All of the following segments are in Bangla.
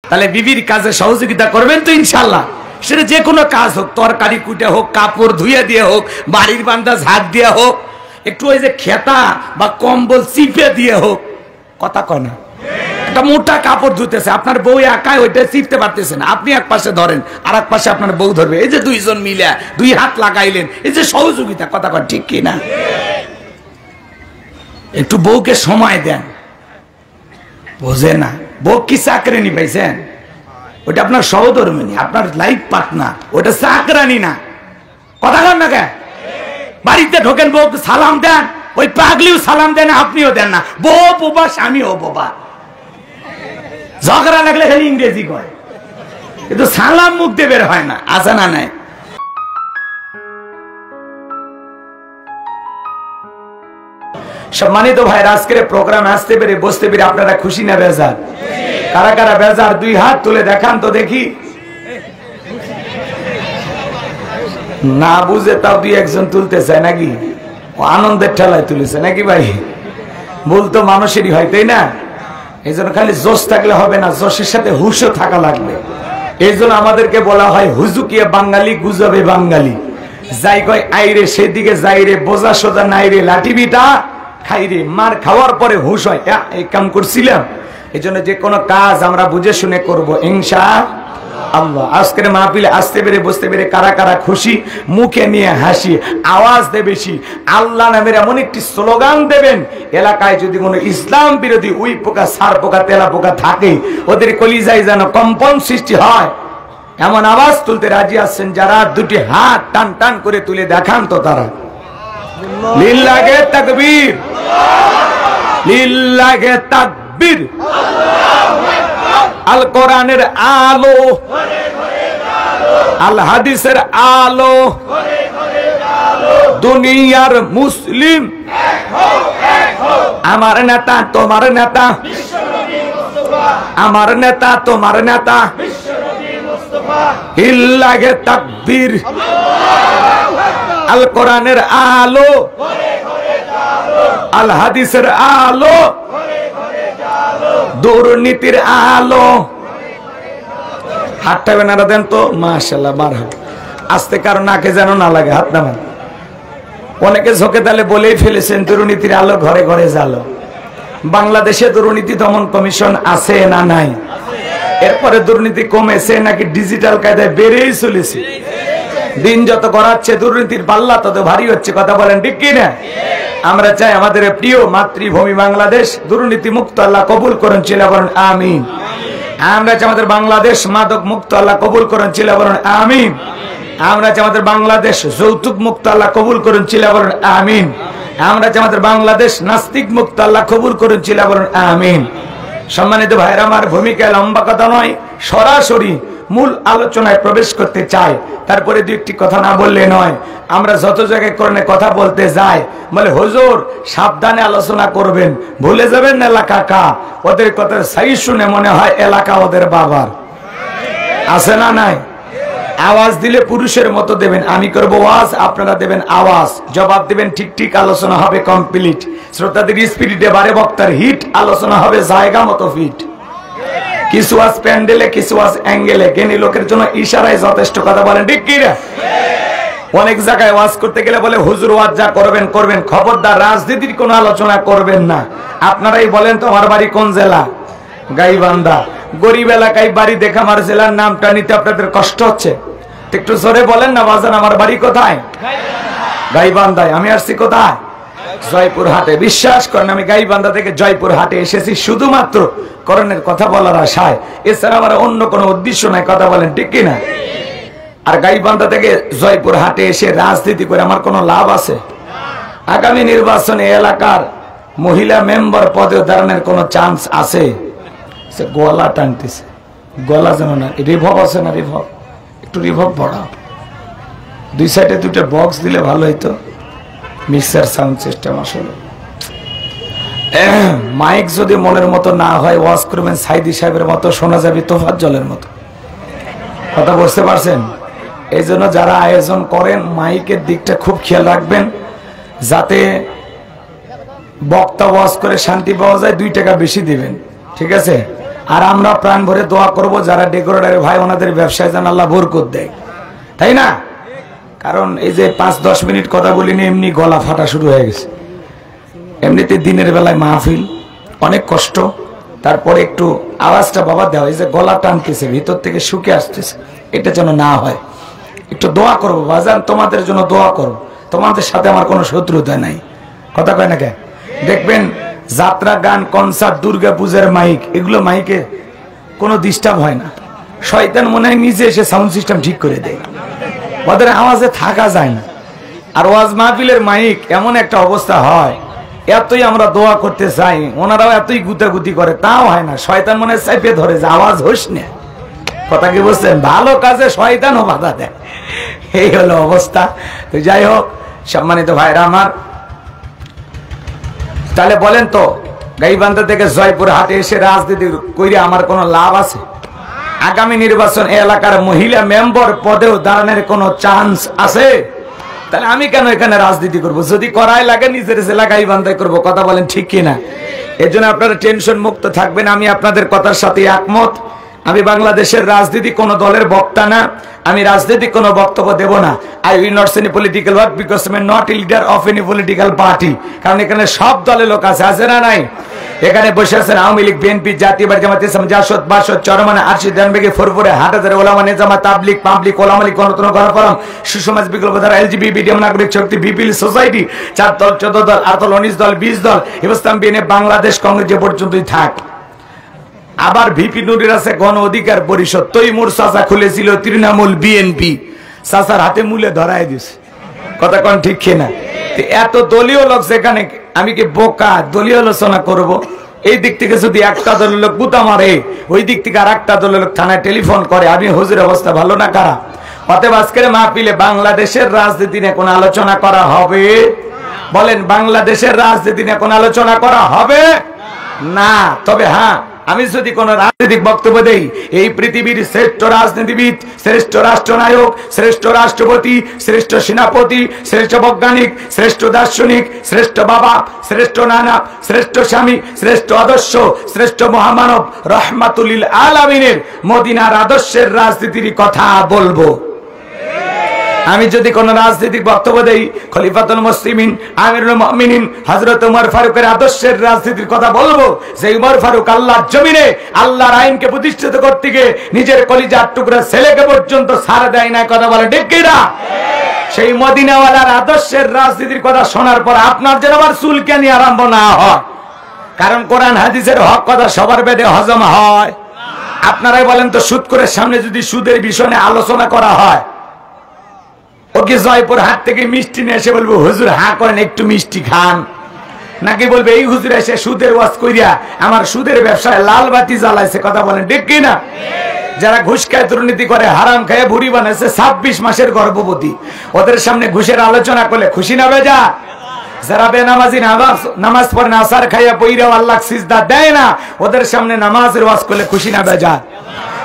তাহলে বিবির কাজে সহযোগিতা করবেন তো ইনশাল্লাহ। সেটা যে কোনো কাজ হোক, তরকারি কুটে হোক, কাপড় ধুয়ে দিয়ে হোক, বাড়ির বান্দা ঝাড় দিয়ে হোক, একটু ওই যে খেতা বা কম্বল চিপে দিয়ে হোক, কথা কয় না। একটা মোটা কাপড় ধুতেছে, আপনার বউ একাই ওইটা চিপতে পারতেছে না, আপনি এক পাশে ধরেন আর এক পাশে আপনার বউ ধরবে, এই যে দুইজন মিলে দুই হাত লাগাইলেন, এই যে সহযোগিতা, কথা কয় ঠিক কি না? একটু বউকে সময় দেন, বোঝে না। বউ কি চাকরানি পাইছেন? ওটা আপনার সহধর্মিনী, আপনার লাইফ পার্টনার, ওটা চাকরানি না, কথা কন না কে? বাড়িতে ঢোকেন, বউকে সালাম দেন, ওই পাগলিও সালাম দেন, আপনিও দেন না। বউ বোবা, স্বামীও বোবা, ঝগড়া লাগলে খালি ইংরেজি কয়, কিন্তু সালাম মুখ দিয়ে বের হয় না, আছে না নাই? সম্মানিত ভাইরা, আজকের প্রোগ্রামে আসতে পেরে বসতে পেরে আপনারা খুশি না বেজার? কারা কারা বেজার দুই হাত তুলে দেখান তো দেখি। না বুঝে তাও দুই একজন তুলতে চায় নাকি? আনন্দের ঠেলায় তুলেছে নাকি ভাই? ভুল তো মানুষেরই হয়, তাই না? এই জন্য খালি জোশ থাকলে হবে না, জোশের সাথে হুশও থাকা লাগবে। এই জন্য আমাদেরকে বলা হয় হুজুকিয়া বাঙালি, গুজবে বাঙালি। যাই কয় আইরে সেদিকে যাইরে, বোঝা সোজা নাইরে, লাঠি বিটা খাইরে। মার খাওয়ার পরে হুশ হয়, এই কাম করছিলাম। এই জন্য যে কোনো কাজ আমরা বুঝে শুনে করবো ইনশাআল্লাহ। আজকের মাহফিলে আসতে পেরে বসতে পেরে কারা কারা খুশি? মুখে নিয়ে হাসি, আওয়াজ দে বেশি, আল্লাহ নামের এমন একটি স্লোগান দেবেন, এলাকায় যদি কোনো ইসলাম বিরোধী উই পোকা, সার পোকা, তেলা পোকা থাকে, ওদের কলিজায় যেন কম্পন সৃষ্টি হয়, এমন আওয়াজ তুলতে রাজি আছেন যারা? দুটি হাত টান টান করে তুলে দেখান তো তারা। লিল্লাহে তাকবীর, লিল্লাহে তাকবীর। আল কোরআনের আলো, আল হাদিসের আলো, দুনিয়ার মুসলিম আমার নেতা তোমার নেতা, আমার নেতা তোমার নেতা। লিল্লাহে তাকবীর। আল কোরআনের আলো, আল হাদিসের আলো, দুর্নীতির আলো। হাতটা বেনারা দেন তো, মাশাআল্লাহ, মারহাবা। আস্তে কারো নাকে যেন না লাগে, হাত নামান। অনেকে ঝোঁকে তালে বলেই ফেলেছেন দুর্নীতির আলো ঘরে ঘরে জ্বালো। বাংলাদেশে দুর্নীতি দমন কমিশন আছে না নাই? এরপরে দুর্নীতি কমেছে নাকি ডিজিটাল কায়দায় বেড়েই চলেছে? দিন যত গড়াচ্ছে দুর্নীতির পাল্লা তত ভারী হচ্ছে, কথা বলেন ঠিক কি না? আমরা চাই আমাদের প্রিয় মাতৃভূমি বাংলাদেশ দুর্নীতি মুক্ত আল্লাহ কবুল করেন, চিল্লা বলেন আমিন। আমরা চাই আমাদের বাংলাদেশ মাদক মুক্ত আল্লাহ কবুল করেন, চিল্লা বলেন আমিন। আমরা চাই আমাদের বাংলাদেশ যৌতুক মুক্ত আল্লাহ কবুল করেন, চিল্লা বলেন আমিন। আমরা চাই আমাদের বাংলাদেশ নাস্তিক মুক্ত আল্লাহ কবুল করেন, চিল্লা বলেন আমিন। সম্মানিত ভাইরা, আমার ভূমিকায় লম্বা কথা নয়, সরাসরি মূল আলোচনায় প্রবেশ করতে চাই। তারপরে দুই একটি কথা না বললে নয়। আমরা যত জায়গায় কোরআনে কথা বলতে যাই, বলে হুজুর সাবধানে আলোচনা করবেন, ভুলে যাবেন না এলাকা কা। ওদের কথা সাই শুনে মনে হয় এলাকা ওদের বাবার, আছে না নাই? আওয়াজ দিলে পুরুষের মতো দেবেন, আমি করবো ওয়াজ, আপনারা দেবেন আওয়াজ, জবাব দেবেন ঠিক ঠিক, আলোচনা হবে কমপ্লিট। শ্রোতাদের স্পিরিটে বারে, বক্তার হিট, আলোচনা হবে জায়গা মতো ফিট। কিছু আজ প্যান্ডেলে, কিছু আজ অ্যাঙ্গেলে, জ্ঞানী লোকের জন্য ইশারায় যথেষ্ট, কথা বলেন ঠিক কি না? অনেক জায়গায় ওয়াজ করতে গেলে বলে হুজুর ওয়াজ যা করবেন করবেন, খবরদার রাজনীতির কোনো আলোচনা করবেন না। আপনারাই বলেন তো, আমার বাড়ি কোন জেলা? গাইবান্ধা। গরিব এলাকায় বাড়ি দেখা, আমার জেলার নামটা নিতে আপনাদের কষ্ট হচ্ছে? একটু জোরে বলেন না বাজান, আমার বাড়ি কোথায়? গাইবান্ধায়। আমি আসছি কোথায়? জয়পুরহাটে। বিশ্বাস করেন, আমি গাইবান্ধা থেকে জয়পুরহাটে এসেছি শুধুমাত্র কোরআনের কথা বলার আশায়, এছাড়া আমার অন্য কোনো উদ্দেশ্য নাই, কথা বলেন ঠিক কিনা? আর গাইবান্ধা থেকে জয়পুরহাটে এসে রাজনীতি করে আমার কোনো লাভ আছে? আগামী নির্বাচনে এলাকার মহিলা মেম্বার পদে দাঁড়ানোর কোনো চান্স আছে? গলা টানতেছে, গলা যেন না, রিভব আছে না? রিভব, একটু রিভব বড়াও। দুই সাইডে দুটো বক্স দিলে ভালো হইতো, মিক্সার সাউন্ড সিস্টেম। আসলে মাইক যদি মনের মতো না হয়, ওয়াজ করবেন সাইদি সাহেবের মতো, শোনা যাবে তোফাত জলের মতো, কথা বুঝতে পারছেন? এই জন্য যারা আয়োজন করেন মাইকের দিকটা খুব খেয়াল রাখবেন, যাতে বক্তা ওয়াজ করে শান্তি পাওয়া যায়, 2 টাকা বেশি দিবেন, ঠিক আছে? আর আমরা প্রাণ ভরে দোয়া করব যারা ডেকোরেটরের ভাই ওনাদের ব্যবসায় যেন আল্লাহ বরকত দেয়, তাই না? কারণ এই যে 5-10 মিনিট কথা বলিনি এমনি গলা ফাটা শুরু হয়ে গেছে। এমনিতে দিনের বেলায় মাহফিল অনেক কষ্ট, তারপরে একটু আওয়াজটা বাবা দেওয়া, এই যে গলা টানতেছে ভিতর থেকে শুকে আসতেছে, এটা যেন না হয়। একটু দোয়া করবো বাজান, তোমাদের জন্য দোয়া করবো, তোমাদের সাথে আমার কোনো শত্রুতা নাই, কথা কয় না কে? দেখবেন যাত্রা গান, কনসার্ট, দুর্গা পূজার মাইক, এগুলো মাইকে কোনো ডিস্টার্ব হয় না। শয়তান মনে হয় নিজে এসে সাউন্ড সিস্টেম ঠিক করে দেয়, ওদের আওয়াজে থাকা যায় না। আর ওয়াজ মাহফিলের মাইক এমন একটা অবস্থা হয়, এতই আমরা দোয়া করতে চাই, ওনারাও এতই গুতাগুতি করে, তাও হয় না। শয়তান মনে চাইপে ধরে যে আওয়াজ হোস না, কথা কি বলছেন? ভালো কাজে শয়তানও বাধা দেয়, এই হলো অবস্থা। তো যাই হোক সম্মানিত ভাইরা আমার, তাহলে বলেন তো গাইবান্ধা থেকে জয়পুর হাটে এসে রাজনীতি করে আমার কোনো লাভ আছে? আগামী নির্বাচন এলাকার মহিলা মেম্বার পদেও দাঁড়ানোর কোনো চান্স আছে? তাহলে আমি কেন এখানে রাজনীতি করব? যদি করাই লাগে নিজের এলাকায় বান্ধাই করব, কথা বলেন ঠিক কিনা? এর জন্য আপনারা টেনশন মুক্ত থাকবেন, আমি আপনাদের কথার সাথে একমত। আমি বাংলাদেশের রাজনীতি কোন দলের বক্তা না, আমি রাজনৈতিক কোনো বক্তব্য দেব না। I will not say any political work because I am not a leader of any political party. কারণ এখানে সব দলের লোক আছে, আছে না নাই? এখানে বসে আছেন আওয়ামী লীগ, বিএনপি, জাতীয় জামাত ইসলাম, জাসদ, বাসদ, চরমানা, আরশিদ, দানবেগি, ফুরফুরে, হাটহাজারী, ওলামা, নিজামা, তাবলিগ, পাবলিক, ওলামা লীগ, গণতন্ত্র, গণফোরাম, সুসমাজ বিকল্পধারা, এলজিবিটি, নাগরিক শক্তি, পিপল সোসাইটি, 4 দল, 14 দল, 8 দল, 19 দল, 20 দল, ইসলাম, বিএনএ, বাংলাদেশ কংগ্রেস যে পর্যন্তই থাক। আবার ভিপি নুরির আছে গণ অধিকার পরিষদ, তৈমুর চাচা খুলেছিল তৃণমূল বিএনপি, চাচার হাতে মূলে ধরাই দিছে, কথা কোন ঠিক কিনা? এত দলীয় লোক সেখানে, আমি কি বোকা দলীয় আলোচনা করব? এই দিক থেকে যদি একটা দলের লোক গুতা মারে, ওই দিক থেকে আর একটা দলের লোক থানায় টেলিফোন করে, আমি হুজুর অবস্থা ভালো না কারা? অতএব আজকের মাহফিলে বাংলাদেশের রাজনীতি নিয়ে কোন আলোচনা করা হবে? বলেন, বাংলাদেশের রাজনীতি নিয়ে কোন আলোচনা করা হবে না। তবে হ্যাঁ, আমি যদি কোন রাজনৈতিক বক্তব্য দেই, এই পৃথিবীর শ্রেষ্ঠ রাজনীতিবিদ, শ্রেষ্ঠ রাষ্ট্রনায়ক, শ্রেষ্ঠ রাষ্ট্রপতি, শ্রেষ্ঠ সেনাপতি, শ্রেষ্ঠ বৈজ্ঞানিক, শ্রেষ্ঠ দার্শনিক, শ্রেষ্ঠ বাবা, শ্রেষ্ঠ নানা, শ্রেষ্ঠ স্বামী, শ্রেষ্ঠ আদর্শ, শ্রেষ্ঠ মহামানব রহমাতুল আলামিনের মদিনার আদর্শের রাজনীতির কথা বলবো। আমি যদি কোন রাজনৈতিক বক্তব্য দেই, খলিফাতুল মুসলিমিন, আমিরুল মুমিনিন হযরত ওমর ফারুকের আদর্শের রাজনীতির কথা বলবো। যে ওমর ফারুক আল্লাহর জমিনে আল্লাহর আইনকে প্রতিষ্ঠিত করতে গিয়ে নিজের কলিজার টুকরা ছেলেকে পর্যন্ত ছাড় দেয় না, কথা বলে ঠিক কিনা? সেই মদিনাওয়ালার আদর্শের রাজনীতির কথা শোনার পর আপনার যেন আবার চুলকানি আরম্ভ না হয়। কারণ কোরআন হাদিসের হক কথা সবার বেদে হজম হয়। আপনারাই বলেন তো, সুদ করে সামনে যদি সুদের বিষয়ে আলোচনা করা হয়, ওকে জয়পুর হাট থেকে মিষ্টি নিয়ে এসে বলবো হুজুর হা করেন একটু মিষ্টি খান, নাকি বলবে এই হুজুর এসে সুদের ওয়াজ কইরা আমার সুদের ব্যবসায় লাল বাতি জ্বালাইছে, কথা বলেন ঠিক কিনা? যারা ঘুষ খায়, দুর্নীতি করে, হারাম খায় ভুড়ি বানাইছে, 26 মাসের গর্ভবতী, ওদের সামনে ঘুষের আলোচনা করলে খুশি না বেজা? যারা বেনামাজি নামাজ পড়ে না, আসার খাইয়া পইরাও আল্লাহ সিজদা দেয় না, ওদের সামনে নামাজের ওয়াজ করলে খুশি না বেজা?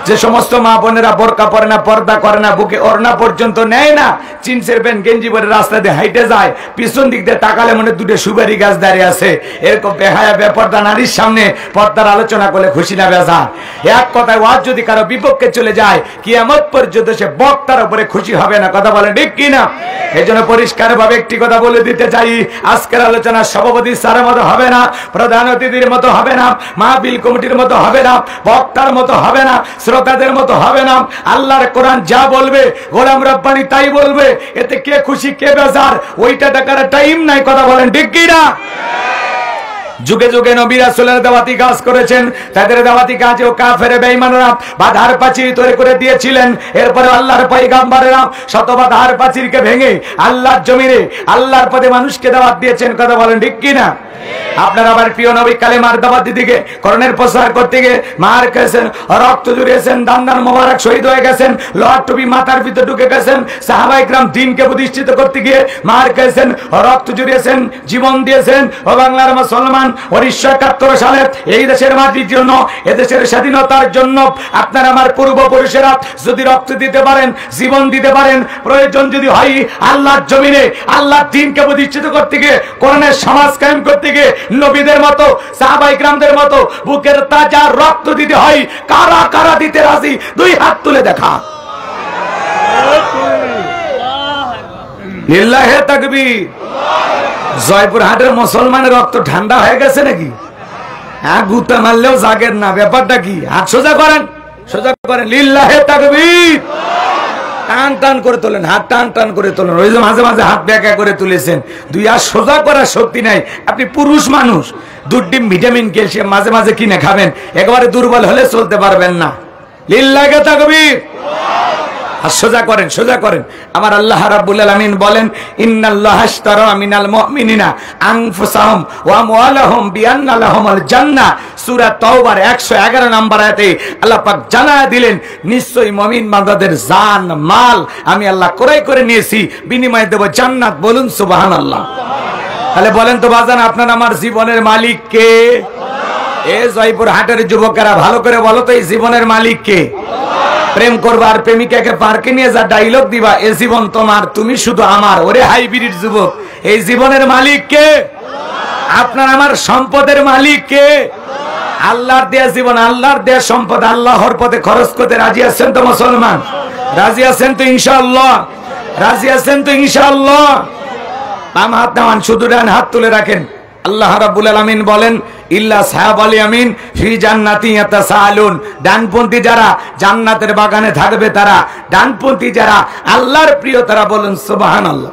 যে সমস্ত মা বোনেরা বোরকা পরে না, পর্দা করে না, বুকে ওড়না পর্যন্ত নেয় না, জিন্সের প্যান্ট গেঞ্জি পরে রাস্তা দিয়ে হাইটে যায়, পিছন দিক দিয়ে তাকালে মনে দুটো সুপারি গাছ দাঁড়িয়ে আছে, এরকম বেহায়া বেপর্দা নারীর সামনে পর্দার আলোচনা করলে খুশি না বেজা? এক কথায় ওয়াজ যদি কারো বিপক্ষে চলে যায়, কিয়ামত পর্যন্ত সে বক্তার উপরে খুশি হবে না, কথা বলে ঠিক কিনা? এই জন্য পরিষ্কার ভাবে একটি কথা বলে দিতে চাই, আজকের আলোচনা সভাপতি স্যারের মতো হবে না, প্রধান অতিথির মতো হবে না, মাহফিল কমিটির মতো হবে না, বক্তার মতো হবে না, শ্রোতাদের মতো হবে না। আল্লাহর কোরআন যা বলবে, গোলাম রব্বানি তাই বলবে। এতে কে খুশি কে বেজার ওইটা দেখার টাইম নাই, কথা বলেন ঠিক কিনা? যুগে যুগে নবী রাসূলের দাওয়াতি কাজ করেছেন, তাদের দাওয়াতি কাজেও কাফের বেঈমানরা বাধার প্রাচীর তৈরি করে দিয়েছিলেন। এরপরে আল্লাহর পয়গম্বরেরা শত বাধার প্রাচীরকে ভেঙে আল্লাহর জমিনে আল্লাহর পথে মানুষকে দাওয়াত দিয়েছেন, কথা বলেন ঠিক কিনা? আপনারা আবার প্রিয় নবী কালেমার দাওয়াত দিতে গিয়ে, করণের প্রচার করতে গিয়ে মার খেয়েছেন, রক্ত জুড়িয়েছেন, দান্দান মোবারক শহীদ হয়ে গেছেন, লোহার টুপি মাথার ভিতরে ঢুকে গেছেন, সাহাবায়ে কিরাম দ্বীনকে প্রতিষ্ঠিত করতে গিয়ে মার খেয়েছেন, রক্ত জুড়িয়েছেন, জীবন দিয়েছেন। ও বাংলার মুসলমান, 1971 সালে এই দেশের মাটির জন্য, এদেশের স্বাধীনতার জন্য আপনার আমার পূর্বপুরুষেরা যদি রক্ত দিতে পারেন, জীবন দিতে পারেন, প্রয়োজন যদি হয় আল্লাহর জমিনে আল্লাহর দ্বীনকে প্রতিষ্ঠিত করতে গিয়ে, কোরআনের সমাজ কায়েম করতে গিয়ে নবীদের মতো, সাহাবায়ে কিরামদের মতো বুকের তাজা রক্ত দিতে হয়, কারা কারা দিতে রাজি? দুই হাত তুলে দেখা। লিল্লাহে তাকবীর। জয়পুরহাটের মুসলমানের রক্ত ঠান্ডা হয়ে গেছে নাকি? হ্যাঁ, গুতা মারলেও জাগের না। ব্যাপারটা কি? হাত সোজা করেন, সোজা করেন। লিল্লাহে তাকবীর। টান টান করে তোলেন, হাত টান টান করে তোলেন। ওই যে মাঝে মাঝে হাত ব্যাকা করে তুলেছেন, দুই হাত সোজা করার শক্তি নাই। আপনি পুরুষ মানুষ, দুধ ডিম ভিটামিন ক্যালসিয়াম মাঝে মাঝে কিনে খাবেন, একেবারে দুর্বল হলে চলতে পারবেন না। লিল্লাহে তাকবীর। সোজা করেন, সোজা করেন। আমার আল্লাহ রাব্বুল আলামিন বলেন, ইন্নাল্লাহা আশতারা মিনাল মুমিনিনা আনফুসাহুম ওয়া আমওয়ালাহুম বিআন্না লাহুমুল জান্নাহ। সূরা তাওবার 111 নম্বর আয়াতে আল্লাহ পাক জানায় দিলেন, নিশ্চয়ই মুমিন বান্দাদের জান মাল আমি আল্লাহ ক্রয় করে নিয়েছি, বিনিময়ে দেব জান্নাত। বলুন সুবহানাল্লাহ। তাহলে বলেন তো বাজান, আপনার আমার জীবনের মালিক কে? এ জয়পুরহাটের যুবকেরা ভালো করে বলো তো, এই জীবনের মালিক কে? প্রেম করবা আর প্রেমিকাকে পার্কে নিয়ে যা ডায়লগ দিবা, এ জীবন তোমার, তুমি শুধু আমার। ওরে হাইব্রিড যুবক, এই জীবনের মালিক কে? আপনার আমার সম্পদের মালিক কে? আল্লাহর দেয়া জীবন, আল্লাহর দেয়া সম্পদ আল্লাহর পথে খরচ করতে রাজি আছেন তো মুসলমান? রাজি আছেন তো ইনশাআল্লাহ? রাজি আছেন তো ইনশাআল্লাহ? বাম হাত নামান, শুধু ডান হাত তুলে রাখেন। আল্লাহ রাব্বুল আলামিন বলেন, ইল্লা সাহাবাল ইয়ামিন ফি জান্নাতি ইয়াতাসাআলুন। ডানপন্থী যারা জান্নাতের বাগানে থাকবে তারা, ডানপন্থী যারা আল্লাহর প্রিয় তারা। বলুন সুবহানাল্লাহ।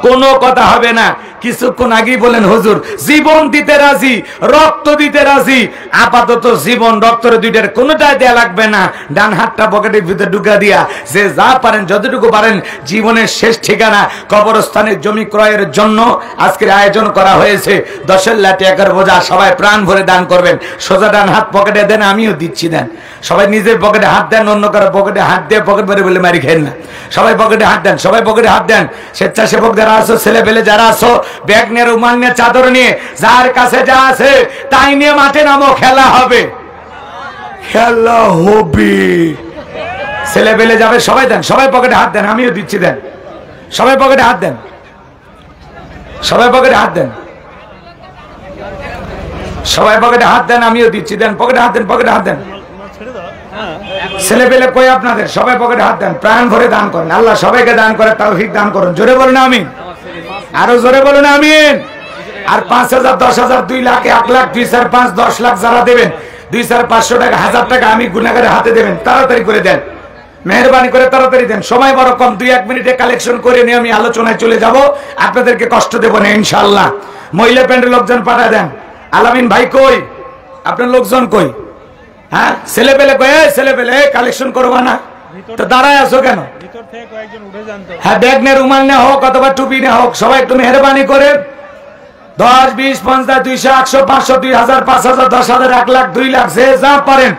কোনো কথা হবে না। কিছুক্ষণ আগেই বলেন, হুজুর জীবন দিতে রাজি, রক্ত দিতে রাজি। আপাতত জীবন রক্তের দুইটার কোনোটাই দেয়া লাগবে না। ডান হাতটা পকেটের ভিতরে ঢুকা দিয়া যে যা পারেন যতটুকু পারেন, জীবনের শেষ ঠিকানা কবরস্থানের জমি ক্রয়ের জন্য আজকের আয়োজন করা হয়েছে। 10 লাখ টাকার বোঝা সবাই প্রাণ ভরে দান করবেন। সোজা ডান হাত পকেটে দেন, আমিও দিচ্ছি। দেন সবাই, নিজের পকেটে হাত দেন, অন্য কারো পকেটে হাত দিয়ে পকেট ভরে বলে মারি খেন না। সবাই পকেটে হাত দেন, সবাই পকেটে হাত দেন। স্বেচ্ছাসেবক যারা আছো, ছেলে পেলে যারা আছো, ব্যাগ নিয়ে, রুমাল নিয়ে, চাদর নিয়ে, যার কাছে যা আছে তাই নিয়ে মাঠে নামো, খেলা হবে। খেলা হবে, ছেলে পেলে যাবে। সবাই দেন, সবাই পকেটে হাত দেন, আমিও দিচ্ছি। দেন সবাই পকেটে হাত দেন, সবাই পকেটে হাত দেন, সবাই পকেটে হাত দেন, আমিও দিচ্ছি। দেন পকেটে হাত দেন, পকেটে হাত দেন। ছেলে পেলে কই আপনাদের? সবাই পকেটে হাত দেন, প্রাণ ভরে দান করেন। আল্লাহ সবাইকে দান করে তৌফিক দান করুন। জোরে বলুন আমিন। আরো জোরে বলুন আমিন। আর 5,000, 10,000, 2 লাখ, 1 লাখ, 2, 4, 5, 10 লাখ যারা দেবেন, 2, 4, 500 টাকা, 1000 টাকা আমি গুনাহগারের হাতে দেবেন। তাড়াতাড়ি করে দেন, মেহেরবানি করে তাড়াতাড়ি দেন। সময় বড় কম, 2-1 মিনিটে কালেকশন করে নিয়ে আমি আলোচনায় চলে যাব। আপনাদেরকে কষ্ট দেব না ইনশাআল্লাহ। মহিলা প্যান্ডের লোকজন পাঠা দেন। আলামিন ভাই কই? আপনার লোকজন কই? হ্যাঁ, ছেলে পেলে কই? ছেলে পেলে কালেকশন করবা না তো দাঁড়ায় আছো কেন? হ্যাঁ, ব্যাগ নে, রুমাল নে হোক অথবা টুপি নে হোক, সবাই একটু মেহেরবানি করে 10, 20, 50, 200, 100, 500, 2000, 5000, 10,000, 1 লাখ, 2 লাখ, যে যা পারেন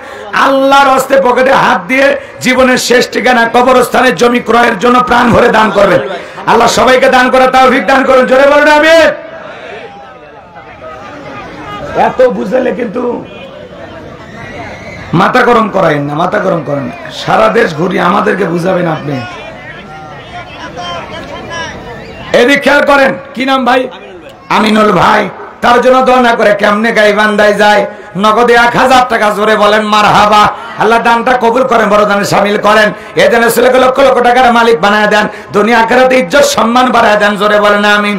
আল্লাহর হস্তে পকেটে হাত দিয়ে জীবনের শেষ ঠিকানা কবরস্থানের জমি ক্রয়ের জন্য প্রাণ ভরে দান করবেন। আল্লাহ সবাইকে দান করে তৌফিক দান করুন। জোরে বলুন আমিন। এত বুঝলে কিন্তু মাথা গরম করাইন না, মাথা গরম করেন না। সারা দেশ ঘুরি, আমাদেরকে বুঝাবেন আপনি। এদিক খেয়াল করেন, কি নাম ভাই? আমিনুল ভাই। তার জন্য দোয়া না করে কেমনে গাইবান্ধায় যায়? নগদে 1000 টাকা। জোরে বলেন মারহাবা। আল্লাহ দানটা কবুল করেন, বড় দানে শামিল করেন। এই দানে ছেলেকে লক্ষ লক্ষ টাকার মালিক বানায় দেন, দুনিয়া আখিরাতে ইজ্জত সম্মান বাড়ায় দেন। জোরে বলেন আমিন।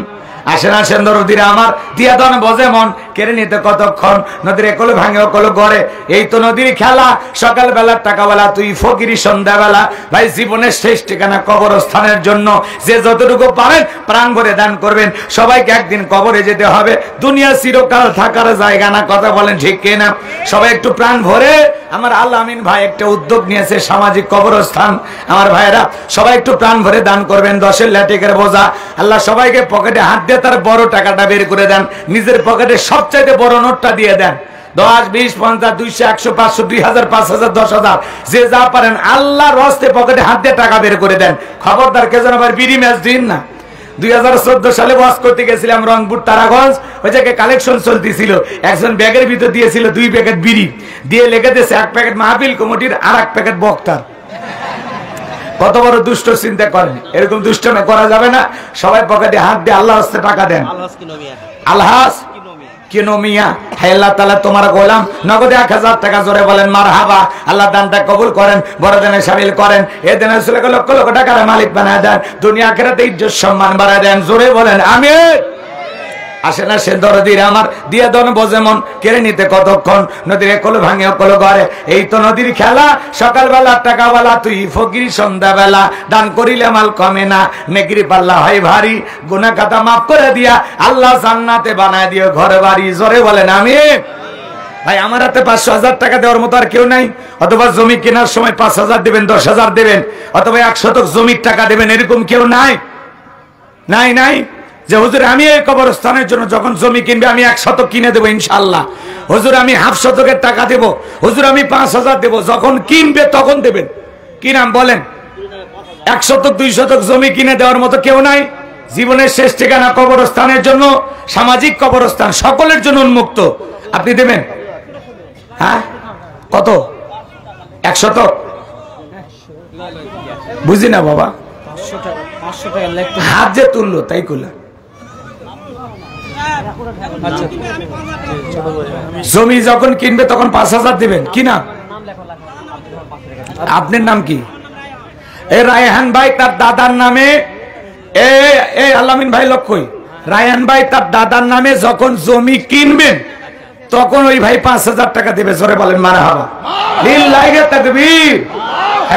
আসেন আসেন দরদিরা আমার, দিয়া দন বজে মন, কেড়ে নিতে কতক্ষণ। নদীর একলো ভাঙে ওকলো গড়ে, এই তো নদীর খেলা। সকাল বেলার টাকাওয়ালা তুই ফকিরি সন্ধ্যাবেলা। ভাই জীবনের শেষ ঠিকানা কবরস্থানের জন্য যে যতটুকু পারেন প্রাণ ভরে দান করবেন। সবাইকে একদিন কবরে যেতে হবে, দুনিয়া চিরকাল থাকার জায়গা না। কথা বলেন ঠিক কিনা? সবাই একটু প্রাণ ভরে। আমার আলামিন ভাই একটা উদ্যোগ নিয়েছে, সামাজিক কবরস্থান। আমার ভাইরা সবাই একটু প্রাণ ভরে দান করবেন। 10 লাখ টাকার বোঝা আল্লাহ সবাইকে পকেটে হাত দিয়ে তার বড় টাকাটা বের করে দেন, নিজের পকেটে সবচাইতে বড় নোটটা দিয়ে দেন। 10, 20, 50, 200, 100, 500, 2000, 5000, 10,000, যে যা পারেন আল্লাহর হস্তে পকেটে হাত দিয়ে টাকা বের করে দেন। খবরদার কে যেন আবার বিড়ি ম্যাচ দিন না। 2014 সালে ওয়াজ করতে গেছিলাম রংপুর তারাগঞ্জ, ওই জায়গায় কালেকশন চলতেছিল। একজন ব্যাগের ভিতর দিয়েছিল 2 প্যাকেট বিড়ি, দিয়ে লেগে দিয়েছে 1 প্যাকেট মাহফিল কমিটির আর 1 প্যাকেট বক্তার। কত বড় দুষ্ট চিন্তা করেন, এরকম দুষ্টনা করা যাবে না। সবাই পকেটে হাত দিয়ে আল্লাহ হস্তে টাকা দেন। আলহাস কিনোমিয়া, হে আল্লাহ তাআলা তোমার গোলাম, নগদে 1000 টাকা জোরে বলেন মারহাবা। আল্লাহ দানটা কবুল করেন, বড় দানে শামিল করেন। এই দানে লক্ষ লক্ষ টাকার মালিক বানায় দেন, দুনিয়া আখিরাতে ইজ্জত সম্মান বাড়ায় দেন, জোরে বলেন আমিন। আসে না সে দরদির আমার, দিয়ে দন বোঝে মন, কেড়ে নিতে কতক্ষণ, নদীর একল ভাঙে অকল ঘরে। এই তো নদীর খেলা, সকালবেলা টাকাওয়ালা তুই ফকির, সন্ধ্যাবেলা দান করিলে মাল কমে না, নেগরি পাল্লা হয় ভারী, গুনাহ খাতা মাফ করে দিয়া আল্লাহ জান্নাতে বানায় দিও ঘর বাড়ি, জোরে বলেন আমিন। ভাই আমার হাতে 500,000 টাকা দেওয়ার মতো আর কেউ নাই। অথবা জমি কেনার সময় 5,000 দেবেন, 10,000 দেবেন, অথবা 1 শতক জমির টাকা দেবেন, এরকম কেউ নাই? নাই নাই যে হুজুর আমি এই কবরস্থানের জন্য যখন জমি কিনবে আমি 1 শতক কিনে দেবো ইনশাআল্লাহ, হুজুর আমি হাফ শতকের টাকা দেব, হুজুর আমি 5,000 দেব, যখন কিনবে তখন দেবেন। কি নাম বলেন? 1 শতক 2 শতক জমি কিনে দেওয়ার মতো কেউ নাই। জীবনের শেষ ঠিকানা কবরস্থানের জন্য, সামাজিক কবরস্থান সকলের জন্য উন্মুক্ত। আপনি দেবেন? হ্যাঁ কত? 1 শতক? বুঝি না বাবা, হাত যে তুললো তাই করলাম। জমি যখন কিনবে তখন 5,000 দিবেন। কি নাম আপনার? নাম কি? এই রায়হান ভাই তার দাদার নামে, এই আলামিন ভাই লক্ষ্যই, রায়হান ভাই তার দাদার নামে যখন জমি কিনবেন তখন ওই ভাই 5,000 টাকা দেবে, জোরে বলেন মারহাবা। লিল্লাহি তাকবীর।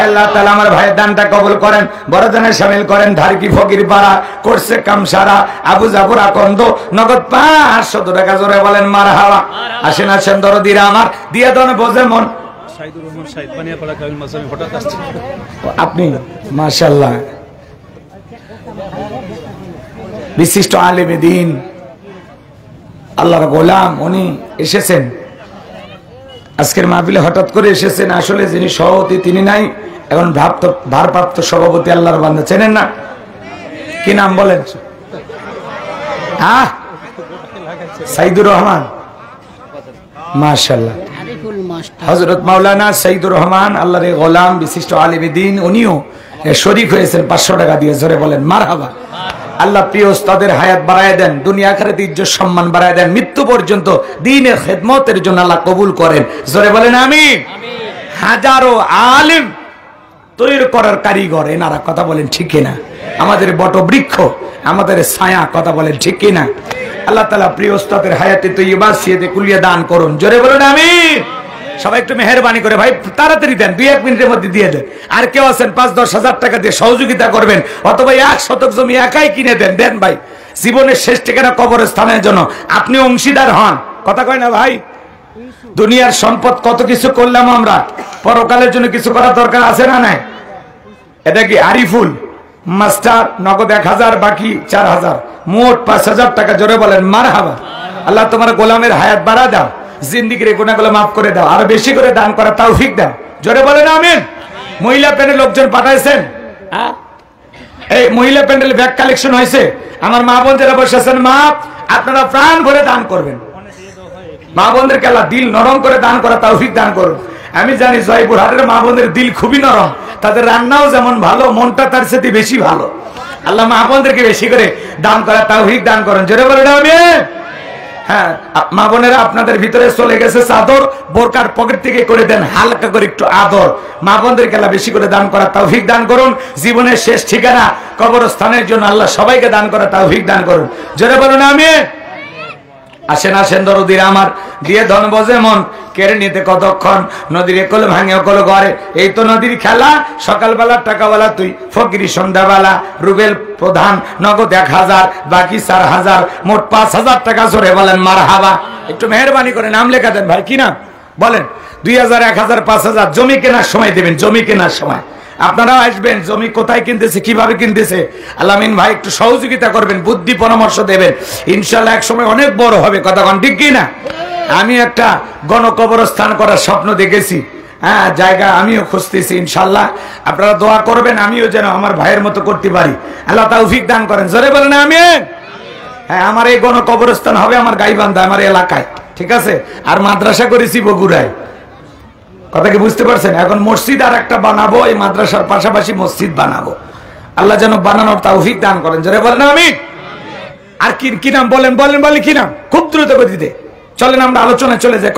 আল্লাহ তাআলা আমার ভাইয়ের দানটা কবুল করেন, বড় দানে শামিল করেন। ধারকি ফকির পাড়া করছে কামসারা, আবু জাফর আকন্দ, নগদ 500 টাকা, জোরে বলেন মারহাবা। আসেন আসেন দরদিরা আমার, দিয়ে দন বোঝে মন। সাইদুর রহমান সাইদ বানিয়াপাড়া কাবিল মাসামি হঠাৎ আসছে আপনি, মাশাআল্লাহ বিশিষ্ট আলেমে দ্বীন, আল্লাহর গোলাম, উনি এসেছেন আজকের মাহফিলে, হঠাৎ করে এসেছেন। আসলে যিনি সভাপতি তিনি নাই, এখন ভারপ্রাপ্ত সভাপতি আল্লাহর বান্দা, চেনেন না? কি নাম বলেন? হ্যাঁ সাইদুর রহমান, মাশাআল্লাহ। হযরত মাওলানা সাইদুর রহমান আল্লাহর গোলাম, বিশিষ্ট আলেমে দ্বীন, উনিও শরীক হয়েছেন 500 টাকা দিয়ে, জোরে বলেন মারহাবা। আল্লাহ প্রিয় উস্তাদের হায়াত বাড়ায় দেন, দুনিয়া আখিরাতে ইজ্জত সম্মান বাড়ায় দেন, মৃত্যু পর্যন্ত দ্বীনের খেদমতের জন্য আল্লাহ কবুল করেন, জোরে বলেন আমিন। হাজারো আলেম তৈরি করার কারিগর এনারা, কথা বলেন ঠিক কিনা? আমাদের বটবৃক্ষ, আমাদের ছায়া, কথা বলেন ঠিক কিনা? আল্লাহ তাআলা প্রিয় উস্তাদের হায়াতে তৈয়বা সিয়াতে কুলিয়া দান করুন, জোরে বলেন আমিন। সবাই একটু মেহেরবানি করে ভাই তাড়াতাড়ি দেন, 2-1 মিনিটের মধ্যে দিয়ে দেন। আর কেউ আছেন 5-10 হাজার টাকা দিয়ে সহযোগিতা করবেন, অথবা 1 শতক জমি একাই কিনে দেন, দেন ভাই। জীবনের শেষ ঠিকানা কবরস্থানের জন্য আপনি অংশীদার হন, কথা কয় না ভাই? দুনিয়ার সম্পদ কত কিছু করলাম আমরা, পরকালের জন্য কিছু করার দরকার আছে না নাই? এটা কি আরিফুল মাস্টার, নগদ 1000, বাকি 4000, মোট 5000 টাকা, জোরে বলেন মারহাবা। আল্লাহ তোমার গোলামের হায়াত বাড়া দাও, জিন্দিগির গুনাহগুলো মাফ করে দাও, আর বেশি করে দান করার তৌফিক দাও, জোরে বলেন আমিন। মহিলা প্যান্ডেল লোকজন পাঠাইছেন, এই মহিলা প্যান্ডেল ব্যাগ কালেকশন হয়েছে, আমার মা বোন যারা বসে আছেন, মা আপনারা প্রাণ ভরে দান করবেন, মা বোনদেরকে আল্লাহ দিল নরম করে দান করা তৌফিক দান করুন। আমি জানি জয়পুরহাটের মা বোনদের দিল খুবই নরম, তাদের রান্নাও যেমন ভালো, মনটা তার সাথে বেশি ভালো। আল্লাহ মা বোনদেরকে বেশি করে দান করা তৌফিক দান করেন, জোরে বলেন আমিন। হ্যাঁ মা বোনেরা, আপনাদের ভিতরে চলে গেছে চাদর, বোরকার পকেট থেকে করে দেন হালকা করে একটু আদর। মা বোনদেরকে আল্লাহ বেশি করে দান করা তৌফিক দান করুন। জীবনের শেষ ঠিকানা কবরস্থানের জন্য আল্লাহ সবাইকে দান করা তৌফিক দান করুন, জোরে বলুন আমিন। আসেন আসেন দরদিরা আমার, দিয়ে ধন বজে মন, কেড়ে নিতে কতক্ষণ, নদীর একল ভাঙে অকল ঘরে। এই তো নদীর খেলা, সকালবেলা টাকাওয়ালা তুই ফকিরি, সন্ধ্যাবেলা রুবেল প্রধান, নগদ 1000, বাকি 4000, মোট 5000 টাকা, জোরে বলেন মারহাবা। একটু মেহেরবানি করে নাম লেখা দেন ভাই, কি নাম বলেন? 2000, 1000, 5000 জমি কেনার সময় দেবেন, জমি কেনার সময় আপনারাও আসবেন, জমি কোথায় কিনতেছে, কিভাবে কিনতেছে, আলামিন ভাই একটু সহযোগিতা করবেন, বুদ্ধি পরামর্শ দেবেন, ইনশাল্লাহ এক সময় অনেক বড় হবে, কথা কোন ঠিক কিনা? আমি একটা গণকবরস্থান করার স্বপ্ন দেখেছি, হ্যাঁ, জায়গা আমিও খুঁজতেছি ইনশাল্লাহ। আপনারা দোয়া করবেন আমিও যেন আমার ভাইয়ের মতো করতে পারি। আল্লাহ তৌফিক দান করেন, জোরে বলেন আমিন। হ্যাঁ, আমার এই গণ কবরস্থান হবে আমার গাইবান্ধা, আমার এলাকায়, ঠিক আছে। আর মাদ্রাসা করেছি বগুড়ায়, কথা কি বুঝতে পারছেন? এখন মসজিদ আর একটা বানাবো, এই মাদ্রাসার পাশাপাশি মসজিদ বানাবো। আল্লাহ যেন বানানোর তৌফিক দান করেন, জোরে বলেন আমিন। আর কি নাম বলেন, বলে কি নাম? খুব দ্রুত গতিতে চলেন, আমরা আলোচনায় চলে যাই।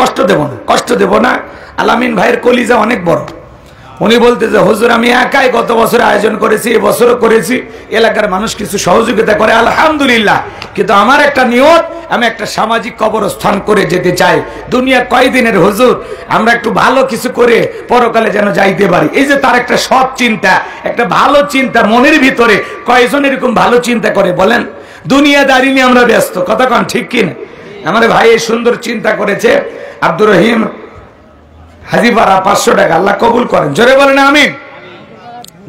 কষ্ট দেব না। আলামিন ভাইয়ের কলিজা অনেক বড়। উনি বলতে যে হুজুর আমি একাই গত বছর আয়োজন করেছি, এবছরও করেছি, এলাকার মানুষ কিছু সহযোগিতা করে আলহামদুলিল্লাহ, কিন্তু আমার একটা নিয়ত, আমি একটা সামাজিক কবরস্থান করে যেতে চাই। দুনিয়া কয়দিনের হুজুর, আমরা একটু ভালো কিছু করে পরকালে যেন যাইতে পারি। এই যে তার একটা সৎ চিন্তা, একটা ভালো চিন্তা মনের ভিতরে, কয়জন এরকম ভালো চিন্তা করে বলেন? দুনিয়াদারি নিয়ে আমরা ব্যস্ত, কথা কন ঠিক কিনা? আমার ভাই এই সুন্দর চিন্তা করেছে। আব্দুর রহিম হাজিপাড়া 500 টাকা, আল্লাহ কবুল করেন, জোরে বলেন আমিন।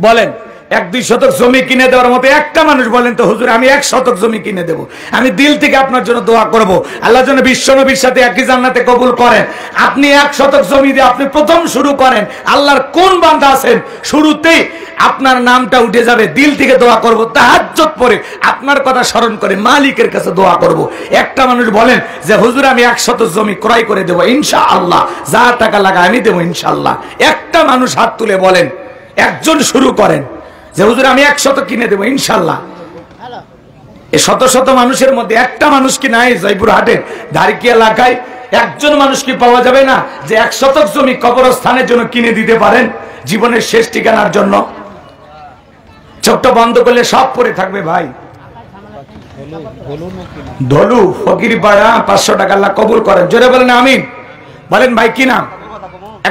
বলেন 1-2 শতক জমি কিনে দেওয়ার মতো একটা মানুষ বলেন তো হুজুর আমি 1 শতক জমি কিনে দেব। আমি দিল থেকে আপনার জন্য দোয়া করব, আল্লাহ যেন বিশ্বনবীর সাথে একই জান্নাতে কবুল করেন। আপনি 1 শতক জমি দিয়ে আপনি প্রথম শুরু করেন, আল্লাহর কোন বান্দা আছেন শুরুতেই আপনার নামটা উঠে যাবে। দিল থেকে দোয়া করব, তাহাজ্জুদ পড়ে আপনার কথা স্মরণ করে মালিকের কাছে দোয়া করব। একটা মানুষ বলেন যে হুজুর আমি 1 শতক জমি ক্রয় করে দেব ইনশাআল্লাহ, যা টাকা লাগা আমি দেব ইনশাআল্লাহ। একটা মানুষ হাত তুলে বলেন, একজন শুরু করেন যে হুজুর আমি 1 শতক কিনে দেবো ইনশাল্লাহ। এই শত শত মানুষের মধ্যে একটা মানুষ কি নাই জয়পুর হাটের ধারিকি এলাকায়? একজন মানুষ কি পাওয়া যাবে না যে 1 শতক জমি কবরস্থানের জন্য কিনে দিতে পারেন, জীবনের শেষ ঠিকানার জন্য? চোখটা বন্ধ করলে সব পড়ে থাকবে ভাই। ধলু ফকিরপাড়া 500 টাকা, আল্লাহ কবুল করেন, জোরে বলেন আমিন। বলেন ভাই কি নাম?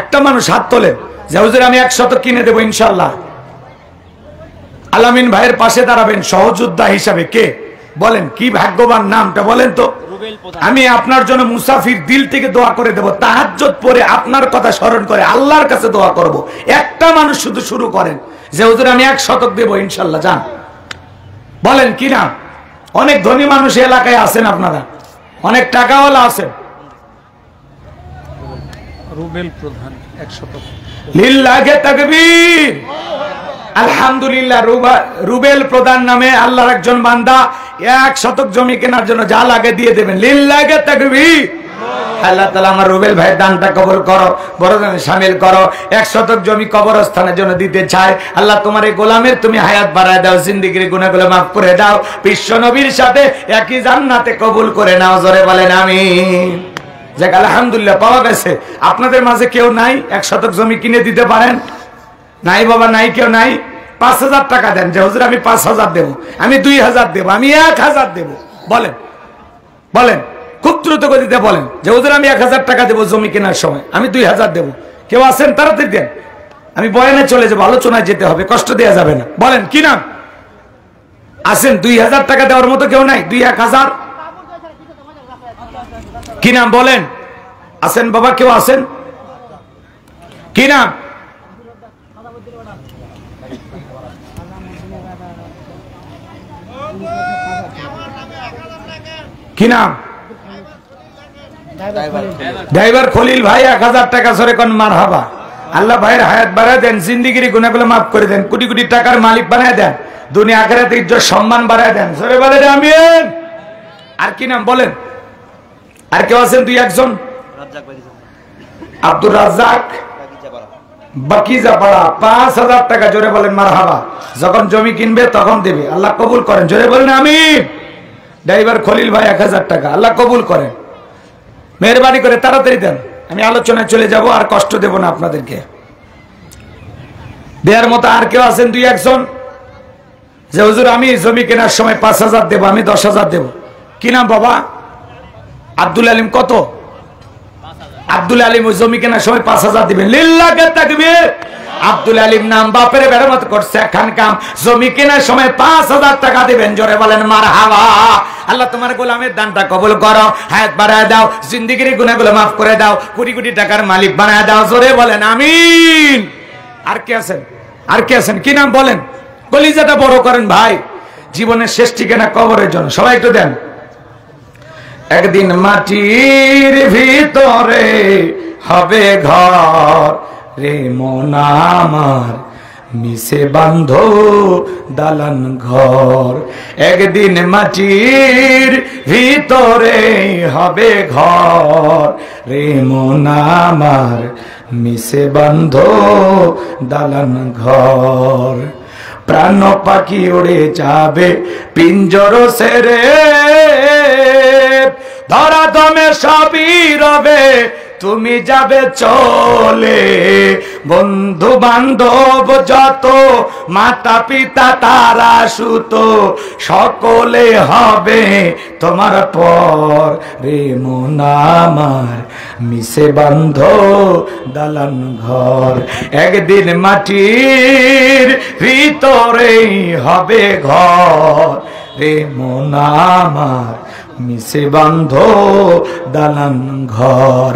একটা মানুষ হাত তোলেন যে হুজুর আমি 1 শতক কিনে দেবো ইনশাল্লাহ। আলামিন ভাইয়ের পাশে দাঁড়াবেন সহযোদ্ধা হিসাবে। কে বলেন? কি ভাগ্যবান নামটা বলেন তো? আমি আপনার জন্য মুসাফির দিল থেকে দোয়া করে দেব, তাহাজ্জুদ পড়ে আপনার কথা স্মরণ করে আল্লাহর কাছে দোয়া করব। একটা মানুষ শুধু শুরু করেন যে হুজুর আমি 1 শতক দেব ইনশাল্লাহ। যান বলেন কি নাম? অনেক ধনী মানুষ এলাকায় আছেন, আপনারা অনেক টাকাওয়ালা আছেন। রুবেল প্রধান 1 শতক। লিল্লাহি তাকবীর, আলহামদুলিল্লাহ। রুবেল প্রধান নামে আল্লাহর একজন বান্দা 1 শতক জমি কেনার জন্য যা লাগে দিয়ে দেবেন। লিল্লাহি তাকবীর। আল্লাহ তাআলা আমার রুবেল ভাইয়ের দানটা কবুল করো, বড় দানে শামিল করো। 1 শতক জমি কবরস্থানের জন্য দিতে চাই। আল্লাহ তোমার এই গোলামের তুমি হায়াত বাড়ায় দাও, জিন্দেগির গুনাহগুলো maaf করে দাও, বিশ্ব নবীর সাথে একই জান্নাতে কবুল করে নাও, জোরে বলেন আমিন। যাক আলহামদুলিল্লাহ পাওয়া গেছে। আপনাদের মাঝে কেউ নাই 1 শতক জমি কিনে দিতে পারেন? নাই বাবা, নাই, কেউ নাই? 5000 টাকা দেন যে হুজুর আমি 5000 দেব, আমি 2000 দেব, আমি 1000 দেব। বলেন বলেন, খুব দ্রুত গতিতে বলেন যে হুজুর আমি 1000 টাকা দেব জমি কেনার সময়, আমি 2000 দেব। কেউ আছেন? তাড়াতাড়ি দেন, আমি বয়ানে চলে যাবো, আলোচনায় যেতে হবে, কষ্ট দেওয়া যাবে না। বলেন কি নাম? আছেন? 2000 টাকা দেওয়ার মতো কেউ নাই? 1000 কি নাম বলেন? আছেন বাবা? কেউ আছেন? কি নাম? কি নাম? ড্রাইভার খলিল ভাই 1000 টাকা সরে কোন মারহাবা। আল্লাহ ভাইয়ের হায়াত বাড়ায় দেন, জিন্দেগির গুনাহগুলো মাফ করে দেন, কোটি কোটি টাকার মালিক বানায় দেন, দুনিয়া আখিরাতে ইজ্জত সম্মান বাড়ায় দেন, সরে বলেন আমিন। আর কি নাম বলেন? আর কেউ আছেন? 2-1 আব্দুর রাজ্জাক বাকিজাপাড়া 5000 টাকা, জোরে বলেন মারহাবা। যখন জমি কিনবে তখন দেবে, আল্লাহ কবুল করেন, জোরে বলেন আমিন। ড্রাইভার খলিল ভাই 1000 টাকা, আল্লাহ কবুল করেন। মেহরবানি করে তাড়াতাড়ি দেন, আমি আলোচনায় চলে যাব, আর কষ্ট দেব না আপনাদেরকে। দেওয়ার মতো আর কেউ আছেন? 2-1 যে হুজুর আমি জমি কেনার সময় 5000 দেব, আমি 10000 দেব। কি নাম বাবা? আব্দুল আলিম। কত? আব্দুল আলিম ওই জমি কেনার সময় 5000 দিবেন। লিল্লাহি তাকবীর। আব্দুল আলিম নাম, বাপের বেড়ামত করছে এখন কাম, জমি কেনার সময় 5000 টাকা দিবেন, জোরে বলেন মারহাবা। আল্লাহ তোমার গোলামের দানটা কবুল করো, হায়াত বাড়ায় দাও, জিন্দেগির গুনাহগুলো মাফ করে দাও, কোটি কোটি টাকার মালিক বানায় দাও, জোরে বলেন আমিন। আর কে আছেন? আর কে আছেন? কি নাম বলেন? কলিজাটা বড় করেন ভাই, জীবনের শেষ ঠিকানা কবরের জন্য। সবাই একটু দেন। একদিন মাটির ভিতরে হবে ঘর, রে মন আমার মিশে বান্ধ দালান ঘর, একদিন মাটির ভিতরে হবে ঘর, রে মন আমার মিশে বান্ধ দালান ঘর। প্রাণ পাখি উড়ে যাবে পিঞ্জর সেরে, ধরা দমে সবই রবে তুমি যাবে চলে, বন্ধু বান্ধব যত মাতা পিতা তারা সুত সকলে হবে তোমার পর, রে মন আমার মিশে বান্ধ দালান ঘর, একদিন মাটির ভিতরেই হবে ঘর, রে মন আমার মিশে বান্ধ দালান ঘর।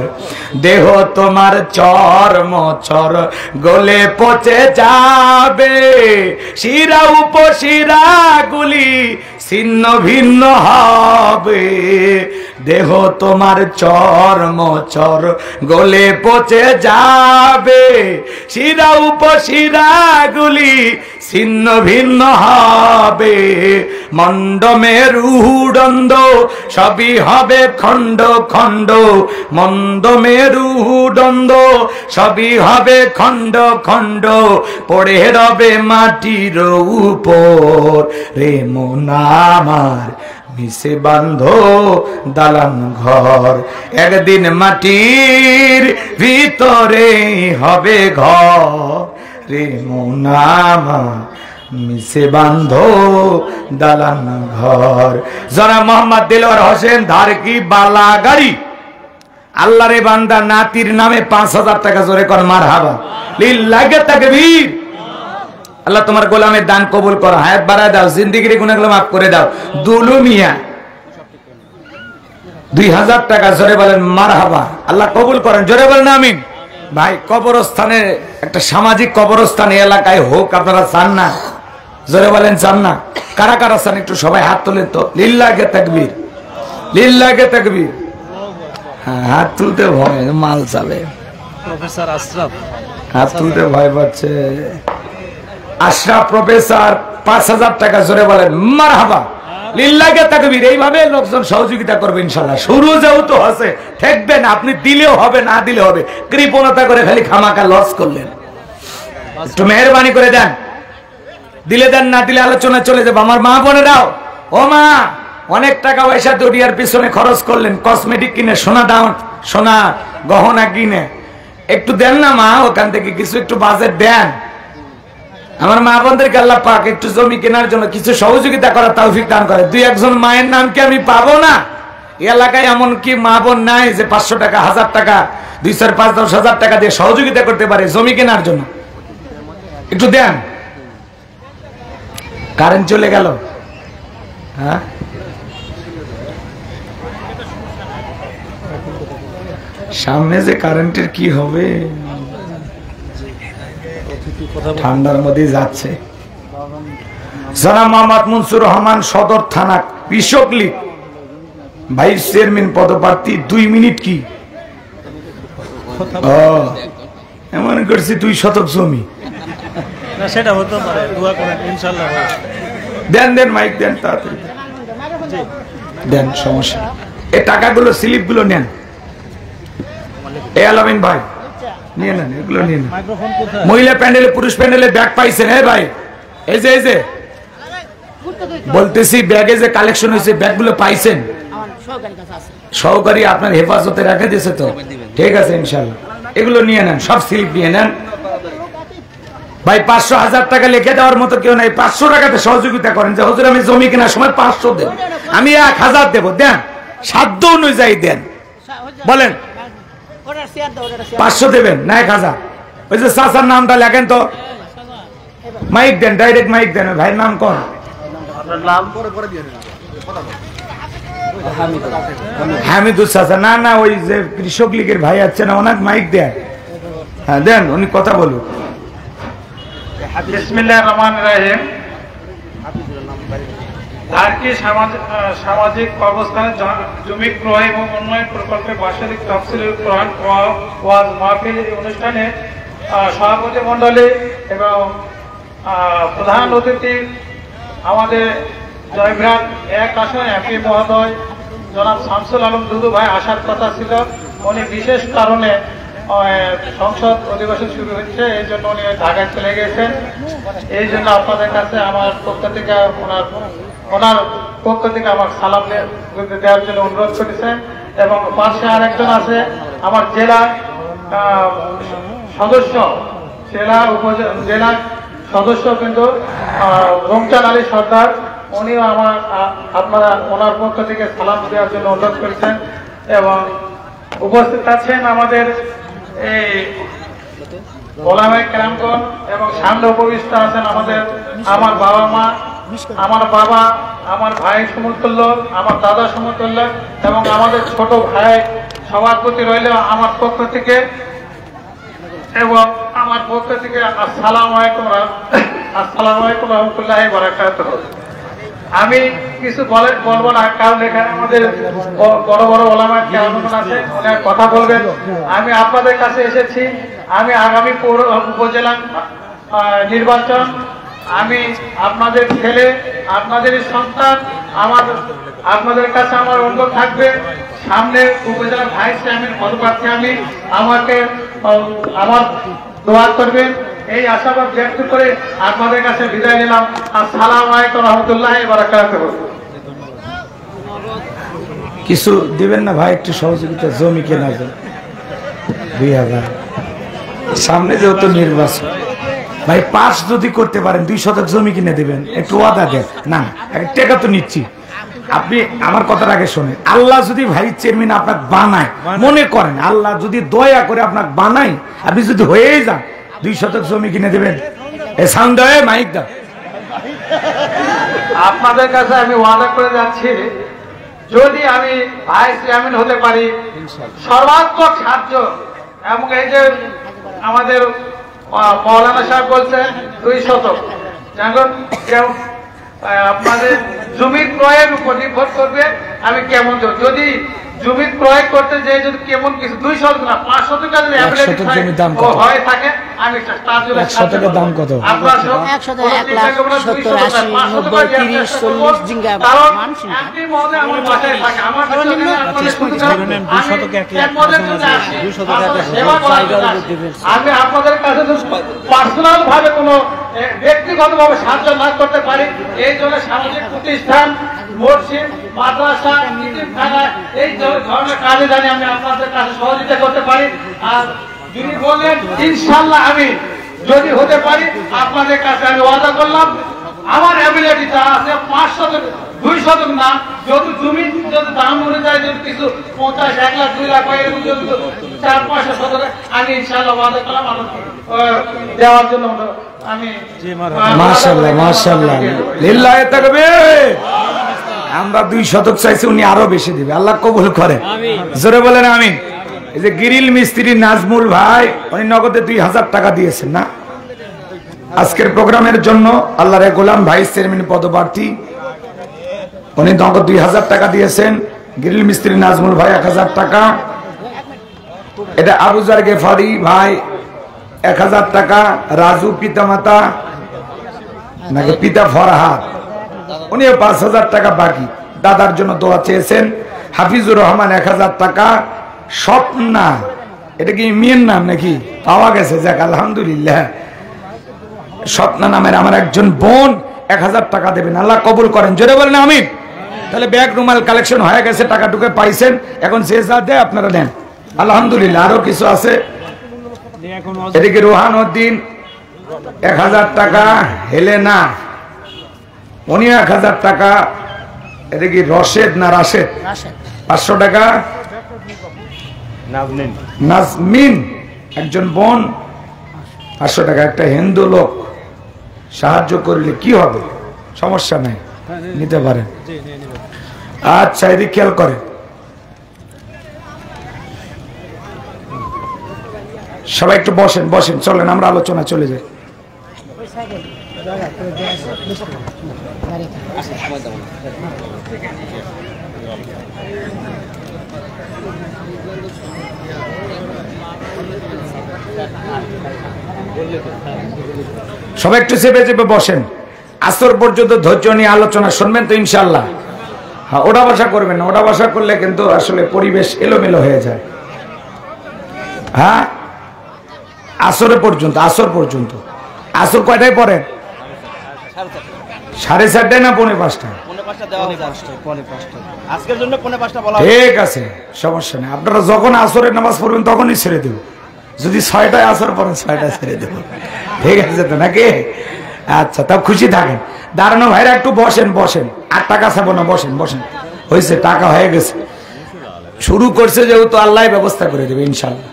দেহ তোমার চর্ম চর গলে পচে যাবে, শিরা উপশিরা গুলি ছিন্ন ভিন্ন হবে, দেহ তোমার চর্ম চর গলে পচে যাবে, শিরা উপশিরা গুলি ছিন্ন ভিন্ন হবে, মন্ড মেরুদণ্ড সবই হবে খণ্ড খণ্ড, মন্দ মেরুদণ্ড সবই হবে খণ্ড খণ্ড, পড়ে রবে মাটির উপর, রে মন আমার মিশে বান্ধ দালান ঘর, একদিন মাটির ভিতরে হবে ঘর, রে মন আমার মিশে বান্ধ দালান ঘর। জনাব মোহাম্মদ দেলোয়ার হোসেন ধারকি বালা গাড়ি, আল্লাহ রে বান্দা নাতির নামে 5,000 টাকা জোরে কর মারহাবা, লিল্লাহি তাকবীর। আল্লাহ তোমার গোলামের দান কবুল করো, হায়াত বাড়ায় দাও, জিন্দেগির গুনাহগুলো মাফ করে দাও। দুলু মিয়া 2,000 টাকা জোরে বলেন মারহাবা, আল্লাহ কবুল করেন, জোরে বলেন আমিন। ভাই কবরস্থানে একটা সামাজিক কবরস্থান এলাকায় হোক, আপনারা চান না? জোরে বলেন চান না? কারা কারা চান একটু সবাই হাত তোলেন তো, লিল্লাহি তাকবীর, লিল্লাহি তাকবীর। হ্যাঁ, হাত তুলতে ভয়, মাল চালে। প্রফেসর আশরাফ হাত তুলতে ভয় পাচ্ছে। আশরাফ প্রফেসর 5,000 টাকা জোরে বলেন মারহাবা, লিল্লাহি তাকবীর। এইভাবে লোকজন সহযোগিতা করবে ইনশাআল্লাহ। শুরু যেহেতু আছে ঠেকবেন, আপনি দিলেও হবে না দিলেও হবে, কৃপণতা করে খালি খামাকা লস করলেন। একটু মেহেরবানি করে দেন, দিলে দেন, না দিলে আলোচনা চলে যাবে। আমার মা বোনেরাও, ও মা, অনেক টাকা পয়সা দুনিয়ার পিছনে খরচ করলেন, কসমেটিক কিনে, সোনা দাম, সোনা গহনা কিনে, একটু দেন না মা, ওখান থেকে কিছু একটু বাজেট দেন। আমার মা বোনদেরকে আল্লাহ পাক একটু জমি কেনার জন্য কিছু সহযোগিতা করার তৌফিক দান করে। 2-1 মায়ের নাম কি আমি পাবো না? এলাকায় এমন কি মা বোন নাই যে 500 টাকা, 1000 টাকা, 2, 4, 5, 10,000 টাকা দিয়ে সহযোগিতা করতে পারে জমি কেনার জন্য? একটু দেন। কারেন্ট চলে গেল, হ্যাঁ, সামনে যে কারেন্টের কি হবে, ঠান্ডার মধ্যে যাচ্ছে। জনাব মোহাম্মদ মনসুর রহমান, সদর থানা, কৃষক লীগ, ভাইস চেয়ারম্যান পদপ্রার্থী। 2 মিনিট কি এমন করছি 2 শতক জমি, সেটা হতে পারে, দোয়া করেন ইনশাআল্লাহ। দেন দেন, মাইক দেন, তাড়াতাড়ি দেন, সমস্যা। এই টাকাগুলো, স্লিপগুলো নেন। এ আলামিন ভাই, নিয়ে নেন, এগুলো নিয়ে নেন। মহিলা প্যান্ডেলে, পুরুষ প্যান্ডেলে ব্যাগ পাইছেন? হ্যাঁ ভাই, এই যে এই যে বলতেছি, ব্যাগে যে কালেকশন হয়েছে, ব্যাগগুলো পাইছেন? সহকারী আপনার হেফাজতে রেখে দিয়েছে তো? ঠিক আছে ইনশাল্লাহ, এগুলো নিয়ে নেন, সব স্লিপ নিয়ে নেন। ভাই 500-1000 টাকা লিখে দেওয়ার মতো কেউ নাই, 500 টাকাতে সহযোগিতা করেন যে হুজুর আমি জমি কেনার সময় 500 দেন, আমি 1000 দেবো, দেন, সাধ্য অনুযায়ী দেন। বলেন 500 দেবেন না 1000? ওই যে চাচার নামটা লেখেন তো, মাইক দেন, ডাইরেক্ট মাইক দেন। ভাইয়ের নাম কোন? হামিদুল চাচা? না না, ওই যে কৃষক লীগের ভাই আছে না, ওনার মাইক দেন। হ্যাঁ দেন, উনি কথা বলুন। বিসমিল্লাহির রহমানির রহিম। ধারকি সামাজিক কর্মস্থানে জমি ক্রয় এবং উন্নয়ন প্রকল্পে বার্ষিক তফসিল গ্রহণ ওয়াজ মাহফিল অনুষ্ঠানে সভাপতি মণ্ডলী এবং প্রধান অতিথি আমাদের জয়গ্রাম 1 আসন এমপি মহোদয় জনাব শামসুল আলম দুদু ভাই আসার কথা ছিল। উনি বিশেষ কারণে সংসদ অধিবেশন শুরু হচ্ছে, এই জন্য উনি ঢাকায় চলে গেছেন। এই জন্য আপনাদের কাছে আমার পক্ষ থেকে ওনার পক্ষ থেকে আমার সালাম দেওয়ার জন্য অনুরোধ করেছেন। এবং পাশে আরেকজন আছে আমার জেলা সদস্য, জেলা সদস্য কিন্তু রমজান আলী সর্দার, উনিও আপনারা ওনার পক্ষ থেকে সালাম দেওয়ার জন্য অনুরোধ করেছেন। এবং উপস্থিত আছেন আমাদের এই ওলামায়ে কেরামগণ এবং সামনে উপবিষ্ট আছেন আমার বাবা মা, আমার বাবা, আমার ভাই সমতুল্য, আমার দাদা সমতুল্য এবং আমাদের ছোট ভাই সভাপতি রইল আমার পক্ষ থেকে। এবং আমার পক্ষ থেকে আসসালামু আলাইকুম রহমতুল্লাহি ওয়া বারাকাতুহু। আমি কিছু বলবো না, কারণ এখানে আমাদের বড় বড় ওলামা কেরামগণ আছে, ওনারা কথা বলবেন। আমি আপনাদের কাছে এসেছি, আমি আগামী উপজেলা নির্বাচন, আমি আপনাদের ছেলে, আপনাদেরই সন্তান, আপনাদের কাছে আমার অনুরোধ থাকবে, সামনে উপজেলা ভাইস চেয়ারম্যান পদপ্রার্থী আমি, আমার দোয়া করবেন, এই আশাবাদ ব্যক্ত করে আপনাদের কাছে বিদায় নিলাম। আসসালামু আলাইকুম রহমতুল্লাহি ওয়া বারাকাতুহু। কিছু দিবেন না ভাই, একটু সহযোগিতা, জমি কেনা যায় 2000, সামনে যেহেতু নির্বাচন ভাই, পাস যদি করতে পারেন 2 শতক জমি কিনে দেবেন, একটু ওয়াদা দেন। না টাকা তো নিচ্ছি, আপনি আমার কথার আগে শোনেন। আল্লাহ যদি ভাইস চেয়ারম্যান আপনাকে বানায়, মনে করেন আল্লাহ যদি দয়া করে আপনাকে বানায়, আপনি যদি হয়ে যান 2 শতক জমি কিনে দেবেন। এ সাউন্ড দেয় মাইক দা, আপনাদের কাছে আমি ওয়াদা করে যাচ্ছি, যদি আমি ভাইস চেয়ারম্যান হতে পারি, সর্বাত্মক সাহায্য। এবং এই যে আমাদের মৌলানা সাহেব বলছেন 2 শতক, আপনাদের জমি ক্রয়ের উপর নির্ভর করবে আমি কেমন, যদি জমি ক্রয় করতে যে যদি কেমন কিছু 2 শতক না 5 শতক হয়ে থাকে, আমি তার জন্য 1 শতকের দাম কত? আমি আপনাদের কাছে পার্সোনাল ভাবে কোনো ব্যক্তিগত ভাবে সাহায্য না করতে পারি, এই জন্য সামাজিক প্রতিষ্ঠান, মসজিদ, মাদ্রাসা, ইতিমখানা, এই ধরনের কাজে জানি আমি আপনাদের কাছে সহযোগিতা করতে পারি। আর যিনি বললেন ইনশাআল্লাহ আমি যদি হতে পারি, আপনাদের কাছে আমি ওয়াদা করলাম, আমার অ্যাবিলিটি যা আছে 5 শতক 2 শতক না, যদি জমি যদি দাম অনুযায়ী যদি কিছু 50, 1 লাখ, 2 লাখ হয়, এরকম যদি 4-5 শতক আমি ইনশাআল্লাহ ওয়াদা করলাম দেওয়ার জন্য। আমি মাশাআল্লাহ মাশাআল্লাহ, লিল্লাহি তাকবীর। আমরা 2 শতক চাইছি, উনি আরো বেশি দিবে, আল্লাহ কবুল করে, জোরে বলেন আমিন। এই যে গ্রিল মিস্ত্রি নাজমুল ভাই, উনি নগদে 2000 টাকা দিয়েছেন না আজকের প্রোগ্রামের জন্য। আল্লাহর গোলাম ভাইস চেয়ারম্যান পদপ্রার্থী, উনি নগদ 2000 টাকা দিয়েছেন। গ্রিল মিস্ত্রি নাজমুল ভাই 1000 টাকা। এটা আবুজার গেফারি ভাই 1000 টাকা। রাজু পিতামাতা নাকি পিতা ফরহাদ, উনিও 5000 টাকা বাকি, দাদার জন্য দোয়া চেয়েছেন। হাফিজুর রহমান 1000 টাকা। স্বপ্না, এটা কি মেয়ের নাম নাকি? পাওয়া গেছে, যাক আলহামদুলিল্লাহ। স্বপ্না নামের আমার একজন বোন 1000 টাকা দেবেন, আল্লাহ কবুল করেন, জোরে বলেন আমিন। তাহলে ব্যাগ রুমাল কালেকশন হয়ে গেছে, টাকা টুকে পাইছেন, এখন যে যা দেয় আপনারা নেন, আলহামদুলিল্লাহ। আরো কিছু আছে, এদিকে রোহান উদ্দিন 1000 টাকা। হেলেনা, উনি 1000 টাকা। এদিকে রশেদ না রাশেদ 500 টাকা। নাজমিন একজন বোন 500 টাকা। একটা হিন্দু লোক সাহায্য করলে কি হবে, সমস্যা নাই, নিতে পারেন। আচ্ছা, এদিকে খেয়াল করে, সবাই একটু বসেন বসেন, চলেন আমরা আলোচনা চলে যাই। সবাই একটু চেপে চেপে বসেন, আসর পর্যন্ত ধৈর্য নিয়ে আলোচনা শুনবেন তো ইনশাল্লাহ। হ্যাঁ, ওটা বসা করবেন না, ওটা বসা করলে কিন্তু আসলে পরিবেশ এলোমেলো হয়ে যায়। হ্যাঁ, আসর পর্যন্ত, আসর পর্যন্ত। আসর কয়টায় পড়েন? 4:30 না 4:45? ঠিক আছে, সমস্যা নেই। আপনারা যখন আসরের নামাজ পড়বেন তখনই ছেড়ে দেব। যদি 6টায় আসর পড়েন 6টায় ছেড়ে দেব, ঠিক আছে তো নাকি? আচ্ছা, তাও খুশি থাকেন। দাঁড়ানো ভাইরা একটু বসেন, বসেন। 8 টাকা চাবো না, বসেন বসেন। হয়েছে, টাকা হয়ে গেছে। শুরু করছে যেহেতু আল্লাহ ব্যবস্থা করে দেবে ইনশাল্লাহ।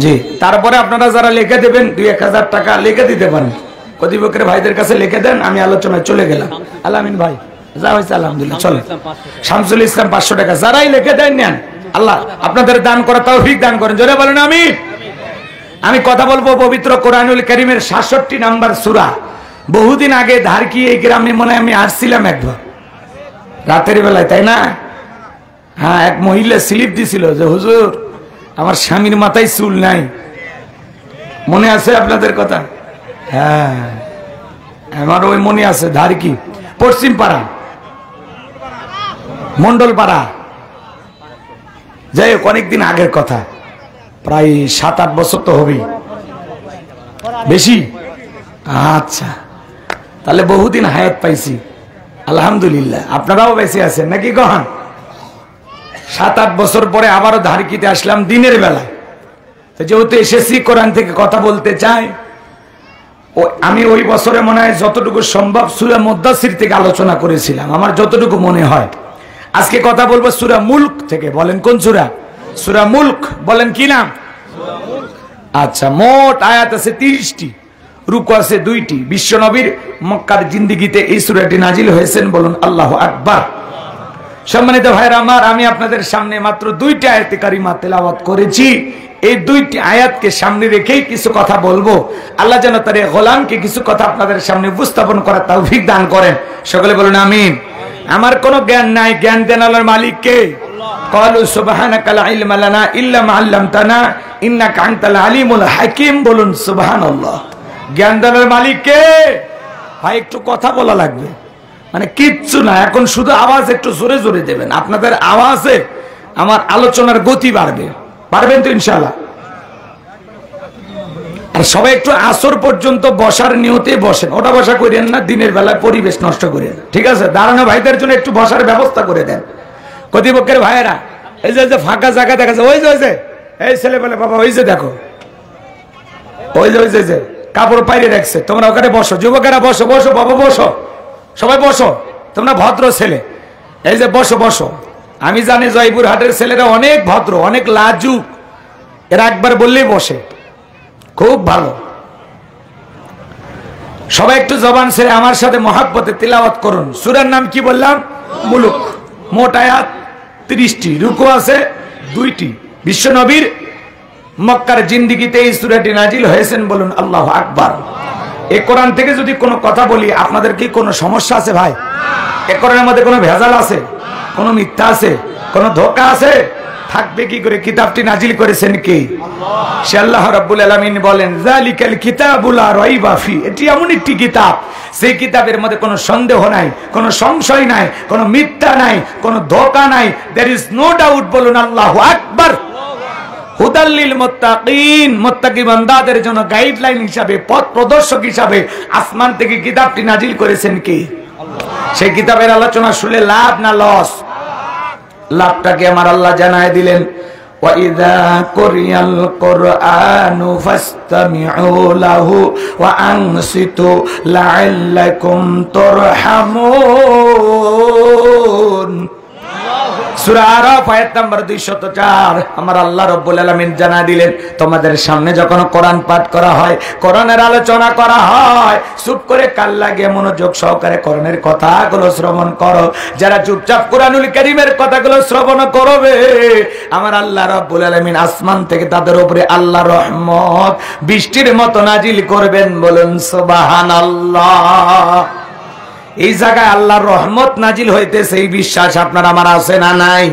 জি, তারপরে আপনারা যারা লিখে দেবেন 2-1000 টাকা লিখে দিতে পারেন। কর্তৃপক্ষের ভাইদের কাছে লিখে দেন, আমি আলোচনায় চলে গেলাম। আলামিন ভাই যা হয়েছে আলহামদুলিল্লাহ, চলে। শামসুল ইসলাম 500 টাকা। যারাই লিখে দেন নেন, আল্লাহ আপনাদের দান করা তৌফিক দান করেন। জোরে বলেন আমিন। আমি কথা বলবো পবিত্র কোরআনুল কারীমের 66 নম্বর সূরা। বহুদিন আগে ধারকি এই গ্রামে মনে আমি আসছিলাম একবার রাতের বেলায়, তাই না? হ্যাঁ, এক মহিলা স্লিপ দিছিল যে হুজুর আমার স্বামীর মাথায় চুল নাই। মনে আছে আপনাদের কথা? হ্যাঁ, আমার ওই মনে আছে। ধারকি পশ্চিম পাড়া, মন্ডল পাড়া। যাই হোক, অনেকদিন আগের কথা, প্রায় 7-8 বছর তো হবেই, বেশি। আচ্ছা, তাহলে বহুদিন হায়াত পাইছি আলহামদুলিল্লাহ। আপনারাও বেঁচে আছেন নাকি? কখন 7-8 বছর পরে আবারও ধারকিতে আসলাম দিনের বেলায়। যেহেতু এসেছি কোরআন থেকে কথা বলতে চাই, আমি ওই বছরে মনে হয় যতটুকু সম্ভব সূরা মুদ্দাসির থেকে আলোচনা করেছিলাম, আমার যতটুকু মনে হয়। আজকে কথা বলবো সূরা মুলক থেকে। বলেন কোন সূরা? সূরা মুলক। বলেন কি নাম? আচ্ছা, মোট আয়াত আছে 30টি, রুকু আছে 2টি। বিশ্ব নবীর মক্কার জিন্দেগিতে এই সূরাটি নাজিল হয়েছেন। বলুন আল্লাহু আকবার। সম্মানিত ভাইরা আমার, আমি আপনাদের সামনে মাত্র 2টি আয়াতে কারিমা তেলাওয়াত করেছি। এই 2টি আয়াতকে সামনে রেখেই কিছু কথা বলবো। আল্লাহ যেন তার গোলামকে কিছু কথা আপনাদের সামনে উপস্থাপন করার তৌফিক দান করেন। সকলে বলুন আমিন। আমার কোনো জ্ঞান নাই, জ্ঞান দেন আল্লাহর মালিক কে? ক্বালু সুবহানাকা লা ইলমা লানা ইল্লা মা আল্লামতানা ইন্নাকা আনতাল আলিমুল হাকিম। বলুন সুবহানাল্লাহ। জ্ঞান দেন আল্লাহর মালিক কে? ভাই একটু কথা বলা লাগবে, মানে কিচ্ছু না, এখন শুধু আওয়াজ একটু জোরে জোরে দেবেন। আপনাদের আওয়াজে আমার আলোচনার গতি বাড়বে। পারবেন তো ইনশাআল্লাহ? আর সবাই একটু আসর পর্যন্ত বসার নিয়তে বসেন, ওটা বসা করেন না, দিনের বেলায় পরিবেশ নষ্ট করেন, ঠিক আছে? দাঁড়ানো ভাইদের জন্য একটু বসার ব্যবস্থা করে দেন। কর্তৃপক্ষের ভাইয়েরা, এই যে ফাঁকা জায়গা দেখা যায়, ওই যে এই ছেলে বলে বাবা, ওই যে দেখো, ওই যে কাপড় পাইরে রাখছে, তোমরা ওখানে বসো। যুবকেরা বসো, বসো বাবা, বসো, সবাই বসো, তোমরা ভদ্র ছেলে, এই যে বসো বসো। আমি জানি জয়পুরহাটের ছেলেরা অনেক ভদ্র, অনেক লাজুক, এরা একবার বললেই বসে, খুব ভালো। সবাই একটু জবান ছেড়ে আমার সাথে মহাব্বতে তিলাওয়াত করুন। সূরার নাম কি বললাম? মুলক। মোট আয়াত 30টি, রুকু আছে 2টি। বিশ্ব নবীর মক্কার জিন্দেগিতে এই সূরাটি নাজিল হয়েছেন। বলুন আল্লাহু আকবার। এই কোরআন থেকে যদি কোনো কথা বলি, আপনাদের কি কোনো সমস্যা আছে ভাই? এই কোরআনের মধ্যে কোনো ভেজাল আছে? কোনো মিথ্যা আছে? কোনো ধোঁকা আছে? থাকবে কি করে? কিতাবটি নাজিল করেছেন কে? সে আল্লাহ রাব্বুল আলামিন বলেন, যালিকাল কিতাবুল লা রাইবা ফি। এটি এমন একটি কিতাব, সেই কিতাবের মধ্যে কোনো সন্দেহ নাই, কোনো সংশয় নাই, কোনো মিথ্যা নাই, কোনো ধোঁকা নাই। There is no doubt. বলুন আল্লাহু আকবার। হুদাল লিল মুত্তাকিন। মুত্তাকি বান্দাদের জন্য গাইডলাইন হিসাবে, পথ প্রদর্শক হিসাবে আসমান থেকে কিতাবটি নাজিল করেছেন কে? সেই কিতাবের আলোচনা শুনলে লাভ না লস? লাভটাকে আমার আল্লাহ জানায় দিলেন, ওয়া ইযা কুরিয়াল কুরআনু ফাসতামিউ লাহু ওয়া আনসিতু লাআল্লাকুম তুরহামুন। সূরা আরাফ আয়াত নাম্বার 204। আমার আল্লাহ রাব্বুল আলামিন জানা দিলেন, তোমাদের সামনে যখন কোরআন পাঠ করা হয়, কোরআনের আলোচনা করা হয়, চুপ করে কান লাগিয়ে মনোযোগ সহকারে কোরআনের কথাগুলো শ্রবণ করো। যারা চুপচাপ কোরআনুল কারীমের কথাগুলো শ্রবণ করবে, আমার আল্লাহ রাব্বুল আলামিন আসমান থেকে তাদের উপরে আল্লাহর রহমত বৃষ্টির মতো নাজিল করবেন। বলুন সুবহানাল্লাহ। এই জায়গায় আল্লাহর রহমত নাজিল হইতেছে, এই বিশ্বাস আপনার আমার আছে না নাই?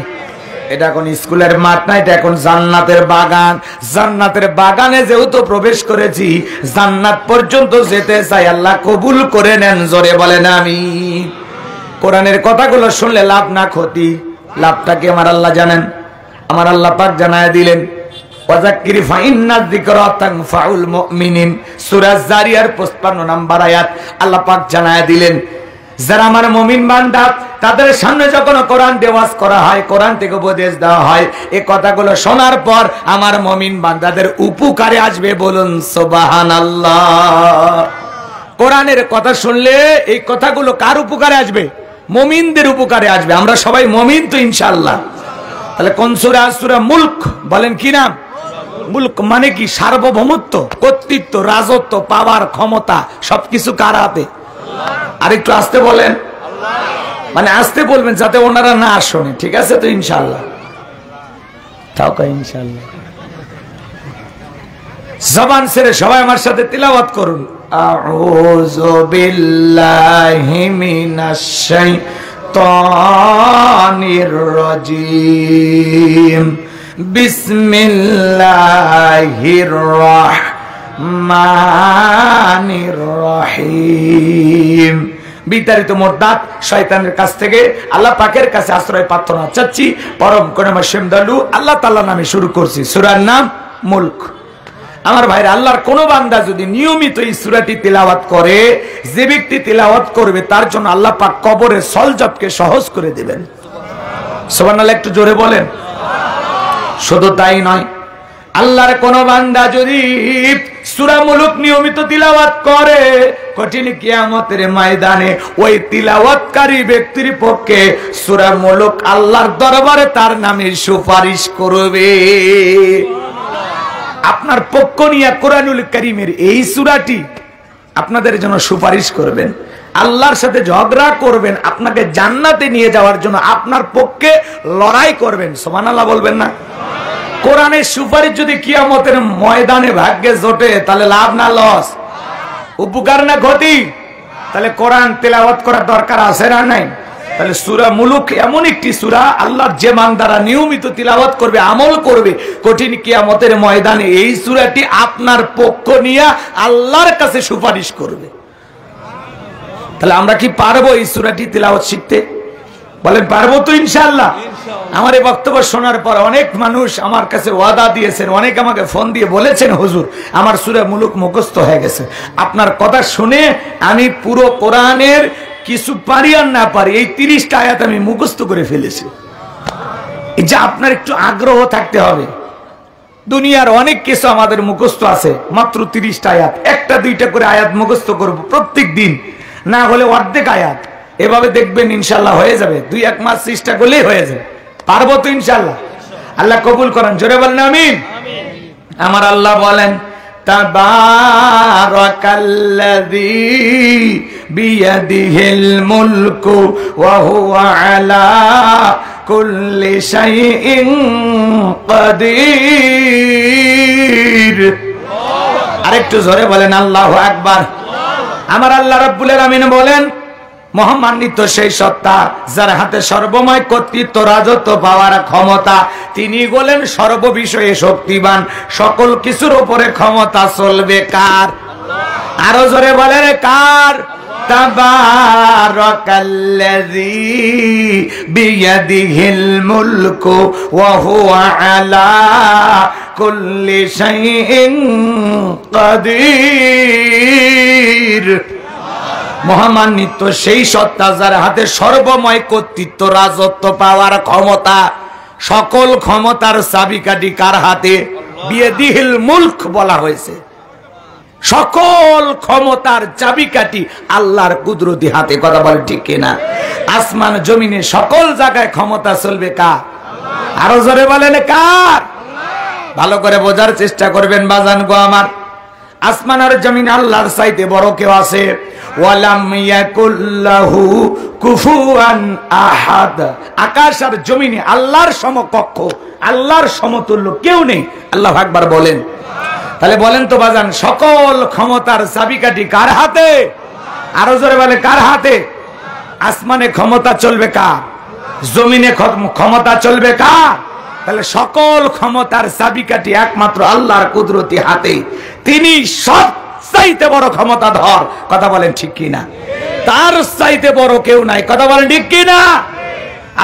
এটা এখন স্কুলের মাঠ না, এটা এখন জান্নাতের বাগান। জান্নাতের বাগানে যেহেতু প্রবেশ করেছি, জান্নাত পর্যন্ত যেতে চাই, আল্লাহ কবুল করে নেন, জোরে বলেন আমিন। কোরআনের কথাগুলো শুনলে লাভ না ক্ষতি? লাভটা কি আমার আল্লাহ জানেন? আমার আল্লাহ পাক জানায় দিলেন, ওয়াযাক্কির ফাইন্নায যিকরা তানফাউল মুমিনিন, সূরা জারিয়ার 55 নম্বর আয়াত। আল্লাহ পাক জানায় দিলেন, যারা আমার মুমিন বান্দা, তাদের সামনে যখন কোরআন দেওয়াজ করা হয়, কোরআন থেকে উপদেশ দেওয়া হয়, এই কথাগুলো শোনার পর আমার মুমিন বান্দাদের উপকারে আসবে। বলুন সুবহানাল্লাহ। কোরআনের কথা শুনলে এই কথাগুলো কার উপকারে আসবে? মুমিনদের উপকারে আসবে। আমরা সবাই মুমিন তো ইনশাআল্লাহ। তাহলে কোন সূরা? সূরা মুলক। বলেন কি নাম? মুলক মানে কি? সার্বভৌমত্ব, কর্তৃত্ব, রাজত্ব, পাওয়ার, ক্ষমতা সবকিছু কার হাতে? আর একটু আস্তে বলেন, মানে আস্তে বলবেন যাতে ওনারা না শোনে, ঠিক আছে তো ইনশাআল্লাহ? তাও কই ইনশাআল্লাহ। জবান ছেড়ে সবাই আমার সাথে তিলাওয়াত করুন। আউযু বিল্লাহি মিনাশ শাইতানির রাজীম। বিসমিল্লাহির রাহমানির রহিম। বিতাড়িত মোরদাদ শয়তানের কাছ থেকে আল্লাহ পাকের কাছে আশ্রয় প্রার্থনা চাচ্ছি। পরম করুণাময় দয়ালু আল্লাহ তাআলা নামে শুরু করছি। সূরার নাম মুলক। আমার ভাইরা, আল্লাহর কোন বান্দা যদি নিয়মিত এই সূরাটি তিলাওয়াত করে, যে ব্যক্তি তিলাওয়াত করবে তার জন্য আল্লাহ পাক কবরের সলজটকে সহজ করে দিবেন। সুবহানাল্লাহ, একটু জোরে বলেন। শুধু তাই নয়, আল্লাহর কোন বান্দা যদি সূরা মুলক নিয়মিত তিলাওয়াত করে, কঠিন কিয়ামতের ময়দানে ওই তিলাওয়াতকারী ব্যক্তির পক্ষে সূরা মুলক আল্লাহর দরবারে তার নামে সুপারিশ করবে। আপনার পক্ষ নিয়ে কোরআনুল কারীমের এই সূরাটি আপনাদের জন্য সুপারিশ করবেন, আল্লাহর সাথে ঝগড়া করবেন, আপনাকে জান্নাতে নিয়ে যাওয়ার জন্য আপনার পক্ষে লড়াই করবেন। সুবহানাল্লাহ বলবেন না? কোরআনের সুপারিশ যদি কিয়ামতের ময়দানে ভাগ্যে জোটে, তাহলে লাভ না লস? উপকার না ক্ষতি? তাহলে কোরআন তেলাওয়াত করার দরকার আছে না নাই? তাহলে সূরা মুলক এমন একটি সূরা, আল্লাহর যে বান্দারা নিয়মিত তিলাওয়াত করবে, আমল করবে, কঠিন কিয়ামতের ময়দানে এই সূরাটি আপনার পক্ষ নিয়ে আল্লাহর কাছে সুপারিশ করবে। তাহলে আমরা কি পারবো এই সূরাটি তিলাওয়াত শিখতে? বলেন পারবো তো ইনশাআল্লাহ? আমার এই বক্তব্য শোনার পর অনেক মানুষ আমার কাছে ওয়াদা দিয়েছেন, অনেক আমাকে ফোন দিয়ে বলেছেন, হুজুর আমার সূরা মুলক মুখস্থ হয়ে গেছে। আপনার কথা শুনে আমি পুরো কোরআনের কিছু পারি আর না পারি এই 30টা আয়াত আমি মুখস্থ করে ফেলেছি। এই যে আপনার একটু আগ্রহ থাকতে হবে। দুনিয়ার অনেক কিছু আমাদের মুখস্থ আছে, মাত্র 30টা আয়াত, একটা দুইটা করে আয়াত মুখস্থ করব প্রত্যেক দিন, না হলে অর্ধেক আয়াত। এভাবে দেখবেন ইনশাআল্লাহ হয়ে যাবে, 2-1 মাস চেষ্টা করলেই হয়ে যাবে। পারবো তো ইনশাআল্লাহ? আল্লাহ কবুল করেন, জোরে বলেন আমিন। আমার আল্লাহ বলেন, তাবারাকাল্লাযী বিয়াদিহিল মুলকু ওয়া হুয়া আলা কুল্লি শাইইন কাদির। আরেকটু জোরে বলেন আল্লাহু আকবার। আমার আল্লাহ রাব্বুল আলামিন বলেন, মহামান্বিত সেই সত্তা যার হাতে সর্বময় কর্তৃত্ব, রাজত্ব, পাওয়ার, ক্ষমতা। তিনি বলেন সর্ববিষয়ে শক্তিমান, সকল কিছুর উপরে ক্ষমতা চলবে কার? আরো জোরে বলেন কার? তাবারাকাল্লাযী বিয়াদিহিল মুলকু ওয়া হুয়া আলা কুল্লি শাইইন কাদির। মহামান্বিত সেই সত্তা যার হাতে সর্বময় কর্তৃত্ব, রাজত্ব, পাওয়ার, ক্ষমতা। সকল ক্ষমতার চাবিকাঠি কার হাতে? বিয়াদিহিল মুলক বলা হয়েছে। সকল ক্ষমতার চাবিকাঠি আল্লাহর কুদরতি হাতে। কথা বলে ঠিক কিনা? আসমান জমিনে সকল জায়গায় ক্ষমতা চলবে কার? আরো জোরে বলেন কার? ভালো করে বোঝার চেষ্টা করবেন বাজান গো আমার। আসমান আর জমিন আল্লাহর চাইতে বড় কেউ আছে? ওয়ালাম ইয়াকুল্লাহু কুফুয়ান আহাদ। আকাশ আর জমিনে আল্লাহর সমকক্ষ, আল্লাহর সমতুল্য কেউ নেই। আল্লাহু আকবার বলেন। তাহলে বলেন তো বাজান, সকল ক্ষমতার চাবিকাঠি কার হাতে? আরো জোরে বলে কার হাতে? আসমানে ক্ষমতা চলবে কার? জমিনে ক্ষমতা চলবে কার? তাহলে সকল ক্ষমতার চাবিকাঠি একমাত্র আল্লাহর কুদরতি হাতে। তিনি সবচাইতে বড় ক্ষমতাধর। কথা বলেন ঠিক কিনা? তার চাইতে বড় কেউ নাই। কথা বলেন ঠিক কিনা?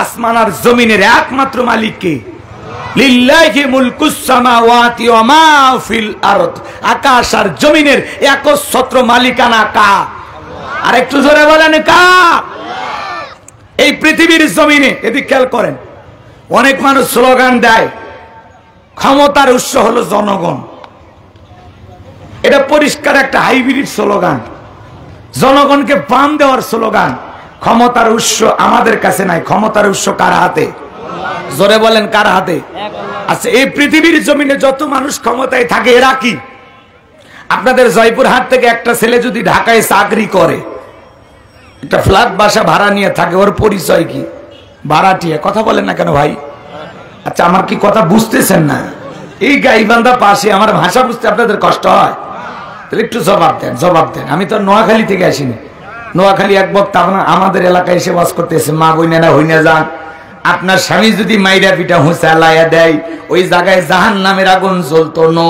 আসমান আর জমিনের একমাত্র মালিক কে? লিল্লাহি মুলকুস সামাওয়াতি ওয়া মা ফিল আরদ। আকাশ আর জমিনের একচ্ছত্র মালিকানা কার? আর একটু জোরে বলেন কার? এই পৃথিবীর জমিনে এদিক খেয়াল করেন, অনেক মানুষ স্লোগান দেয় ক্ষমতার উৎস হলো জনগণ। এটা পরিষ্কার একটা হাইব্রিড স্লোগান, জনগণকে বাম দেওয়ার স্লোগান। ক্ষমতার উৎস আমাদের কাছে নাই। ক্ষমতার উৎস কার হাতে? জোরে বলেন কার হাতে? আচ্ছা, এই পৃথিবীর জমিনে যত মানুষ ক্ষমতায় থাকে এরা কি? আপনাদের জয়পুরহাট থেকে একটা ছেলে যদি ঢাকায় চাকরি করে, একটা ফ্ল্যাট বাসা ভাড়া নিয়ে থাকে, ওর পরিচয় কি? ভাড়াটিয়া। কথা বলেন না কেন ভাই? আচ্ছা, আমার কি কথা বুঝতেছেন না? এই গাইবান্ধা পাশে, আমার ভাষা বুঝতে আপনাদের কষ্ট হয়? তাহলে একটু জবাব দেন, জবাব দেন। আমি তো নোয়াখালী থেকে আসিনি। নোয়াখালী এক বক্তা আমাদের এলাকায় এসে বাস করতেছে। মা বইনা হইনা যান, আপনার স্বামী যদি মাইরা পিটা হুঁচা লাইয়া দেয়, ওই জায়গায় জাহান্নামের আগুন জ্বলতো নো।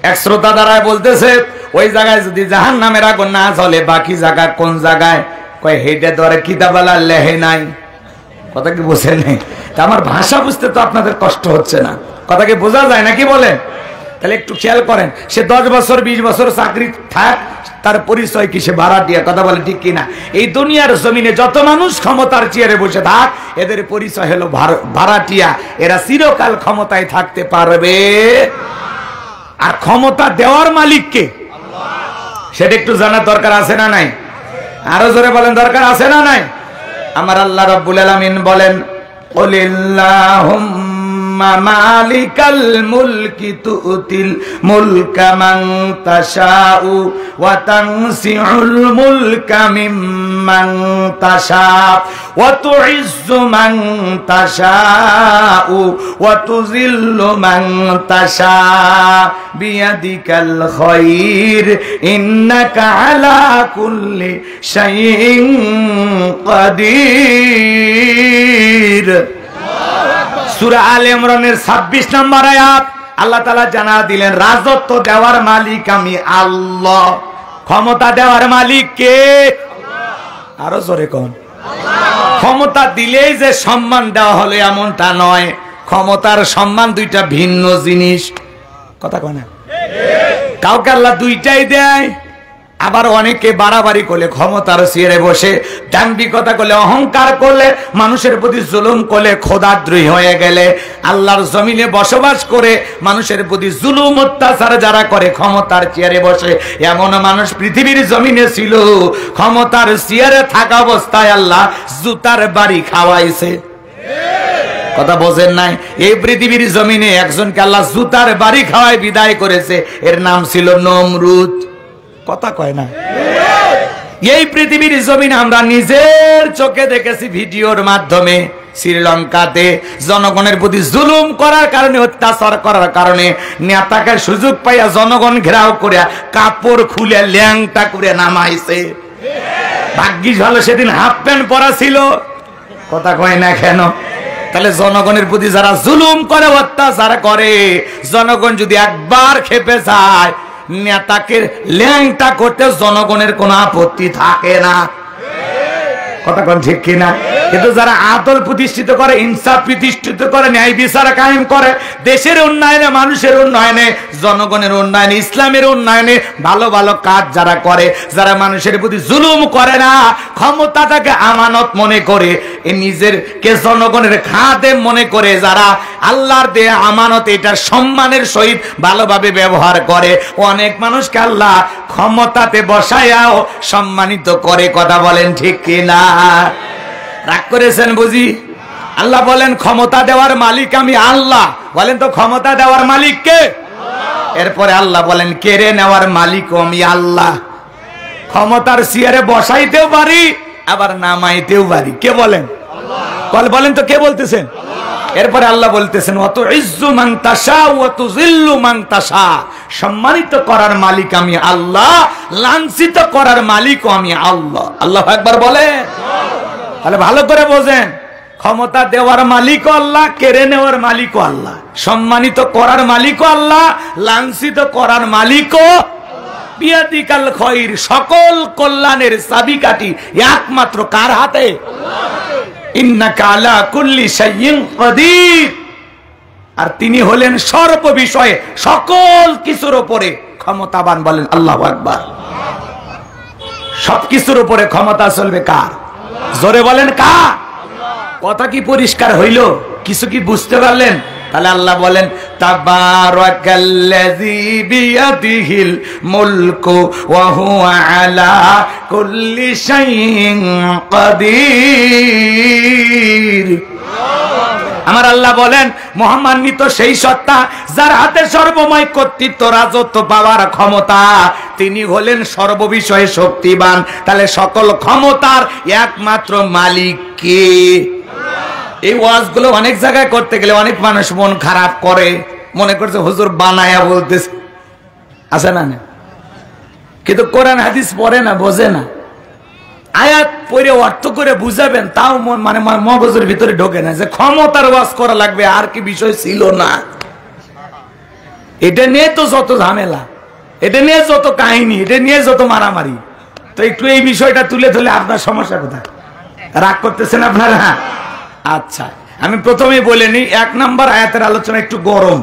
এক শ্রোতা দ্বারা বলতেছে, ওই জায়গায় যদি জাহান্নামের আগুন না জ্বলে, বাকি জায়গা কোন জায়গায়? কয় হেডে ধরে কিতাবালা লেহে নাই। কথা কি বোঝে নেই? তা আমার ভাষা বুঝতে তো আপনাদের কষ্ট হচ্ছে না। কথা কি বোঝা যায় নাকি বলেন? তাহলে একটু খেয়াল করেন, সে 10 বছর 20 বছর চাকরি থাক, তার পরিচয় কি? সে ভাড়াটিয়া। কথা বলে ঠিক কিনা? এই দুনিয়ার জমিনে যত মানুষ ক্ষমতার চেয়ারে বসে থাক, এদের পরিচয় হলো ভাড়াটিয়া। এরা চিরকাল ক্ষমতায় থাকতে পারবে। আর ক্ষমতা দেওয়ার মালিককে, সেটা একটু জানার দরকার আছে না নাই? আরো জোরে বলেন, দরকার আছে না নাই? আমার আল্লাহ রাব্বুল আলামিন বলেন, কুলিল্লাহুম্মা মালিকাল মুলকি তুতিল মুলকা মান তাশাউ ওয়া তানসিউল মুলকা মিম্মান তাশা ওয়া তুইজ্জু মান তাশাউ ওয়া তুযিল্লু মান তাশা বিয়াদিকাল খায়র ইন্নাকা আলা কুল্লি শাইইন কাদির। সূরা আলে ইমরানের 26 নম্বর আয়াত আল্লাহ তাআলা জানা দিলেন, রাজত্ব দেওয়ার মালিক আমি আল্লাহ। ক্ষমতা দেওয়ার মালিক কে? আরো জোরে কোন? ক্ষমতা দিলেই যে সম্মান দেওয়া হলো এমনটা নয়। ক্ষমতার সম্মান দুইটা ভিন্ন জিনিস। কথা কয় না? কাউকে আল্লাহ দুইটাই দেয়। আবার অনেকে বাড়াবাড়ি করলে, ক্ষমতার চেয়ারে বসে দাম্ভিকতা করলে, অহংকার করলে, মানুষের প্রতি জুলুম করলে, খোদাদ্রোহী হয়ে গেলে, আল্লাহর জমিনে বসবাস করে মানুষের প্রতি জুলুম অত্যাচার যারা করে ক্ষমতার চেয়ারে বসে, এমন মানুষ পৃথিবীর জমিনে ছিল। ক্ষমতার চেয়ারে থাকা অবস্থায় আল্লাহ জুতার বাড়ি খাওয়াইছে। কথা বোঝেন নাই? এই পৃথিবীর জমিনে একজনকে আল্লাহ জুতার বাড়ি খাওয়ায় বিদায় করেছে, এর নাম ছিল নমরুদ। কথা কয় না? এই পৃথিবীর জমিনে আমরা নিজের চোখে দেখেছি, ভিডিওর মাধ্যমে। শ্রীলঙ্কাতে জনগণের প্রতি জুলুম করার কারণে, অত্যাচার করার কারণে নেতাকে সুযোগ পাইয়া জনগণ ঘেরাও করে কাপড় খুলে ল্যাংটা করে নামাইছে। ভাগ্যিস ভালো সেদিন হাফ প্যান্ট পরা ছিল। কথা কয় না কেন? তাহলে জনগণের প্রতি যারা জুলুম করে, অত্যাচার করে, জনগণ যদি একবার খেপে যায়, নেতাকে ল্যাংটা করতে জনগণের কোনো আপত্তি থাকে না। কথা কোন ঠিক কিনা? কিন্তু যারা আদল প্রতিষ্ঠিত করে, ইনসাফ প্রতিষ্ঠিত করে, ন্যায় বিচার কায়েম করে, দেশের উন্নয়নে, মানুষের উন্নয়নে, জনগণের উন্নয়নে, ইসলামের উন্নয়নে ভালো ভালো কাজ যারা করে, যারা মানুষের প্রতি জুলুম করে না, ক্ষমতাটাকে আমানত মনে করে, নিজেরকে জনগণের খাদেম মনে করে, যারা আল্লাহর দেয়া আমানত এটা সম্মানের সহিত ভালোভাবে ব্যবহার করে, অনেক মানুষকে আল্লাহ ক্ষমতাতে বসায়াও সম্মানিত করে। কথা বলেন ঠিক কিনা? রাগ করেছেন বুঝি? আল্লাহ বলেন ক্ষমতা দেওয়ার মালিক আমি আল্লাহ। বলেন তো ক্ষমতা দেওয়ার মালিক কে? এরপরে আল্লাহ বলেন কেড়ে নেওয়ার মালিক আমি আল্লাহ। ক্ষমতার চেয়ারে বসাইতেও পারি, আবার নামাইতেও পারি। কে বলেন? বলেন তো কে বলতেছেন? এরপরে আল্লাহ বলতেছেন ওয়াতু ইজ্জু মান তাশা ওয়া তুযিল্লু মান তাশা। সম্মানিত করার মালিক আমি আল্লাহ, লাঞ্ছিত করার মালিক আমি আল্লাহ। আল্লাহু আকবার বলেন। তাহলে ভালো করে বোঝেন, ক্ষমতা দেওয়ার মালিকও আল্লাহ, কেড়ে নেওয়ার মালিকও আল্লাহ, সম্মানিত করার মালিকও আল্লাহ, লাঞ্ছিত করার মালিকও। বিয়াদিকাল খৈর, সকল কল্যাণের চাবিকাঠি একমাত্র কার হাতে? ইন্নাকা আলা কুল্লি শাইইন কাদির। আর তিনি হলেন সর্ববিষয়ে সকল কিছুর উপরে ক্ষমতাবান। বলেন আল্লাহু আকবার। সবকিছুর উপরে ক্ষমতা চলবে কার? জোরে বলেন কার? কথা কি পরিষ্কার হইল? কিছু কি বুঝতে পারলেন? তাহলে আল্লাহ বলেন তাবারাকাল্লাযী বিয়াদিহিল মুলকু ওয়া হুয়া আলা কুল্লি শাইইন কাদির। আমার আল্লাহ বলেন মহামান্বিত সেই সত্তা যার হাতে সর্বময় কর্তৃত্ব, রাজত্ব পাওয়ার ক্ষমতা, তিনি হলেন সর্ববিষয়ে শক্তিবান। তাহলে সকল ক্ষমতার একমাত্র মালিক কে? এই ওয়াজগুলো অনেক জায়গায় করতে গেলে অনেক মানুষ মন খারাপ করে, মনে করছে হুজুর বানায়া বলতেছে, আছে না? কিন্তু কোরআন হাদিস পড়ে না, বোঝে না। আয়াত পড়ে অর্থ করে বুঝাবেন, তাও মানে মগজের ভিতরে ঢোকে না যে ক্ষমতার ওয়াজ করা লাগবে। আর কি বিষয় ছিল না? এটা নিয়ে তো যত ঝামেলা, এটা নিয়ে যত কাহিনী, এটা নিয়ে যত মারামারি। তো একটু এই বিষয়টা তুলে ধরলে আপনার সমস্যা কোথায়? রাগ করতেছেন আপনারা? আচ্ছা, আমি প্রথমেই বলে নিই, 1 নাম্বার আয়াতের আলোচনা একটু গরম,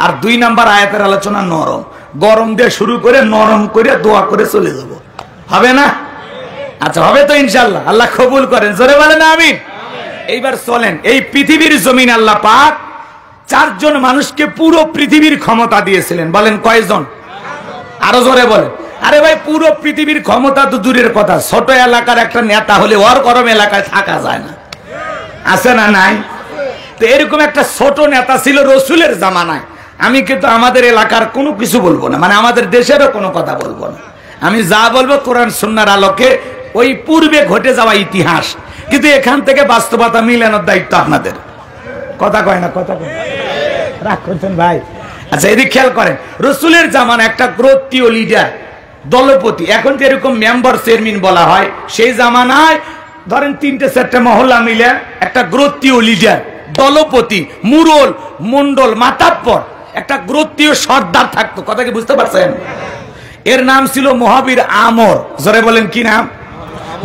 আর 2 নাম্বার আয়াতের আলোচনা নরম। গরম দিয়ে শুরু করে নরম করে দোয়া করে চলে যাব, হবে না? আচ্ছা, হবে তো ইনশাআল্লাহ। আল্লাহ কবুল করেন, জোরে বলেন আমিন। এইবার চলেন, এই পৃথিবীর জমিন আল্লাহ পাক 4 জন মানুষকে পুরো পৃথিবীর ক্ষমতা দিয়েছিলেন। বলেন কয়জন? আরো জোরে বলেন। আরে ভাই, পুরো পৃথিবীর ক্ষমতা তো দূরের কথা, ছোট এলাকার একটা নেতা হলে ওর গরম এলাকায় থাকা যায় না, আছে না নাই? তো এরকম একটা ছোট নেতা ছিল রসুলের জামানায়। আমি কিন্তু আমাদের এলাকার কোনো কিছু বলবো না, মানে আমাদের দেশেরও কোনো কথা বলবো না। আমি যা বলবো কোরআন সুন্নাহর আলোকে, ওই পূর্বে ঘটে যাওয়া ইতিহাস। কিন্তু এখান থেকে বাস্তবতা মিলানোর দায়িত্ব আপনাদের। কথা কয় না? কথা কয় রাগ করছেন ভাই? আচ্ছা, এদিকে খেয়াল করেন, রসুলের জামানা একটা গোত্রীয় লিডার, দলপতি, এখন তো এরকম মেম্বার চেয়ারম্যান বলা হয়, সেই জামানায় ধরেন 3-4টা মহল্লা মিলে একটা গোত্রীয় লিডার, দলপতি, মুরল, মন্ডল, মাতাব্বর, একটা গোত্রীয় সর্দার থাকতো। কথা কি বুঝতে পারছেন? এর নাম ছিল মহাবীর আমর। জোরে বলেন কি নাম?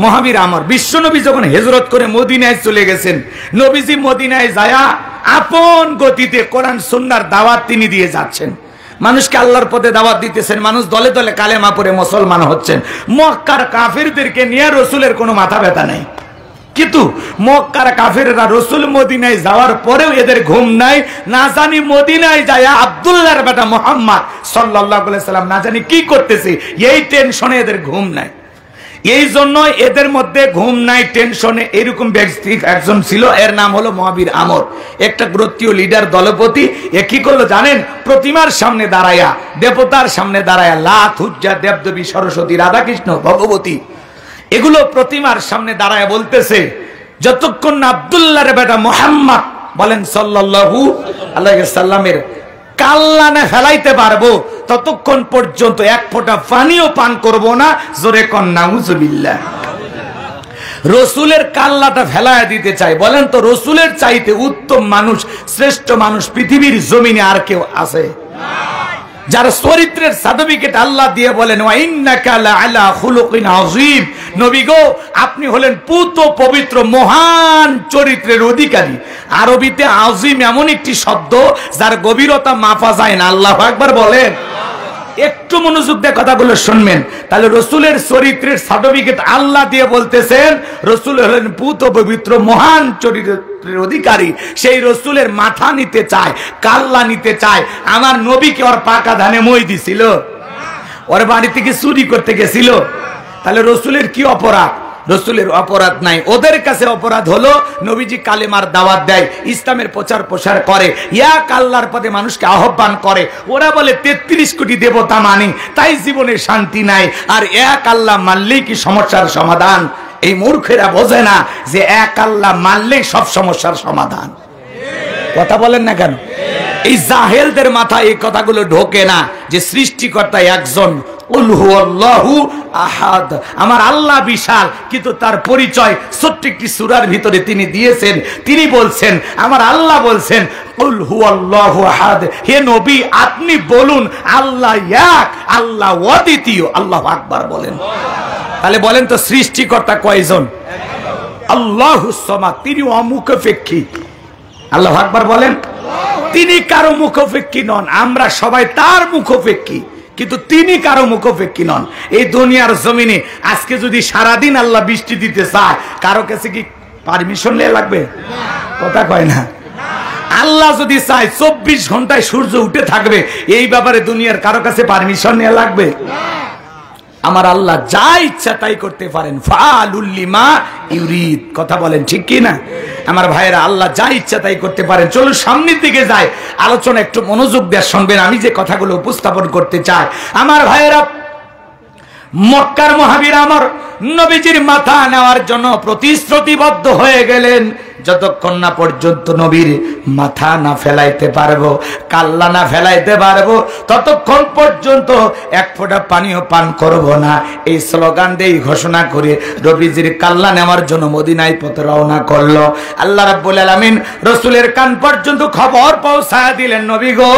মহাবীর আমর। বিশ্বনবী যখন হিজরত করে মদিনায় চলে গেছেন, নবীজি মদিনায় যায়া আপন গতিতে কোরআন সুন্নাহর দাওয়াত তিনি দিয়ে যাচ্ছেন। মানুষকে আল্লাহর পথে দাওয়াত দিতেছেন, মানুষ দলে দলে কালেমা পড়ে মুসলমান হচ্ছেন। মক্কার কাফিরদেরকে নিয়ে রসুলের কোনো মাথা ব্যথা নেই। কিন্তু মক্কার কাফিররা রসুল মদিনায় যাওয়ার পরেও এদের ঘুম নাই। না জানি মদিনায় যায় আব্দুল্লাহর বেটা মুহাম্মদ সাল্লাল্লাহু আলাইহি সাল্লাম না জানি কি করতেছে, এই টেনশনে এদের ঘুম নাই। এই জন্য এদের মধ্যে ঘুম নাই, টেনশনে। এরকম ব্যক্তি একজন ছিল, এর নাম হলো মহাবীর আমর, একটা গোত্রীয় লিডার, দলপতি। এ কি করলো জানেন? প্রতিমার সামনে দাঁড়ায়া, দেবতার সামনে দাঁড়ায়া, লাত, হুজ্জা, দেবদেবী, সরস্বতী, রাধাকৃষ্ণ, ভগবতী, এগুলো প্রতিমার সামনে দাঁড়ায় বলতেছে, যতক্ষণ না আব্দুল্লাহর বেটা মুহাম্মদ বলেন সাল্লাল্লাহু আলাইহি সাল্লামের কাল্লানে ফেলাইতে পারবো, ততক্ষণ পর্যন্ত 1 ফোঁটা পানিও পান করব না। জোরে কোন নাউজুবিল্লাহ। রসুলের কাল্লাটা ফেলায় দিতে চাই। বলেন তো, রসুলের চাইতে উত্তম মানুষ, শ্রেষ্ঠ মানুষ পৃথিবীর জমিনে আর কেউ আছে? যার চরিত্রের সার্টিফিকেট আল্লাহ দিয়ে বলেন ওয়া ইন্নাকা লাআলা খুলুকিন আযীম, নবী গো আপনি হলেন পুত পবিত্র মহান চরিত্রের অধিকারী। আরবিতে আযীম এমন একটি শব্দ যার গভীরতা মাপা যায় না। আল্লাহু আকবার বলেন। একটু মনোযোগ দিয়ে কথাগুলো শুনবেন, তাহলে রসুলের চরিত্রের সার্টিফিকেট আল্লাহ দিয়ে বলতেছেন রসুল হলেন পুত পবিত্র মহান চরিত্রের অধিকারী। সেই রসুলের মাথা নিতে চায়, কাল্লা নিতে চায়। আমার নবীকে ওর পাকা ধানে মই দিছিল, ওর বাড়ি থেকে চুরি করতে গেছিল। তাহলে রসুলের কি অপরাধ? রসুলের অপরাধ নাই। ওদের কাছে অপরাধ হলো নবীজি কালেমার দাওয়াত দেয়, ইসলামের প্রচার প্রসার করে, এক আল্লাহর পথে মানুষকে আহ্বান করে। ওরা বলে 33 কোটি দেবতা মানি, তাই জীবনে শান্তি নাই। আর এক আল্লাহ মানলেই কি সমস্যার সমাধান? এই মূর্খেরা বোঝে না যে এক আল্লাহ মানলেই সব সমস্যার সমাধান। কথা বলেন না কেন? এই জাহেলদের মাথায় এই কথাগুলো ঢোকে না যে সৃষ্টিকর্তা একজন, কুল হুয়াল্লাহু আহাদ। আমার আল্লাহ বিশাল, কিন্তু তার পরিচয় ছোট্ট একটি সূরার ভিতরে তিনি দিয়েছেন। তিনি বলছেন, আমার আল্লাহ বলছেন, কুল হুয়াল্লাহু আহাদ। হে নবী, আপনি বলুন আল্লাহ এক, আল্লাহ অদ্বিতীয়। আল্লাহু আকবার বলেন। তাহলে বলেন তো সৃষ্টিকর্তা কয়জন? আল্লাহুস সামাদ, তিনি অমুখাপেক্ষী। আল্লাহু আকবার বলেন। তিনি কারো মুখাপেক্ষী নন, আমরা সবাই তার মুখাপেক্ষী, কিন্তু তিনি কারো মুখাপেক্ষী নন। এই দুনিয়ার জমিনে আজকে যদি সারাদিন আল্লাহ বৃষ্টি দিতে চায়, কারো কাছে কি পারমিশন নিয়ে লাগবে? কথা কয় না। আল্লাহ যদি চায় 24 ঘন্টায় সূর্য উঠে থাকবে, এই ব্যাপারে দুনিয়ার কারো কাছে পারমিশন নিয়ে লাগবে? আমার আল্লাহ যা ইচ্ছা তাই করতে পারেন। ফাআলুল লিমা ইউরিদ। কথা বলেন ঠিক কি না? আমার ভাইয়েরা, আল্লাহ যা ইচ্ছা তাই করতে পারেন। চলুন সামনের দিকে যাই, আলোচনা একটু মনোযোগ দিয়ে শুনবেন আমি যে কথাগুলো উপস্থাপন করতে চাই। আমার ভাইয়েরা, মক্কার মহাবীর আমার নবীজির মাথা নেওয়ার জন্য প্রতিশ্রুতিবদ্ধ হয়ে গেলেন। যতক্ষণ না পর্যন্ত নবীর মাথা না ফেলাইতে পারবো, কাল্লা না ফেলাইতে পারবো, ততক্ষণ পর্যন্ত এক ফোঁটা পানিও পান করব না। এই স্লোগান দিয়ে ঘোষণা করে নবীজির কাল্লা নেওয়ার জন্য মদিনায় পথে রওনা করলো। আল্লাহ রাব্বুল আলামিন রাসূলের কান পর্যন্ত খবর পৌঁছায় দিলেন, নবী গো,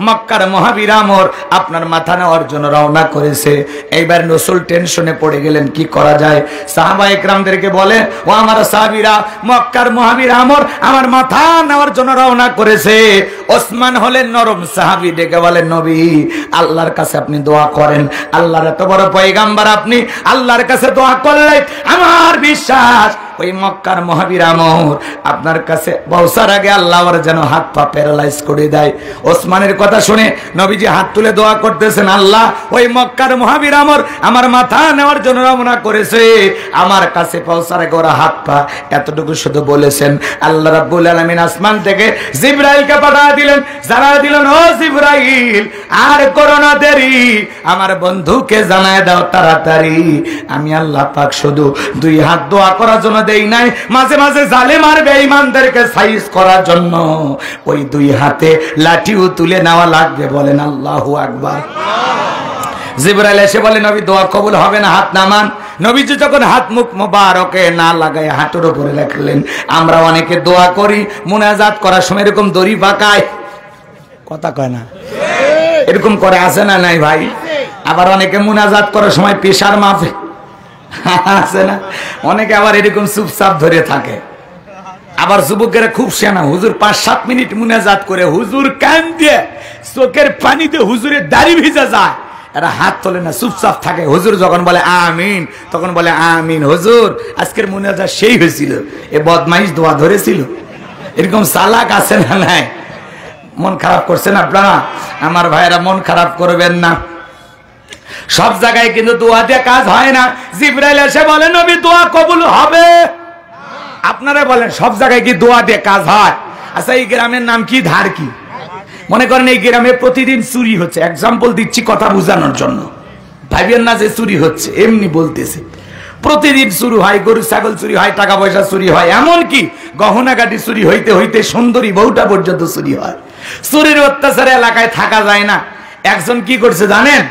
মক্কার মহাবীর আমর আপনার মাথা নেওয়ার জন্য রওনা করেছে। এইবার রাসূল টেনশনে পড়ে গেলেন, কি করা যায়? সাহাবা ইকরামদেরকে বলে, ও আমার সাহাবীরা, মক্কার মহাবীর আমর আমার মাথা নেওয়ার জন্য রওনা করেছে। ওসমান হলেন নরম সাহাবী, ডেকে বলেন, নবী, আল্লাহর কাছে আপনি দোয়া করেন। আল্লাহর এত বড় পয়গাম্বার আপনি, আল্লাহর কাছে দোয়া করলে আমার বিশ্বাস ওই মক্কার মহাবীর আমর আপনার কাছে পৌঁছার আগে আল্লাহ ওর যেন হাত পা প্যারালাইজ করে দেয়। ওসমানের কথা শুনে নবীজি হাত তুলে দোয়া করতেছেন, আল্লাহ, ওই মক্কার মহাবীর আমর আমার মাথা নেওয়ার জন্য রওনা করেছে, আমার কাছে পৌঁছার আগে ওরা হাত পা, এতটুকু শুধু বলেছেন। আল্লাহ রাব্বুল আলামিন আসমান থেকে জিবরাইলকে পাঠিয়ে দিলেন, জানায় দিলেন, ও জিবরাইল, আর করো না দেরি, আমার বন্ধুকে জানায় দাও তাড়াতাড়ি। আমি আল্লাহ পাক শুধু দুই হাত দোয়া করার জন্য দেই নাই, মাঝে মাঝে জালেম আর বেঈমানদেরকে সাইজ করার জন্য ওই দুই হাতে লাঠিও তুলে নেওয়া লাগবে। বলেন আল্লাহু আকবার। জিবরাইল এসে বলে, নবী, দোয়া কবুল হবে না, হাত নামান। নবীজি যখন হাত মুখ মোবারকে না লাগায় হাঁটুর উপরে রাখলেন। আমরা অনেকে দোয়া করি, মুনাজাত করার সময় এরকম দড়ি পাকায়, কথা কয় না, এরকম করে, আছে না নাই ভাই? আবার অনেকে মুনাজাত করার সময় পেশার মাপে, আছে না? অনেকে আবার এরকম চুপচাপ ধরে থাকে। আবার যুবকেরা খুব সেনা, হুজুর 5-7 মিনিট মুনাজাত করে হুজুর কান দিয়ে চোখের পানিতে হুজুরের দাড়ি ভিজা যায়, এরা হাত তোলে না, চুপচাপ থাকে। হুজুর যখন বলে আমিন, তখন বলে আমিন। হুজুর আজকের মুনাজাত সেই হয়েছিল, এ বদমাইশ দোয়া ধরেছিল। এরকম চালাক আছে না নাই? মন খারাপ করছেন আপনারা? আমার ভাইয়েরা, মন খারাপ করবেন না। সব জায়গায় কিন্তু দোয়া দিয়ে কাজ হয় না। জিবরাইল এসে বলেন, নবী, দোয়া কবুল হবে। আপনারা বলেন, সব জায়গায় কি দোয়া দিয়ে কাজ হয়? আচ্ছা, এই গ্রামের নাম কি? ধার কি? মনে করেন এই গ্রামে প্রতিদিন চুরি হচ্ছে, এক্সাম্পল দিচ্ছি কথা বোঝানোর জন্য, ভাবিয়েন না যে চুরি হচ্ছে, এমনি বলতেছে। প্রতিদিন চুরি হয়, গরু ছাগল চুরি হয়, টাকা পয়সা চুরি হয়, এমনকি গহনাগাটি চুরি হইতে হইতে সুন্দরী বউটা পর্যন্ত চুরি হয়। চুরির অত্যাচারে এলাকায় থাকা যায় না। একজন কি করছে জানেন?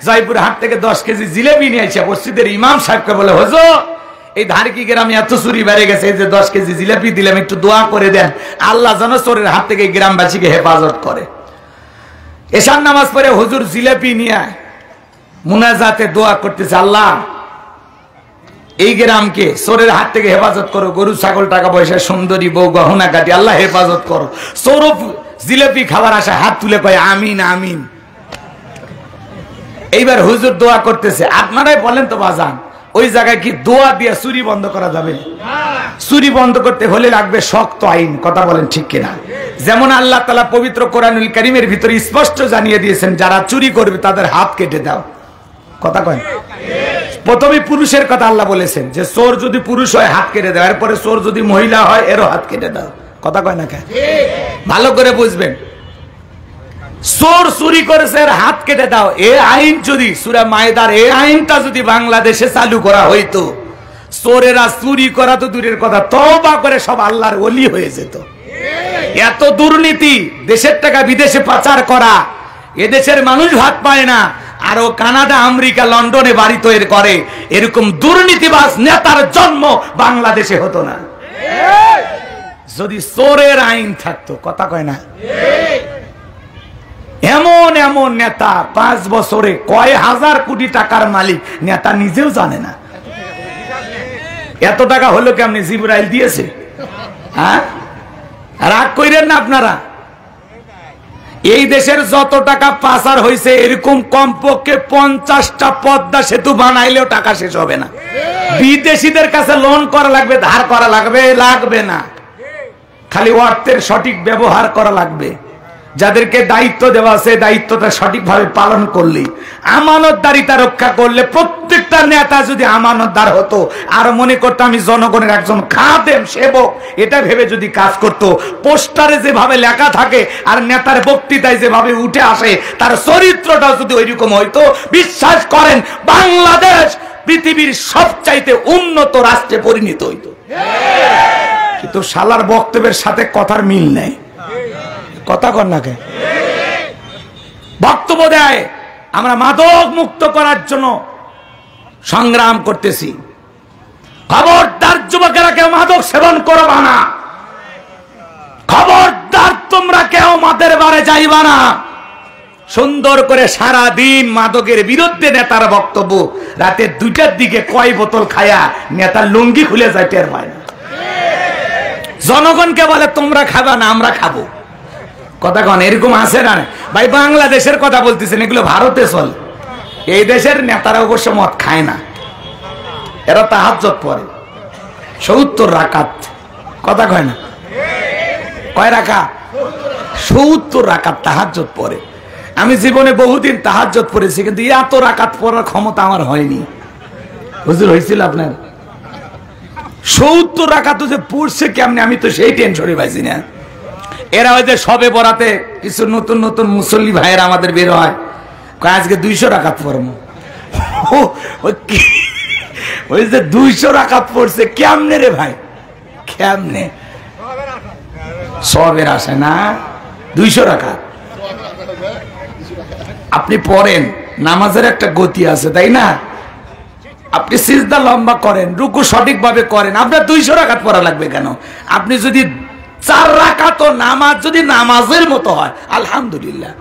জয়পুর হাট থেকে 10 কেজি জিলেবি নিয়ে এসে মসজিদের ইমাম সাহেবকে বলে, হুজুর, এই ধারকি গ্রামে এত চুরি বেড়ে গেছে, এই যে 10 কেজি জিলেবি দিলাম, একটু দোয়া করে দেন, আল্লাহ যেন চোরের হাত থেকে গ্রামবাসীকে হেফাজত করে। এশার নামাজ পড়ে হুজুর জিলেবি নিয়ে মুনাজাতে দোয়া করতেছে, আল্লাহ, এই গ্রামকে চোরের হাত থেকে হেফাজত করো, গরু ছাগল টাকা পয়সা সুন্দরী বউ গহনা কাটি আল্লাহ হেফাজত করো। সৌরভ জিলেবি খাবার আসা হাত তুলে কয় আমিন আমিন। এইবার হুজুর দোয়া করতেছে। আপনারাই বলেন তো বাজান, ওই জায়গায় কি দোয়া দিয়ে চুরি বন্ধ করা যাবে? চুরি বন্ধ করতে হলে লাগবে শক্ত আইন। কথা বলেন ঠিক কিনা? যেমন আল্লাহ তাআলা পবিত্র কোরআনুল কারীমের ভিতরে স্পষ্ট জানিয়ে দিয়েছেন, যারা চুরি করবে তাদের হাত কেটে দাও। কথা কয়? প্রথমে পুরুষের কথা আল্লাহ বলেছেন যে চোর যদি পুরুষ হয় হাত কেটে দাও, এরপরে চোর যদি মহিলা হয় এরও হাত কেটে দাও। কথা কয় না কেন? ভালো করে বুঝবেন। চোর চুরি করেছে এর হাত কেটে দাও, এ আইন যদি সূরা মায়েদার এই আইনটা যদি বাংলাদেশে চালু করা হইতো, চোরেরা চুরি করা তো দূরের কথা, তওবা করে সব আল্লাহর ওলি হয়ে যেত। এত দুর্নীতি, দেশের টাকা বিদেশে পাচার করা, এদেশের মানুষ ভাত পায় না, আর ও কানাডা, আমেরিকা, লন্ডনে বাড়ি তৈরি করে। এরকম দুর্নীতিবাজ নেতার জন্ম বাংলাদেশে হতো না যদি চোরের আইন থাকতো। কথা কয় না? এমন এমন নেতা 5 বছরে কয় হাজার কোটি টাকার মালিক নেতা নিজেও জানে না। এত টাকা হলো কেমনি? জিবরাইল দিয়েছে? হ্যাঁ, রাগ কইরেন না আপনারা। এই দেশের যত টাকা পাচার হয়েছে এরকম কমপক্ষে 50টা পদ্মা সেতু বানাইলেও টাকা শেষ হবে না। বিদেশিদের কাছে লোন করা লাগবে, ধার করা লাগবে, লাগবে না। খালি অর্থের সঠিক ব্যবহার করা লাগবে। যাদেরকে দায়িত্ব দেওয়া আছে দায়িত্বটা সঠিকভাবে পালন করলে, আমানতদারিতা রক্ষা করলে, প্রত্যেকটা নেতা যদি আমানতদার হতো আর মনে করতো আমি জনগণের একজন খাদেম, সেবক, এটা ভেবে যদি কাজ করত, পোস্টারে যেভাবে লেখা থাকে আর নেতার বক্তৃতায় যেভাবে উঠে আসে তার চরিত্রটা যদি ওইরকম হইতো, বিশ্বাস করেন বাংলাদেশ পৃথিবীর সবচাইতে উন্নত রাষ্ট্রে পরিণত হইতো। কিন্তু শালার বক্তব্যের সাথে কথার মিল নেই। কথা কর না কে? বক্তব্য দেয় আমরা মাদক মুক্ত করার জন্য সংগ্রাম করতেছি। খবরদার যুবকেরা, কেউ মাদক সেবন করবা না। খবরদার তোমরা কেউ মদের বারে যাইবা না। সুন্দর করে সারা দিন মাদকের বিরুদ্ধে নেতার বক্তব্য, রাতে 2টার দিকে কয় বোতল খায়া নেতার লুঙ্গি খুলে যায়, টের পায় না। জনগণকে বলে তোমরা খাবা না, আমরা খাবো। কথা কন, এরকম আছে না ভাই? বাংলাদেশের কথা বলতেছেন, এগুলো ভারতে চলে। এই দেশের নেতারা অবশ্য মদ খায় না, এরা তাহাজ্জুদ পড়ে 70 রাকাত। কথা কয় না? কয় রাকাত? 70 রাকাত তাহাজ্জুদ পড়ে। আমি জীবনে বহুদিন তাহাজ্জুদ পড়েছি, কিন্তু এত রাকাত পড়ার ক্ষমতা আমার হয়নি। হুজুর হয়েছিল আপনার? 70 রাকাত যে পড়ছে কেমনে, আমি তো সেই টেনশনই পাইছি না। এরা ওই যে সবে বরাতে কিছু নতুন নতুন মুসল্লি ভাইয়েরা আমাদের বের হয়, আজকে 200 রাকাত পড়বো। ওই যে 200 রাকাত পড়ছে কেমনে রে ভাই? কেমনে সবের আসে না? 200 রাকাত আপনি পড়েন, নামাজের একটা গতি আছে, তাই না? আপনি সিজদা লম্বা করেন, রুকু সঠিকভাবে করেন, আপনার 200 রাকাত পড়া লাগবে কেন? আপনি যদি 4 রাকাত নামাজ যদি নামাজের মতো হয়, আলহামদুলিল্লাহ।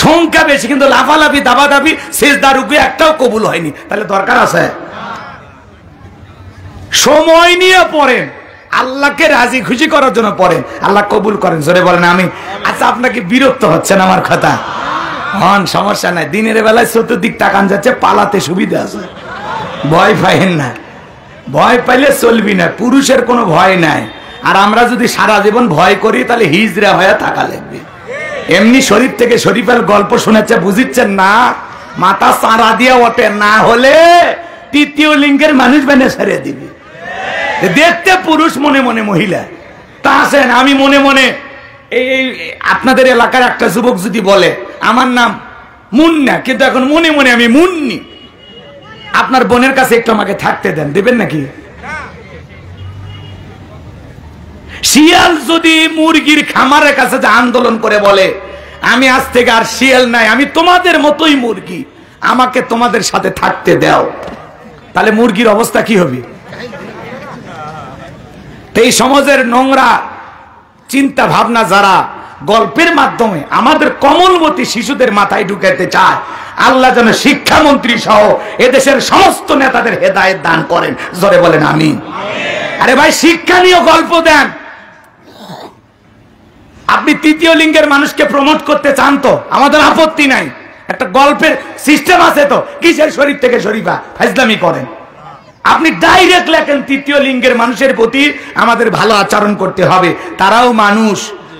সংখ্যা বেশি কিন্তু লাফালাফি, দাবাদাবি, সিজদা রুকু একটাও কবুল হয়নি, তাহলে দরকার আছে? সময় নিয়ে পড়েন, আল্লাহকে রাজি খুশি করার জন্য পড়েন, আল্লাহ কবুল করেন। জোরে বলেন আমি। আচ্ছা, আপনাকে বিরক্ত হচ্ছেন আমার কথা? হন, সমস্যা নাই। দিনের বেলায় চতুর্দিক তাকান যাচ্ছে, পালাতে সুবিধা আছে, ভয় পাইেন না। ভয় পাইলে চলবি না, পুরুষের কোনো ভয় নাই। আর আমরা যদি সারা জীবন ভয় করি তাহলে হিজড়া হয়ে থাকা লাগবে। এমনি শরীফ থেকে শরীফের গল্প শুনেছে, বুঝিচ্ছেন না? মাথা চারা দিয়ে ওঠে, না হলে 3য় লিঙ্গের মানুষ বেনে ছেড়ে দিবি। দেখতে পুরুষ, মনে মনে মহিলা। তা আসেন, আমি মনে মনে এই আপনাদের এলাকার একটা যুবক যদি বলে আমার নাম মুন্না, কিন্তু এখন মনে মনে আমি মুন্নি, আপনার বোনের কাছে একটু আমাকে থাকতে দেন, দেবেন নাকি? শিয়াল যদি মুরগির খামারের কাছে যে আন্দোলন করে বলে আমি আজ থেকে আর শিয়াল নাই, আমি তোমাদের মতোই মুরগি, আমাকে তোমাদের সাথে থাকতে দাও, তাহলে মুরগির অবস্থা কি হবে? এই সমাজের নোংরা চিন্তা ভাবনা যারা গল্পের মাধ্যমে আমাদের কমলমতি শিশুদের মাথায় ঢুকাতে চায়, আল্লাহ যেন শিক্ষামন্ত্রী সহ এদেশের সমস্ত নেতাদের হেদায়েত দান করেন। জোরে বলেন আমিন। আরে ভাই, শিক্ষা নিয়ে গল্প দেন। আপনি 3য় লিঙ্গের মানুষকে প্রমোট করতে চান তো আমাদের আপত্তি নাই, একটা গল্পের সিস্টেম আছে তো। কিসের শরীফ থেকে শরীফা ফাজলামি করেন? আপনি ডাইরেক্ট লেখেন 3য় লিঙ্গের মানুষের প্রতি আমাদের ভালো আচরণ করতে হবে, তারাও মানুষ।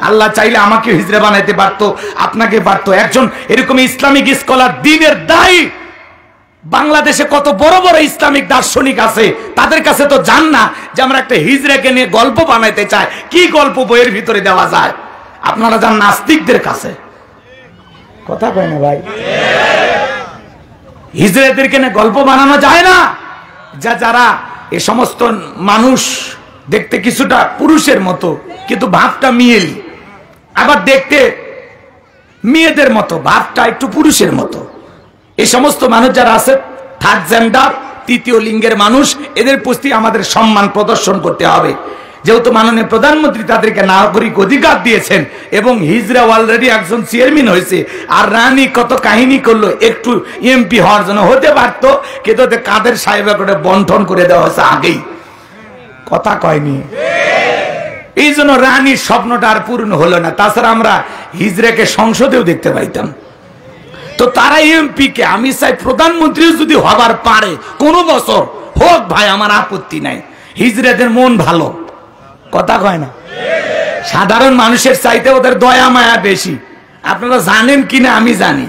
আল্লাহ চাইলে আমাকে হিজড়া বানাইতে পারতো, আপনাকে পারতো। একজন এরকম ইসলামিক স্কলার, দিনের দায়ী, বাংলাদেশে কত বড় বড় ইসলামিক দার্শনিক আছে, তাদের কাছে তো জান না যে আমরা একটা হিজড়াকে নিয়ে গল্প বানাইতে চাই, কি গল্প বইয়ের ভিতরে দেওয়া যায়। আপনারা যান নাস্তিকদের কাছে, কথা কয় না ভাই? হিজড়াদেরকে নিয়ে গল্প বানানো যায় না। যারা এ সমস্ত মানুষ দেখতে কিছুটা পুরুষের মতো, কিন্তু ভাবটা মেয়েলি, আবার দেখতে মেয়েদের মতো, ভাবটা একটু পুরুষের মতো, এই সমস্ত মানুষ যারা আছে থার্ড জেন্ডার, তৃতীয় লিঙ্গের মানুষ, এদের প্রতি আমাদের সম্মান প্রদর্শন করতে হবে। যেহেতু মাননীয় প্রধানমন্ত্রী তাদেরকে নাগরিক অধিকার দিয়েছেন এবং হিজড়া অলরেডি একজন চেয়ারম্যান হয়েছে, আর রানী কত কাহিনী করলো একটু এমপি হওয়ার জন্য, হতে পারতো কিন্তু কাদের সাহেব করে বন্টন করে দেওয়া হয়েছে আগেই, কথা কয়নি। এই জন্য রানীর স্বপ্নটা আর পূর্ণ হলো না। তাছাড়া আমরা হিজড়াকে সংসদেও দেখতে পাইতাম। তো তারা এমপি কে, আমি চাই প্রধানমন্ত্রী যদি হবার পারে কোনো বছর হোক ভাই, আমার আপত্তি নাই। হিজড়াদের মন ভালো, কথা কয় না। সাধারণ মানুষের চাইতে ওদের দয়া মায়া বেশি। আপনারা জানেন কিনা আমি জানি,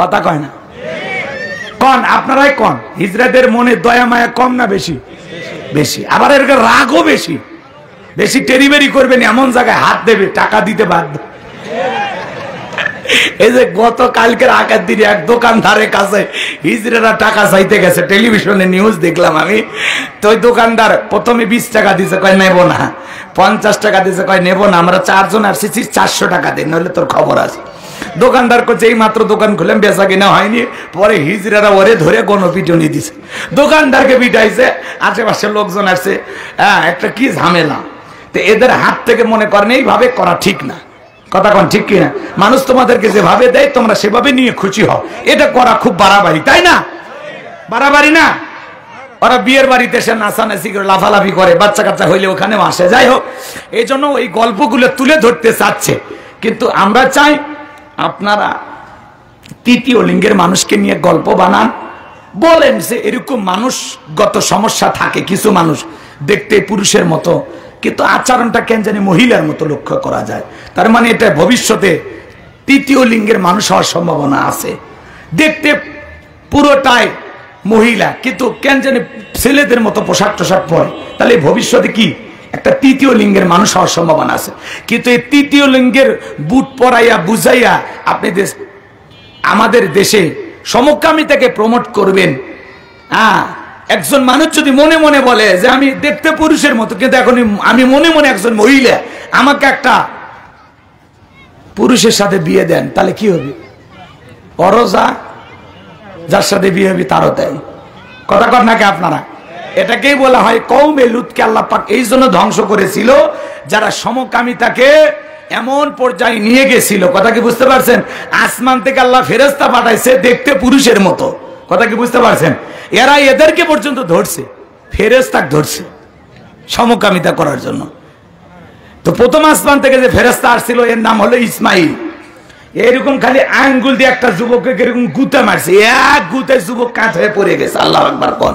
কথা কয় না। কন আপনারাই কন, হিজড়াদের মনে দয়া মায়া কম না বেশি? বেশি। আবার এর রাগও বেশি। বেশি টেরিবেরি করবেন, এমন জায়গায় হাত দেবে টাকা দিতে বাধ্য। এই যে গত কালকের আগের দিনে এক দোকানদারের কাছে হিজড়ারা টাকা চাইতে গেছে, টেলিভিশনে নিউজ দেখলাম আমি। তো ওই দোকানদার প্রথমে 20 টাকা দিছে, কয় নেব না। 50 টাকা দিছে, কয় নেব না, আমরা 4 জন আসছি, 400 টাকা দিন, নইলে তোর খবর আছে। দোকানদার করছে এই মাত্র দোকান খুললাম, বেচা কিনা হয়নি। পরে হিজড়ারা ওরে ধরে গণপিটুনি দিছে, দোকানদারকে পিটাইছে, আশেপাশের লোকজন আসছে। হ্যাঁ, একটা কি ঝামেলা। তো এদের হাত থেকে মনে করেন এইভাবে করা ঠিক না, কথা কন ঠিক কিনা? মানুষ তোমাদেরকে যেভাবে দেয় তোমরা সেভাবে নিয়ে খুশি হও, এটা করা খুব বাড়াবাড়ি, তাই না? বাড়াবাড়ি না? ওরা বিয়ের বাড়িতে এসে নাচানাচি করে লাফালাফি করে, বাচ্চা কাচ্চা হইলে ওখানেও আসে। যাই হোক, এই জন্য এই গল্পগুলো তুলে ধরতে চাচ্ছে। কিন্তু আমরা চাই আপনারা তৃতীয় লিঙ্গের মানুষকে নিয়ে গল্প বানান, বলেন যে এরকম মানুষগত সমস্যা থাকে। কিছু মানুষ দেখতে পুরুষের মতো কিন্তু আচরণটা কেন জানি মহিলার মতো লক্ষ্য করা যায়। তার মানে এটা ভবিষ্যতে তৃতীয় লিঙ্গের মানুষ হওয়ার সম্ভাবনা আছে। দেখতে পুরোটাই মহিলা কিন্তু কেন জানি ছেলেদের মতো পোশাক টোশাক পরে, তাহলে ভবিষ্যতে কি একটা তৃতীয় লিঙ্গের মানুষ হওয়ার সম্ভাবনা আছে। কিন্তু এই তৃতীয় লিঙ্গের বুট পরাইয়া বুঝাইয়া আপনি আমাদের দেশে সমকামিতাকে প্রমোট করবেন। একজন মানুষ যদি মনে মনে বলে যে আমি দেখতে পুরুষের মতো কিন্তু এখন আমি মনে মনে একজন মহিলা, আমাকে একটা পুরুষের সাথে বিয়ে দেন, তাহলে কি হবে? অরজা যার সাথে বিয়ে হবে তারও দেয়, কথা কর নাকি আপনারা? এটাকেই বলা হয় কওমে লুতকে আল্লাহ পাক এই জন্য ধ্বংস করেছিল, যারা সমকামিতাকে এমন পর্যায়ে নিয়ে গেছিল। কথা কি বুঝতে পারছেন? আসমান থেকে আল্লাহ ফেরেশতা পাঠাইছে দেখতে পুরুষের মতো, কথা কি বুঝতে পারছেন? এরা এদেরকে পর্যন্ত ধরছে, ফেরেশতাকে ধরছে সমকামিতা করার জন্য। তো প্রথম আসমান থেকে যে ফেরেশতা আসছিল এর নাম হলো ইসমাইল। এরকম খালি আঙ্গুল দিয়ে একটা যুবককে এরকম গুতে মারছে, এক গুতে যুবক কাঁচ হয়ে পড়ে গেছে। আল্লাহু আকবার কোন,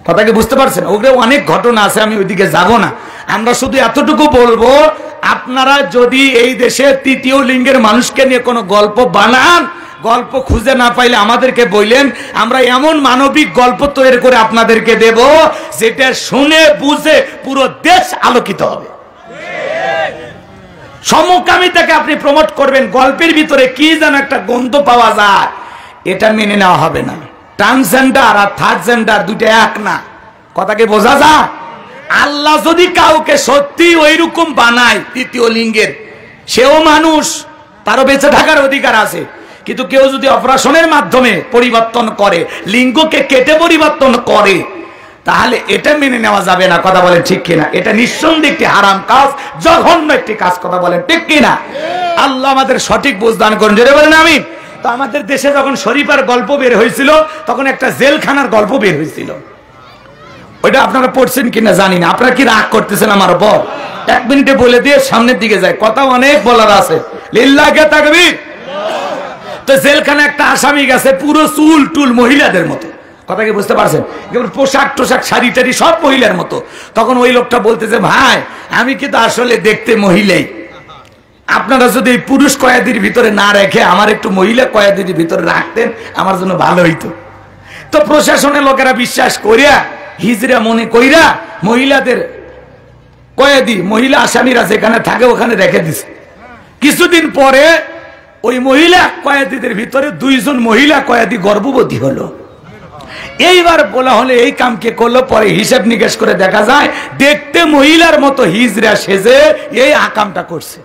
কথা কি বুঝতে পারছেন? ওগুলো অনেক ঘটনা আছে, আমি ওইদিকে যাব না। আমরা শুধু এতটুকু বলবো, আপনারা যদি এই দেশে তৃতীয় লিঙ্গের মানুষকে নিয়ে কোনো গল্প বানান, গল্প খুঁজে না পাইলে আমাদেরকে বললেন, আমরা এমন মানবিক গল্প তৈরি করে আপনাদেরকে দেব যেটা শুনে বুঝে পুরো দেশ আলোকিত হবে। সমকামিতাকে আপনি প্রমোট করবেন, গল্পের ভিতরে কি যেন একটা গন্ধ পাওয়া যায়, এটা মেনে নেওয়া হবে না। ট্রান্সজেন্ডার আর থার্ড জেন্ডার দুটো এক না, কথাকে বোঝা যায়? আল্লাহ যদি কাউকে সত্যি ওই রকম বানায় তৃতীয় লিঙ্গের, সেও মানুষ, তারও বেঁচে থাকার অধিকার আছে। কিন্তু কেউ যদি অপারেশনের মাধ্যমে পরিবর্তন করে, লিঙ্গকে কেটে পরিবর্তন করে, তাহলে এটা মেনে নেওয়া যাবে না, কথা বলেন ঠিক কিনা? এটা নিঃসন্দেহে একটি হারাম কাজ, জঘন্য একটি কাজ, কথা বলেন ঠিক কিনা? আল্লাহ আমাদের সঠিক বুঝ দান করুন, জোরে বলেন আমিন। তো আমাদের দেশে যখন শরীফার গল্প বের হয়েছিল, তখন একটা জেলখানার গল্প বের হয়েছিল। ওইটা আপনারা পড়ছেন কিনা জানি না। আপনারা কি রাগ করতেছেন আমার উপর? 1 মিনিটে বলে দিয়ে সামনের দিকে যায়, কথা অনেক বলার আছে। লিল্লাহে তাকবীর। তো জেলখানে একটা আসামি গেছে, পুরো চুল টুল মহিলাদের মতো, কথা কি বুঝতে পারছেন? পোশাক টোশাক শাড়ি টাড়ি সব মহিলার মতো। তখন ওই লোকটা বলতেছে, ভাই আমি কিন্তু আসলে দেখতে মহিলাই, আপনারা যদি পুরুষ কয়েদির ভিতরে না রেখে আমার একটু মহিলা কয়েদির ভিতরে রাখতেন আমার জন্য ভালো হইতো। তো প্রশাসনের লোকেরা বিশ্বাস করিয়া, হিজড়া মনে কইরা মহিলাদের কয়েদি, মহিলা আসামিরা যেখানে থাকে ওখানে রেখে দিছে। কিছুদিন পরে ওই মহিলা কয়েদিদের ভিতরে 2 জন মহিলা কয়েদি গর্ভবতী হলো। এইবার বলা হলে এই কাম কে করলো, পরে হিসাব নিকেশ করে দেখা যায় দেখতে মহিলার মতো হিজড়া সেজে এই আকামটা করছে,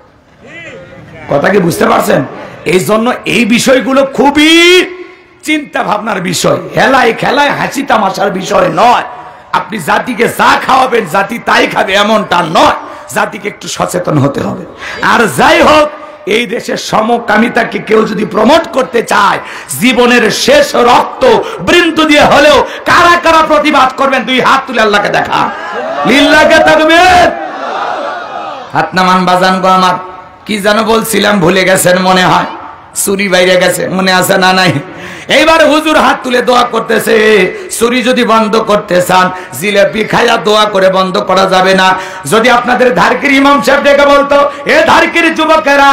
কথা কি বুঝতে পারছেন? এই জন্য এই বিষয়গুলো খুবই চিন্তা ভাবনার বিষয়, হেলায় খেলায় হাসি তামাশার বিষয় নয়। আপনি জাতিকে যা খাওয়াবেন জাতি তাই খাবে এমনটা নয়, জাতিকে একটু সচেতন হতে হবে। আর যাই হোক, এই দেশের সমকামিতাকে কেউ যদি প্রমোট করতে চায়, জীবনের শেষ রক্ত বৃন্দ দিয়ে হলেও কারা কারা প্রতিবাদ করবেন? দুই হাত তুলে আল্লাহকে দেখা, লিল্লাহকে তাকবীর। হাত নামান বাজান গো আমার। কি যেন বলছিলাম ভুলে গেছেন মনে হয়, চুরি বাইরে গেছে, মনে আছে না নাই? এইবার হুজুর হাত তুলে দোয়া করতেছে, চুরি যদি বন্ধ করতে চান জিলাপি খায়া দোয়া করে বন্ধ করা যাবে না। যদি আপনাদের ধারকির ইমাম সাহেব ডেকে বলতো, এ ধারকির যুবকেরা,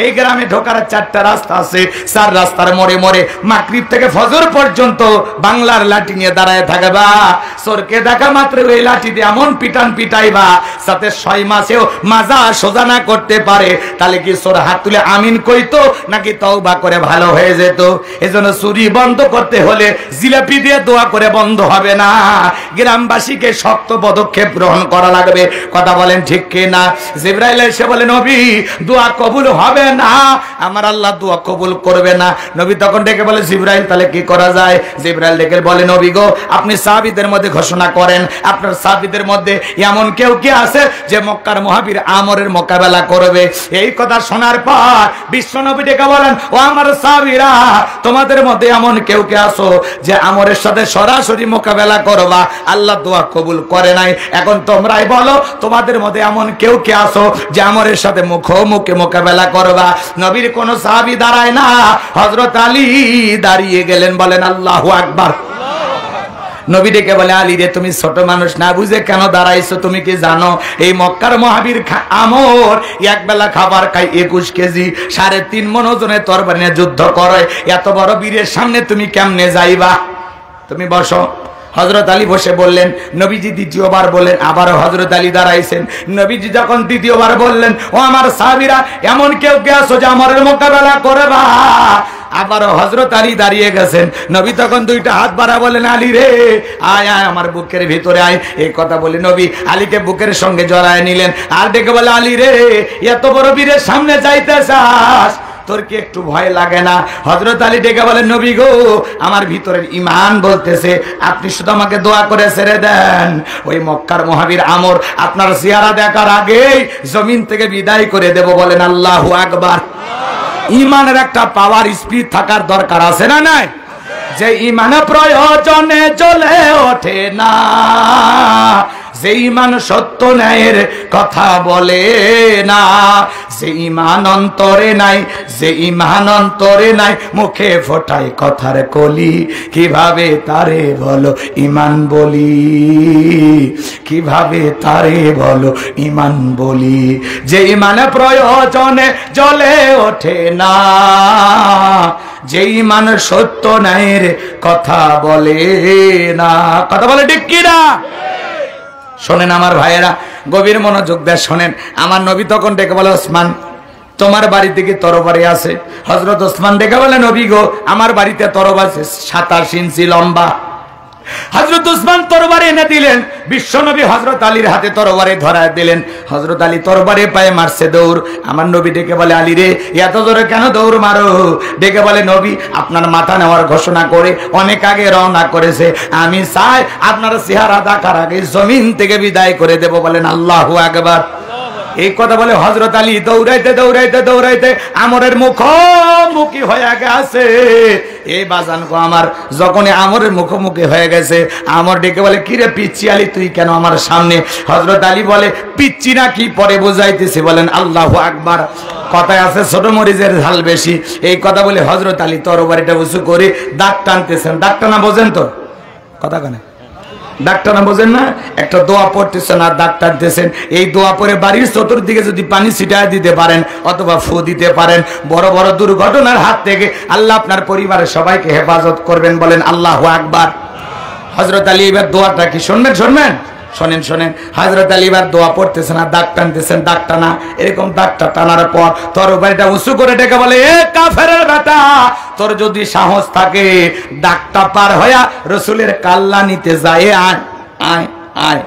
এই গ্রামে ঢোকার 4টা রাস্তা আছে, 4 রাস্তার মোড়ে মোড়ে মাগরিব থেকে ফজর পর্যন্ত বাংলার লাঠি নিয়ে দাঁড়ায় থাকবা, চোরকে দেখা মাত্র ওই লাঠি দিয়ে এমন পিটান পিটাইবা যাতে 6 মাসেও মাজা সোজা না করতে পারে, তাহলে কি চোর হাত তুলে আমিন কইতো নাকি তওবা করে ভালো হয়ে যেত? এজন্য চুরি বন্ধ করতে হলে জিলাপি দিয়ে দোয়া করে বন্ধ হবে না, গ্রামবাসীকে শক্ত পদক্ষেপ গ্রহণ করা লাগবে। কথা বলেন ঠিক কি না? জিবরাইল এসে বলে, নবী দোয়া কবুল হবে না, আমার আল্লাহ দোয়া কবুল করবে না। নবী তখন ডেকে বলে, জিবরাইল তাহলে কি করা যায়? জিবরাইল ডেকে বলে, নবী গো, আপনি সাহাবীদের মধ্যে ঘোষণা করেন, আপনার সাহাবীদের মধ্যে এমন কেউ কি আছে যে মক্কার মুহাবির আমরের মোকাবেলা করবে? এই কথা শোনার পর বিশ্বনবী ডেকে বলেন, ও আমার সাহাবীরা, তোমাদের মধ্যে এমন কেউ কে আছো যে আমরের সাথে সরাসরি মোকাবেলা করবা? আল্লাহ দোয়া কবুল করে নাই। এখন তোমরাই বলো, তোমাদের মধ্যে এমন কেউ কে আছো যে আমরের সাথে মুখোমুখি মোকাবেলা করবা? নবীর কোন সাহাবী দাঁড়ায় না, হযরত আলী দাঁড়িয়ে গেলেন। বলেন আল্লাহু আকবার। নবী ডেকে বলে, আলী রে, তুমি ছোট মানুষ না বুঝে কেন দাঁড়াইছো? তুমি কি জানো এই মক্কার মহাবীর আমর এক বেলা খাবার খাই 21 কেজি, 3.5 মণ ওজনের তরবারি নিয়ে যুদ্ধ করে, এত বড় বীরের সামনে তুমি কেমনে যাইবা? তুমি বসো। হযরত আলী বসে বললেন। নবীজি দ্বিতীয়বার বললেন, আবারও হযরত আলী দাঁড়াইছেন। নবীজি যখন দ্বিতীয়বার বললেন, ও আমার সাহাবীরা, এমন কেউ কে আছো যে আমরের মোকাবেলা করবা? আবারও হযরত আলী দাঁড়িয়ে গেছেন। নবী তখন 2টা হাত বাড়া বলেন, আলী রে, আয় আয় আমার বুকের ভিতরে আয়। এই কথা বলে নবী আলীকে বুকের সঙ্গে জড়ায় নিলেন। আর ডেকে বলে, আলী রে, এত বড় বীরের সামনে যাইতে চাস? তোর কি একটু ভয় লাগে না? হযরত আলী ডেকে বলেন, নবী গো, আমার ভিতরের ঈমান বলতেছে আপনি শুধু আমাকে দোয়া করে ছেড়ে দেন, ওই মক্কার মহাবীর আমর আপনার চেহারা দেখার আগেই জমিন থেকে বিদায় করে দেব। বলেন আল্লাহু আকবার। ঈমানের একটা পাওয়ার স্পিরিট থাকার দরকার আছে না নাই? যে ঈমান প্রয়োজনে জ্বলে ওঠে না, যে ঈমান সত্য ন্যায়ের কথা বলে না, যে ঈমান অন্তরে নাই, যে ঈমান অন্তরে নাই, মুখে ফোটায় কথার কলি, কিভাবে তারে বলো ঈমান বলি, কিভাবে তারে বলো ঈমান বলি। যে ঈমান প্রয়োজনে জ্বলে ওঠে না, যে ঈমান সত্য ন্যায়ের কথা বলে না। কথা বলে ঠিক কি না? শোনেন আমার ভাইয়েরা, গভীর মনোযোগ দিয়ে শোনেন। আমার নবী তখন ডেকে বলে, ওসমান, তোমার বাড়িতে কি তরবারি আছে? হযরত ওসমান ডেকে বলে, নবী গো, আমার বাড়িতে তরবারি আছে 27 ইঞ্চি লম্বা। হযরত ওসমান তরবারি এনে দিলেন। বিশ্বনবী হযরত আলীর হাতে তরবারি ধরায় দিলেন। হযরত আলী তরবারি পায়ে মারছে দৌড়। আমার নবী ডেকে বলে, আলী রে, এত জোরে কেন দৌড় মারো? ডেকে বলে, নবী আপনার মাথা নেওয়ার ঘোষণা করে অনেক আগে রওনা করেছে, আমি চাই আপনার চেহারা দেখার আগে জমিন থেকে বিদায় করে দেব। বলেন আল্লাহু আকবার। এই কথা বলে হযরত আলী দৌড়াইতে দৌড়াইতে দৌড়াইতে আমরের মুখোমুখি হয়ে গেছে। এই বাজান গো আমার, যখন আমরের মুখোমুখি হয়ে গেছে, আমর ডেকে বলে, কিরে পিচ্চি আলী, তুই কেন আমার সামনে? হযরত আলী বলে, পিচ্চি না কি পরে বুঝাইতেছে। বলেন আল্লাহু আকবার। কথায় আছে ছোট মরিচের ঝাল বেশি। এই কথা বলে হযরত আলী তরবারিটা উঁচু করে দাগ টানতেছেন। দাগ টানা বোঝেন তো? কথা কানে ডাক্তার না বোঝেন না? একটা দোয়া পড়তেছেন আর দাগ টানতেছেন। এই দোয়া পরে বাড়ির চতুর্দিকে যদি পানি ছিটায় দিতে পারেন অথবা ফু দিতে পারেন, বড় বড় দুর্ঘটনার হাত থেকে আল্লাহ আপনার পরিবারের সবাইকে হেফাজত করবেন। বলেন আল্লাহু আকবার। হযরত আলী এবার দোয়াটা কি শুনবেন? শুনবেন? শোনেন শোনেন। হযরত আলী এবার দোয়া পড়তেছেন আর দাগ টানতেছেন। দাগ টানা, এরকম দাগটা টানার পর তরবারিটা উঁচু করে ডেকে বলে, এ কাফেরের বেটা, তোর যদি সাহস থাকে দাগটা পার হইয়া রাসূলের কাল্লা নিতে যায়, আয় আয় আয়।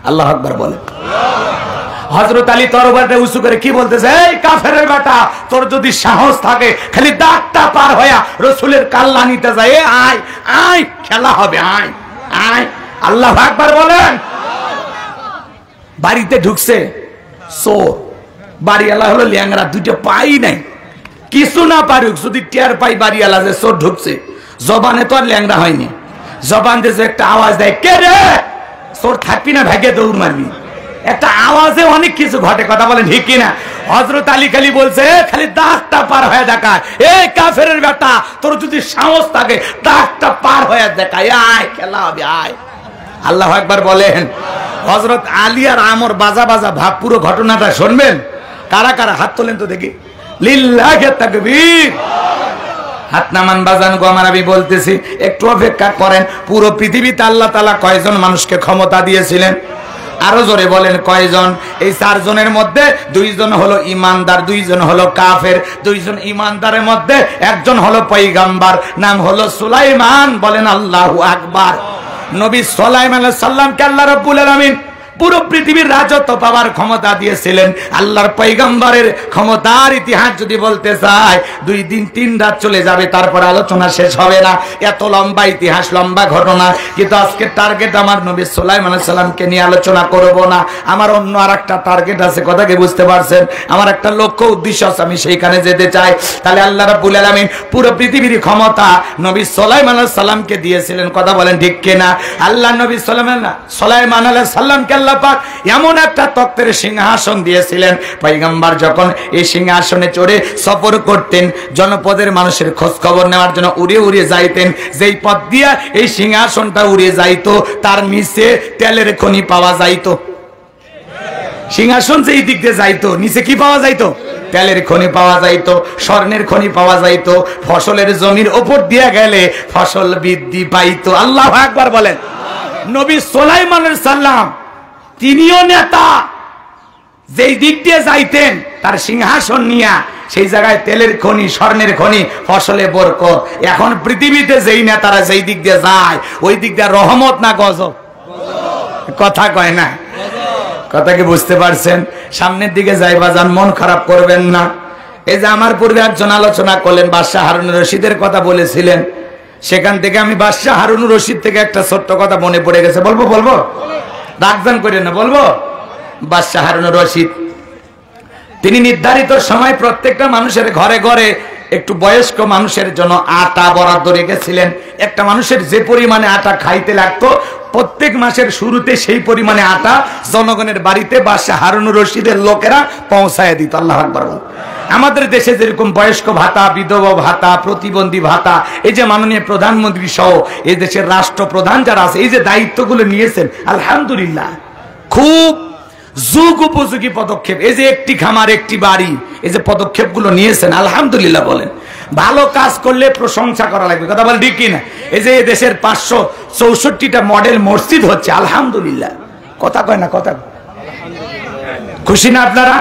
আল্লাহু আকবার বলে। হযরত আলী তরবারটা উঁচু করে কি বলতেছে, এই কাফেরের বেটা, তোর যদি সাহস থাকে খালি দাগটা পার হইয়া রাসূলের কাল্লা নিতে যায়, আয় আয় খেলা হবে, আয় আয়। আল্লাহু আকবার বলেন। বাড়িতে ঢুকছে চোর, বাড়িওয়ালা হলো ল্যাংড়া, দুইটা পাই নাই, কিছু না পারুক যদি টের পাই বাড়িওয়ালা যে চোর ঢুকছে, জবানে তো আর ল্যাংড়া হয়নি, জবান দিয়ে একটা আওয়াজ দেয়, কে রে, চোর থাকবি না ভাগে দৌড় মারবি, একটা আওয়াজে অনেক কিছু ঘটে, কথা বলেন ঠিক কিনা। হযরত আলী খালি বলছে, খালি দাগটা পার হয়ে দেখায়, এই কাফেরের বেটা, তোর যদি সাহস থাকে দাগটা পার হয়ে দেখায়, আয় খেলা হবে, আয়। আল্লাহু আকবার বলেন। হযরত আলী আর আমর বাজা বাজা ভাব, পুরো ঘটনাটা শুনবেন। কারা কারা হাত তোলেন তো দেখি, লিল্লাহি তাকবীর। হাত নামান বাজান গো, আমার আমি বলতেছি একটু অপেক্ষা করেন। পুরো পৃথিবীতে আল্লাহ তাআলা কয়জন মানুষকে ক্ষমতা দিয়েছিলেন? আরো জোরে বলেন কয়জন? এই 4 জনের মধ্যে 2 জন হলো ইমানদার, 2 জন হলো কাফের। 2 জন ইমানদারের মধ্যে 1 জন হলো পয়গম্বর, নাম হলো সুলাইমান। বলেন আল্লাহু আকবার। নবী সুলাইমান আলাইহিস সালামকে আল্লাহ রাব্বুল আলামিন পুরো পৃথিবীর রাজত্ব পাওয়ার ক্ষমতা দিয়েছিলেন। আল্লাহর পয়গম্বরের ক্ষমতার ইতিহাস যদি বলতে চাই 2 দিন 3 রাত চলে যাবে, তারপর আলোচনা শেষ হবে না, এত লম্বা ইতিহাস, লম্বা ঘটনা। কিন্তু আজকে টার্গেট আমার নবী সুলাইমান আলাইহিস সালামকে নিয়ে আলোচনা করব না, আমার অন্য আরেকটা টার্গেট আছে, কথা কি বুঝতে পারছেন? আমার একটা লক্ষ্য উদ্দেশ্য আছে, আমি সেইখানে যেতে চাই। তাহলে আল্লাহ রাব্বুল আলামিন পুরো পৃথিবীর ক্ষমতা নবী সুলাইমান আলাইহিস সালামকে দিয়েছিলেন, কথা বলেন ঠিক কিনা? আল্লাহ নবী সুলাইমান আলাইহিস সালামকে আল্লাহ পাক এমন একটা তক্তের সিংহাসন দিয়েছিলেন, পয়গম্বর যখন এই সিংহাসনে চড়ে সফর করতেন, জনপদের মানুষের খোঁজ খবর নেওয়ার জন্য উড়ে উড়ে যাইতেন, যেই পথ দিয়ে এই সিংহাসনটা উড়ে যাইতো তার নিচে তেলের খনি পাওয়া যাইতো। সিংহাসন যেই দিক দিয়ে যাইতো, নিচে কি পাওয়া যাইতো? তেলের খনি পাওয়া যাইতো, স্বর্ণের খনি পাওয়া যাইতো। ফসলের জমির উপর দিয়ে গেলে ফসল বৃদ্ধি পাইতো। আল্লাহু আকবার বলেন। নবী সুলাইমান আলাইহিস সালাম তিনিও নেতা, যেই দিক দিয়ে যাইতেন তার সিংহাসন নিয়ে সেই জায়গায় তেলের খনি, স্বর্ণের খনি, ফসলে বরকত। এখন পৃথিবীতে যেই নেতারা যেই দিক দিয়ে যায় ওই দিক দিয়ে রহমত না গজব? কথা কয় না, কথা কি বুঝতে পারছেন? সামনের দিকে যাইবা যান, মন খারাপ করবেন না। এই যে আমার পূর্বে একজন আলোচনা করলেন, বাদশাহ হারুন রশিদের কথা বলেছিলেন, সেখান থেকে আমি বাদশাহ হারুন রশিদ থেকে একটা ছোট্ট কথা মনে পড়ে গেছে, বলবো রাগদান করে না, বলবো। বাদশাহ হারুন রশিদ তিনি নির্ধারিত সময় প্রত্যেকটা মানুষের ঘরে ঘরে একটু বয়স্ক মানুষের জন্য আটা বরাদ্দ রেখেছিলেন। একটা মানুষের যে পরিমাণে আটা খাইতে লাগতো প্রত্যেক মাসের শুরুতে সেই পরিমাণে আটা জনগণের বাড়িতে বাদশাহ হারুন রশিদের লোকেরা পৌঁছায় দিত। আল্লাহু আকবার। আমাদের দেশে যেরকম বয়স্ক ভাতা, বিধবা ভাতা, প্রতিবন্ধী ভাতা, এই যে মাননীয় প্রধানমন্ত্রী সহ এই দেশের রাষ্ট্রপ্রধান যারা আছে, এই যে দায়িত্বগুলো নিয়েছেন, আলহামদুলিল্লাহ খুব যুগ উপযোগী পদক্ষেপ। এই যে একটি খামার একটি বাড়ি, এই যে পদক্ষেপগুলো নিয়েছেন, আলহামদুলিল্লাহ বলেন। ভালো কাজ করলে প্রশংসা করা লাগবে, কথা বলেন ঠিক কিনা? এই যে দেশের 564টা মডেল মসজিদ হচ্ছে, আলহামদুলিল্লাহ। কথা কয় না, কথা খুশি না আপনারা?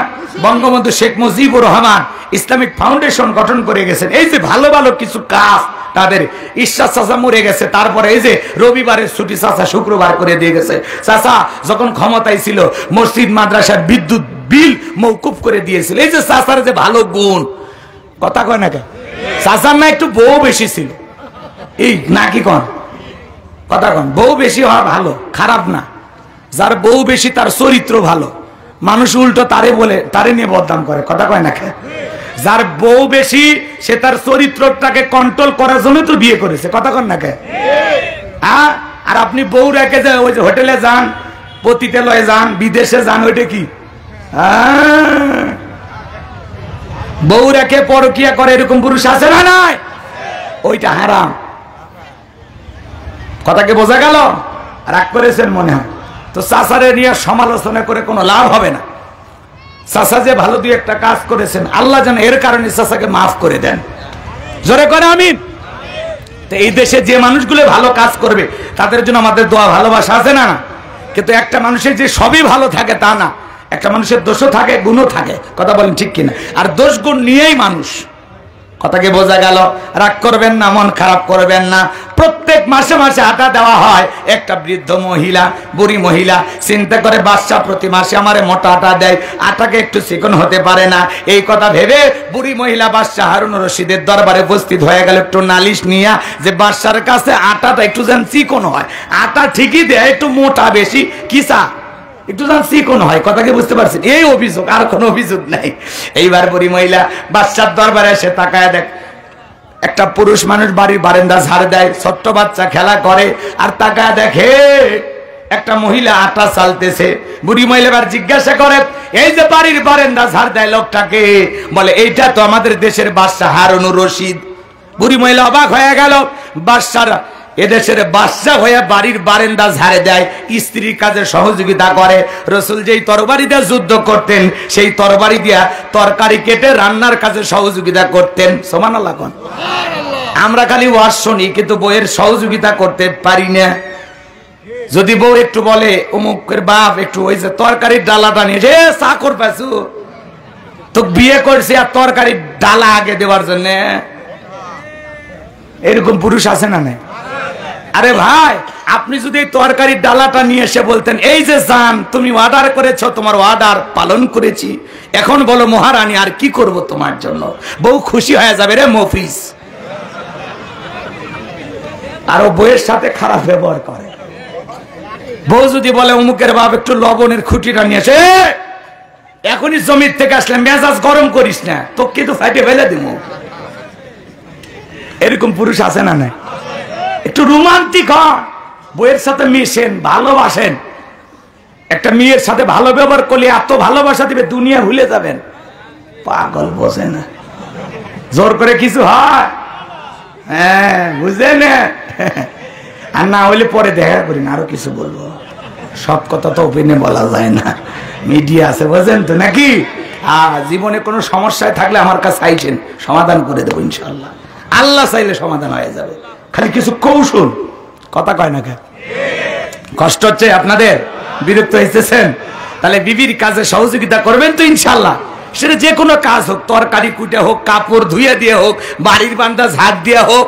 বঙ্গবন্ধু শেখ মুজিবুর রহমান ইসলামিক ফাউন্ডেশন গঠন করে গেছেন। এই যে ভালো ভালো কিছু কাজ, তাদের ঈশ্বর চাচা মরে গেছে, তারপরে এই যে রবিবারের ছুটি চাচা শুক্রবার করে দিয়ে গেছে। চাচা যখন ক্ষমতায় ছিল মসজিদ মাদ্রাসার বিদ্যুৎ বিল মওকুফ করে দিয়েছিল। এই যে চাচার যে ভালো গুণ, কথা কয় না, চাচার না একটু বউ বেশি ছিল, এই নাকি কন, কথা কন, বউ বেশি হওয়া ভালো, খারাপ না। যার বউ বেশি তার চরিত্র ভালো, মানুষ উল্টো তারে বলে, তারে নিয়ে বদনাম করে, কথা কয় না। যার বউ বেশি সে তার চরিত্রটাকে কন্ট্রোল করার জন্য তো বিয়ে করেছে, কথা কন না। হ্যাঁ, আর আপনি বউ রেখে যে ওই যে হোটেলে যান, পতিতালয়ে যান, বিদেশে যান, ওইটা কি? বউ রেখে পরকিয়া করে এরকম পুরুষ আছে না? নাই, ওইটা হারাম। কথাকে বোঝা গেল? রাগ করেছেন মনে হয়। তো চাচারে নিয়ে সমালোচনা করে কোনো লাভ হবে না। চাচা যে ভালো দুই একটা কাজ করেছেন, আল্লাহ যেন এর কারণে চাচাকে মাফ করে দেন। জোরে করে আমিন। তো এই দেশে যে মানুষগুলো ভালো কাজ করবে তাদের জন্য আমাদের দোয়া ভালোবাসা আছে না? কিন্তু একটা মানুষের যে সবই ভালো থাকে তা না, একটা মানুষের দোষও থাকে, গুণও থাকে, কথা বলেন ঠিক কিনা? আর দোষ গুণ নিয়েই মানুষ। কথাকে বোঝা গেল? রাগ করবেন না, মন খারাপ করবেন না। প্রত্যেক মাসে মাসে আটা দেওয়া হয়। একটা বৃদ্ধ মহিলা, বুড়ি মহিলা চিন্তা করে বাদশা প্রতি মাসে আমারে মোটা আটা দেয়, আটাকে একটু চিকন হতে পারে না। এই কথা ভেবে বুড়ি মহিলা বাদশা হারুন রশিদের দরবারে উপস্থিত হয়ে গেল, একটু নালিশ নিয়ে যে বাদশার কাছে আটাটা একটু যেন চিকন হয়। আটা ঠিকই দেয়, একটু মোটা বেশি, কিসা একটু যেন চিকন হয়। কথাকে বুঝতে পারছেন? এই অভিযোগ, আর কোনো অভিযোগ নাই। এইবার বুড়ি মহিলা বাদশার দরবারে এসে তাকায় দেখ একটা পুরুষ মানুষ বাড়ির বারান্দা ঝাড় দেয়, ছোট্ট বাচ্চা খেলা করে, আর তাকায় দেখে একটা মহিলা আটা চালতেছে। বুড়ি মহিলা এবার জিজ্ঞাসা করে, এই যে বাড়ির বারান্দা ঝাড় দেয় লোকটাকে? বলে এইটা তো আমাদের দেশের বাদশা হারুনুর রশিদ। বুড়ি মহিলা অবাক হয়ে গেল, বাদশার এদেশের বাদশা হয়ে বাড়ির বারান্দা ঝাড়ে দেয়, স্ত্রীর কাজে সহযোগিতা করে। রসুল যেই তরবারি দিয়ে যুদ্ধ করতেন, সেই তরবারি দিয়া তরকারি কেটে রান্নার কাজে সহযোগিতা করতেন। সুবহানাল্লাহ কোন। আমরা খালি ওয়াজ শুনি, কিন্তু বউয়ের সহযোগিতা করতে পারি না। যদি বউ একটু বলে অমুকের বাপ একটু ওই যে তরকারির ডালাটা নিয়ে যে চাকর পাইছু, তো বিয়ে করছে আর তরকারির ডালা আগে দেওয়ার জন্য, এরকম পুরুষ আছে না? নাই? আরে ভাই, আপনি যদি এই তরকারির ডালাটা নিয়ে এসে বলতেন, এই যে জান তুমি অর্ডার করেছো, তোমার অর্ডার পালন করেছি, এখন বলো মহারানী আর কি করব তোমার জন্য, বউ খুশি হয়ে যাবে রে মফিস। আর ও বউয়ের সাথে খারাপ ব্যবহার করে। বউ যদি বলে অমুকের বাপ একটু লবণের খুঁটিটা নিয়ে এসে, এখনই জমির থেকে আসলে মেজাজ গরম করিস না, তোকে কিন্তু ফাইটে ফেলে দিব। এরকম পুরুষ আছে না? নাই? একটু রোমান্টিক হন, বউয়ের সাথে মিশেন, ভালোবাসেন। একটা মেয়ের সাথে ভালো ব্যবহার করলে এত ভালোবাসা দিবে দুনিয়া ভুলে যাবেন। পাগল বোঝে না, জোর করে কিছু হয়? হ্যাঁ, বুঝলেন না? আর না হইলে পরে দেখা করি না, আরো কিছু বলবো। সব কথা তো ওপেনে বলা যায় না, মিডিয়া আছে, বুঝলেন তো নাকি? জীবনে কোনো সমস্যায় থাকলে আমার কাছে আইছেন, সমাধান করে দেবো ইনশাল্লাহ। আল্লাহ চাইলে সমাধান হয়ে যাবে, খালি কিছু কৌশল। কথা কয় না কেন? কষ্ট হচ্ছে আপনাদের? বিরক্ত হইতেছেন? তাহলে বিবির কাজে সহযোগিতা করবেন তো ইনশাল্লাহ। সেটা যে কোনো কাজ হোক, তরকারি কুটে হোক, কাপড় ধুয়ে দিয়ে হোক, বাড়ির বান্দা ঝাড় দিয়ে হোক,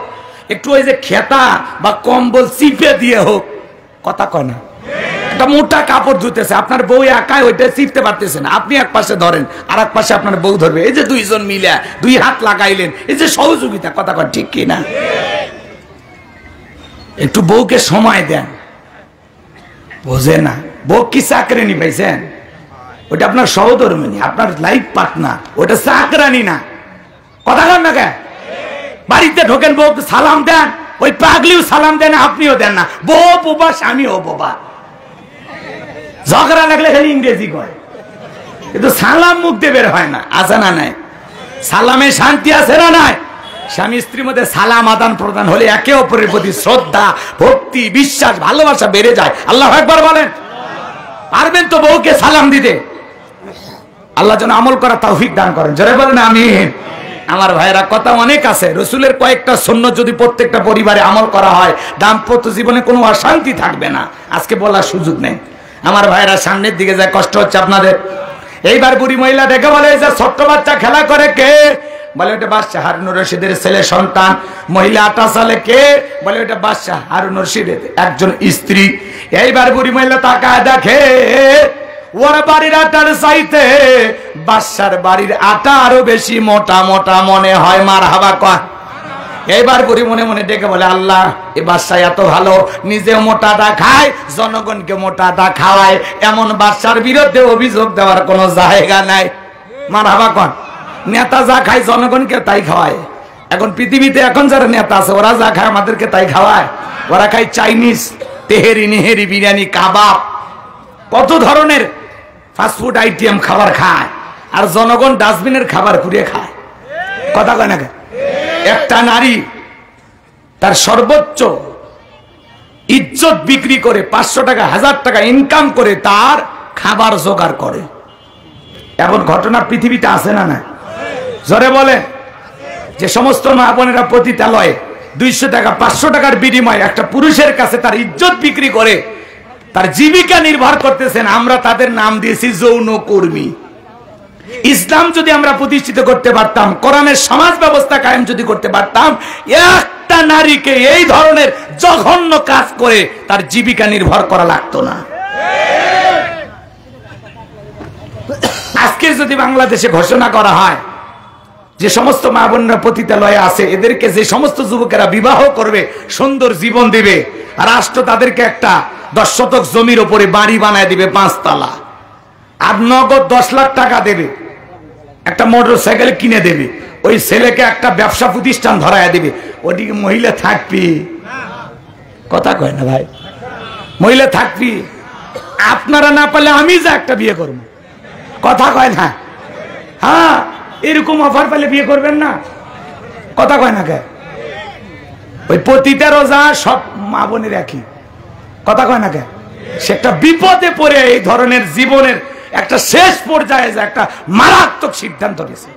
একটু ওই যে খেতা বা কম্বল চিপে দিয়ে হোক। কথা কয় না? একটা মোটা কাপড় ধুতেছে, আপনার বউ একাই ওইটা চিপতে পারতেছে না, আপনি এক পাশে ধরেন, আর এক পাশে আপনার বউ ধরবে, এই যে দুইজন মিলে দুই হাত লাগাইলেন, এই যে সহযোগিতা। কথা কয় ঠিক কি না? একটু বউকে সময় দেন। বোঝে না, বউ কি চাকরানি পাইছেন? ওটা আপনার সহধর্মিনী, আপনার লাইফ পার্টনার, ওটা চাকরানি না। কথা কন না কেন? বাড়িতে ঢোকেন, বউকে সালাম দেন, ওই পাগলিও সালাম দেন, আপনিও দেন না। বউ বোবা, স্বামীও বোবা। ঝগড়া লাগলে খালি ইংরেজি কয়, কিন্তু সালাম মুখ দিয়ে বের হয় না। আছে না নাই? সালামে শান্তি আছে না নাই? স্বামী স্ত্রীর মধ্যে সালাম আদান প্রদান হলে একে অপরের প্রতি শ্রদ্ধা, ভক্তি, বিশ্বাস, ভালোবাসা বেড়ে যায়। আল্লাহু আকবার বলেন। পারবেন তো বউকে সালাম দিতে? আল্লাহ যেন আমল করা তৌফিক দান করেন, জোরে বলেন আমিন। আমার ভাইরা, কথা অনেক আছে। রসুলের কয়েকটা সুন্নাত যদি প্রত্যেকটা পরিবারে আমল করা হয়, দাম্পত্য জীবনে কোনো অশান্তি থাকবে না। আজকে বলার সুযোগ নেই। আমার ভাইরা, সামনের দিকে যায়, কষ্ট হচ্ছে আপনাদের। এইবার বুড়ি মহিলা দেখে বলে, এই যে ছোট্ট বাচ্চা খেলা করে কে? বলে ওটা বাদশা হারুনুর রশিদের ছেলে সন্তান। মহিলা আটা চালে কে? বলে ওটা বাদশা হারুনুর রশিদের একজন স্ত্রী। এইবার বুড়ি মহিলা তাকায় দেখে, ওর বাড়ির আটার চাইতে বাদশার বাড়ির আটা আরো বেশি মোটা মোটা মনে হয়। মারহাবা কয়। এইবার বুড়ি মনে মনে ডেকে বলে, আল্লাহ, এই বাদশা এত ভালো, নিজেও মোটাটা খায়, জনগণকে মোটাটা খাওয়ায়, এমন বাদশার বিরুদ্ধে অভিযোগ দেওয়ার কোনো জায়গা নাই। মারহাবা কন। নেতা যা খায় জনগণকে তাই খাওয়ায়। এখন পৃথিবীতে এখন যারা নেতা আছে, ওরা যা খায় আমাদেরকে তাই খাওয়ায়। ওরা খায় চাইনিজ, তেহেরি, নেহেরি, বিরিয়ানি, কাবাব, কত ধরনের ফাস্টফুড আইটেম খাবার খায়, আর জনগণ ডাস্টবিনের খাবার কুড়িয়ে খায়। কথা কয় না? একটা নারী তার সর্বোচ্চ ইজ্জত বিক্রি করে 500 টাকা, 1000 টাকা ইনকাম করে তার খাবার জোগাড় করে। এমন ঘটনা পৃথিবীতে আছে না? না, জোরে বলে। যে সমস্ত মা বোনেরা পতিতালয়ে 200 টাকা, 500 টাকার বিনিময়ে একটা পুরুষের কাছে তার ইজ্জত বিক্রি করে তার জীবিকা নির্ভর করতেছেন, আমরা তাদের নাম দিয়েছি যৌনকর্মী। ইসলাম যদি আমরা প্রতিষ্ঠিত করতে পারতাম, কোরআনের সমাজ ব্যবস্থা কায়েম যদি করতে পারতাম, একটা নারীকে এই ধরনের জঘন্য কাজ করে তার জীবিকা নির্ভর করা লাগতো না। আজকে যদি বাংলাদেশে ঘোষণা করা হয় যে সমস্ত মা বোনরা পতিতালয়ে আছে, এদেরকে যে সমস্ত যুবকেরা বিবাহ করবে, সুন্দর জীবন দিবে, রাষ্ট্র তাদেরকে একটা 10 শতক জমির উপরে বাড়ি বানায় দিবে 5 তলা, আর নগদ 10 লাখ টাকা দেবে, একটা মোটরসাইকেল কিনে দেবে, ওই ছেলেকে একটা ব্যবসা প্রতিষ্ঠান ধরায় দেবে, ওদিকে মহিলা থাকবি? কথা কয় না ভাই, মহিলা থাকবি? আপনারা না পারলে আমি যা একটা বিয়ে করবো, কথা কয় না? হ্যাঁ, এরকম অফার পেলে বিয়ে করবেন না? কথা কয় না কে? ওই পতিতা রোজা সব মা বোনের একই, কথা কয় না কে? সে একটা বিপদে পড়ে এই ধরনের জীবনের একটা শেষ পর্যায়ে যে একটা মারাত্মক সিদ্ধান্ত নিয়েছে।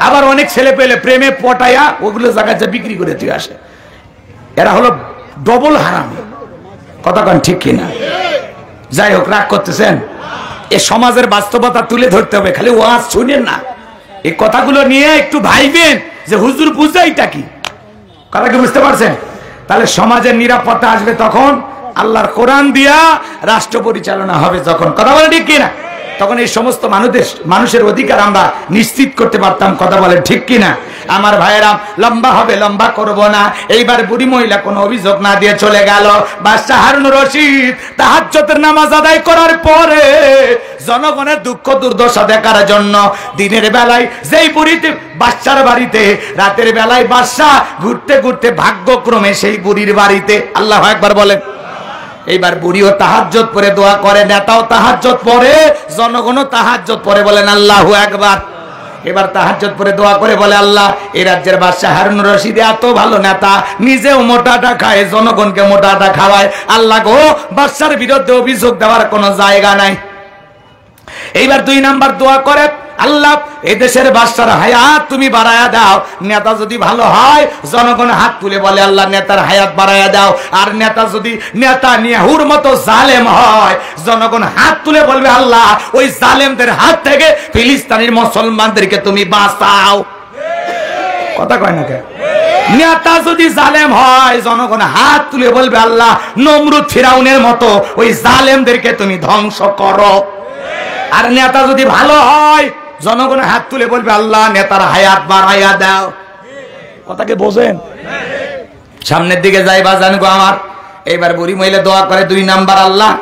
আবার অনেক ছেলে পেলে প্রেমে পটাইয়া ওগুলো জায়গায় যে বিক্রি করে দিয়ে আসে, এরা হলো ডবল হারামি। কথা কন ঠিক কিনা? যাই হোক, রাগ করতেছেন, এ সমাজের বাস্তবতা তুলে ধরতে হবে, খালি ওয়াজ শুনেন না, এই কথাগুলো নিয়ে একটু ভাইবেন যে হুজুর বুঝাইটা কি। কথা কি বুঝতে পারছেন? তাহলে সমাজের নিরাপত্তা আসবে তখন আল্লাহর কোরআন দিয়া রাষ্ট্র পরিচালনা হবে যখন। কথা বলে ঠিক কিনা? তখন এই সমস্ত মানুষের অধিকার আমরা নিশ্চিত করতে পারতাম। কথা বলে ঠিক কিনা? আমার ভাইয়েরা, লম্বা হবে, লম্বা করব না। এইবার বুড়ি মহিলা কোনো অভিযোগ না দিয়ে চলে গেল। বাদশা হারুন রশিদ তাহাজ্জুদের নামাজ আদায় করার পরে জনগণের দুঃখ দুর্দশা দেখার জন্য দিনের বেলায় যেই বুড়িতে বাদশার বাড়িতে, রাতের বেলায় বাদশা ঘুরতে ঘুরতে ভাগ্যক্রমে সেই বুড়ির বাড়িতে। আল্লাহু আকবার বলেন। এইবার বুড়িও তাহাজ্জুদ পড়ে দোয়া করে, নেতাও তাহাজ্জুদ পড়ে, জনগণও তাহাজ্জুদ পড়ে, বলেন আল্লাহু আকবার। এবার তাহাজ্জুদ পড়ে দোয়া করে বলে, আল্লাহ, এই রাজ্যের বাদশা হারুন রশিদ এত ভালো নেতা, নিজেও মোটাটা খায়, জনগণকে মোটাটা খাওয়ায়। আল্লাহ গো, বাদশার বিরুদ্ধে অভিযোগ দেওয়ার কোনো জায়গা নাই। এইবার 2 নাম্বার দোয়া করে, আল্লাহ, এই দেশের বাদশার হায়াত তুমি বাড়ায়া দাও। নেতা যদি ভালো হয়, জনগণ হাত তুলে বলে, আল্লাহ, নেতার হায়াত বাড়ায়া দাও। আর নেতা যদি নেতানিয়াহুর মতো জালেম হয়, জনগণ হাত তুলে বলবে, আল্লাহ, ওই জালেমদের হাত থেকে ফিলিস্তিনের মুসলমানদেরকে তুমি বাঁচাও। কথা কয় না কে? নেতা যদি জালেম হয়, জনগণ হাত তুলে বলবে, আল্লাহ, নমরুদ ফিরাউনের মতো ওই জালেমদেরকে তুমি ধ্বংস করো। আর নেতা যদি ভালো হয়, জনগণ হাত তুলে বলবে, আল্লাহ, নেতার হায়াত বাড়াইয়া দাও। কথাকে বোঝেন? সামনের দিকে যাই বাজান গো আমার। এইবার বুড়ি মহিলা দোয়া করে 2 নাম্বার, আল্লাহ,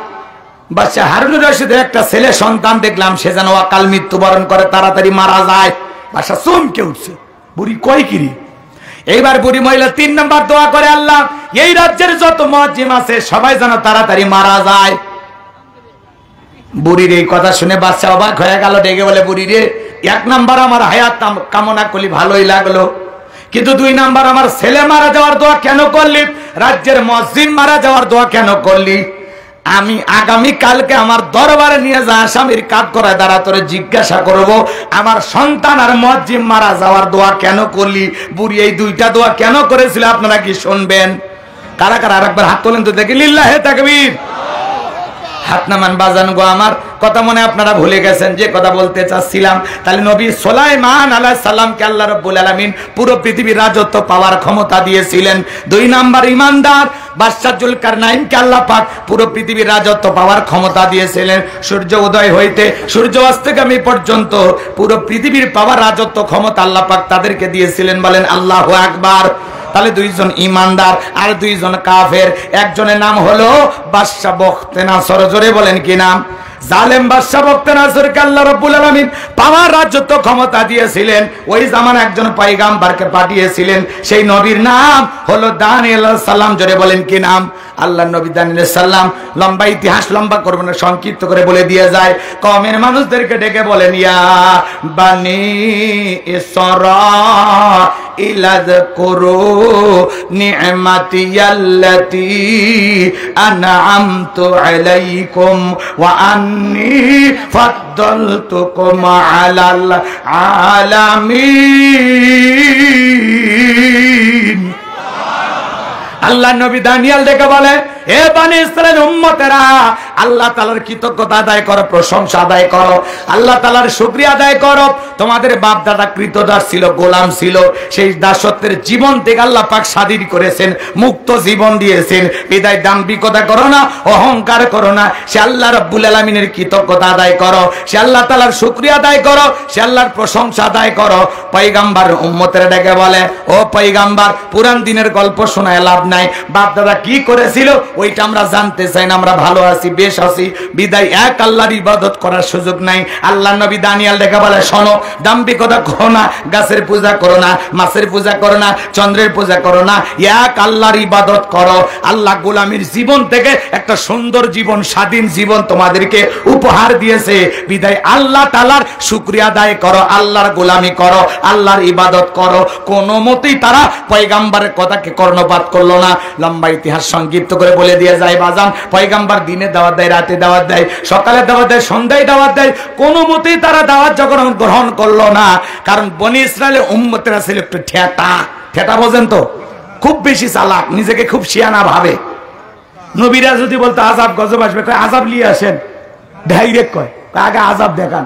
বাদশা হারুন রশিদের একটা ছেলে সন্তান দেখলাম, সে যেন অকাল মৃত্যুবরণ করে, তাড়াতাড়ি মারা যায়। বাদশা চমকে উঠছে, বুড়ি কয় কিরি? এইবার বুড়ি মহিলা 3 নাম্বার দোয়া করে, আল্লাহ, এই রাজ্যের যত মুয়াজ্জিম আছে সবাই যেন তাড়াতাড়ি মারা যায়। বুড়ির এই কথা শুনে বাদশা অবাক হয়ে গেল, ডেকে বলে, বুড়ি রে, 1 নাম্বার আমার হায়াত কামনা করলি, ভালোই লাগলো, কিন্তু 2 নাম্বার আমার ছেলে মারা যাওয়ার দোয়া কেন করলি? রাজ্যের মুয়াজ্জিন মারা যাওয়ার দোয়া কেন করলি? আমি আগামী কালকে আমার দরবারে নিয়ে যা আসামির কাঠ করায় দাঁড়া তোরে জিজ্ঞাসা করব, আমার সন্তান আর মুয়াজ্জিন মারা যাওয়ার দোয়া কেন করলি? বুড়ি এই 2টা দোয়া কেন করেছিল আপনারা কি শুনবেন? কারা কারা আরেকবার হাত তোলেন তো দেখি। লিল্লাহে তাকবীর। হাত নামান বাজান গো আমার। কথা মনে আপনারা ভুলে গেছেন যে কথা বলতে চাচ্ছিলাম। তাহলে নবী সুলাইমান আলাইহিস সালামকে আল্লাহ রাব্বুল আলামিন পুরো পৃথিবীর রাজত্ব পাওয়ার ক্ষমতা দিয়েছিলেন। 2 নাম্বার ইমানদার বাদশা জুলকারনাইনকে আল্লাহ পাক পুরো পৃথিবীর রাজত্ব পাওয়ার ক্ষমতা দিয়েছিলেন। সূর্য উদয় হইতে সূর্য অস্তগামী পর্যন্ত পুরো পৃথিবীর পাওয়ার রাজত্ব ক্ষমতা আল্লাহ পাক তাদেরকে দিয়েছিলেন। বলেন আল্লাহু আকবার। তাহলে 2 জন ইমানদার আর 2 জন কাফের। একজনের নাম হলো বাদশা বখতেনাসর। জোরে বলেন কি নাম? জালেম বাদশা বখতেনাসরকে আল্লাহ রাব্বুল আলামিন পাওয়ার রাজত্ব ক্ষমতা দিয়েছিলেন। ওই জামান একজন পয়গাম্বরকে পাঠিয়েছিলেন, সেই নবীর নাম হলো দানিয়েল আলাইহিস সালাম। জোরে বলেন কি নাম? আল্লাহর নবী দানিয়েল আলাইহিস সালাম। লম্বা ইতিহাস লম্বা করব না, সংক্ষিপ্ত করে বলে দিয়ে যায়। কওমের মানুষদেরকে ডেকে বলেন, ইয়া বানি ইসরাঈল আযকুরু নি'মাতিয়াল্লাতী আন'আমতু আলাইকুম ওয়া আন্নী ফাদ্দালতুকুম আলাল আলামিন। আল্লাহ নবী দানিয়েল ডেকে বলে, হে বনি ইসরাইল উম্মতেরা, আল্লাহ তাআলার কৃতজ্ঞতা আদায় করো, প্রশংসা আদায় করো, আল্লাহ তাআলার শুকরিয়া আদায় করো। তোমাদের বাপ দাদা কৃতদাস ছিল, গোলাম ছিল, সেই দাসত্বের জীবন থেকে আল্লাহ পাক স্বাধীন করেছেন, মুক্ত জীবন দিয়েছেন। বিদায় দাম্ভিকতা করো না, অহংকার করো না, সে আল্লাহ রাব্বুল আলামিনের কৃতজ্ঞতা আদায় করো, সে আল্লাহ তাআলার শুকরিয়া আদায় করো, সে আল্লাহর প্রশংসা আদায় করো। পয়গম্বর উম্মতের ডেকে বলে, ও পয়গম্বর, পুরান দিনের গল্প শোনায় লাভ নাই, বাপ দাদা কি করেছিল ওইটা আমরা জানতে চাই না, আমরা ভালো আছি, বেশ আছি, বিদায় এক আল্লাহর ইবাদত করার সুযোগ নাই। আল্লাহ নবী দানিয়েল ডেকে বলে, শোনো, দাম্ভিকতা করো না, গাছের পূজা করো না, মাছের পূজা করো না, চন্দ্রের পূজা করো না, এক আল্লাহর ইবাদত করো। আল্লাহ গোলামীর জীবন থেকে একটা সুন্দর জীবন, স্বাধীন জীবন তোমাদেরকে উপহার দিয়েছে, বিদায় আল্লাহ তাআলার শুকরিয়া আদায় করো, আল্লাহর গোলামি করো, আল্লাহর ইবাদত করো। কোনো মতেই তারা পয়গম্বরের কথাকে কর্ণপাত করলো না। লম্বা ইতিহাস সংক্ষিপ্ত করে বলে দিয়ে যায় বাজান, পয়গম্বর দিনে দাওয়াত দেয়, রাতে দাওয়াত দেয়, সকালে দাওয়াত দেয়, সন্ধ্যায় দাওয়াত দেয়, কোনো মতেই তারা দাওয়াত যখন গ্রহণ করলো না। কারণ বনি ইসরায়েলের উম্মতেরা ছিল একটু ঠেটা বোঝেন তো, খুব বেশি চালাক, নিজেকে খুব শিয়ানা ভাবে। নবীরা যদি বলতো আযাব গজব আসবে, কয় আযাব নিয়ে আসেন, ডাইরেক্ট কয় আগে আযাব দেখান।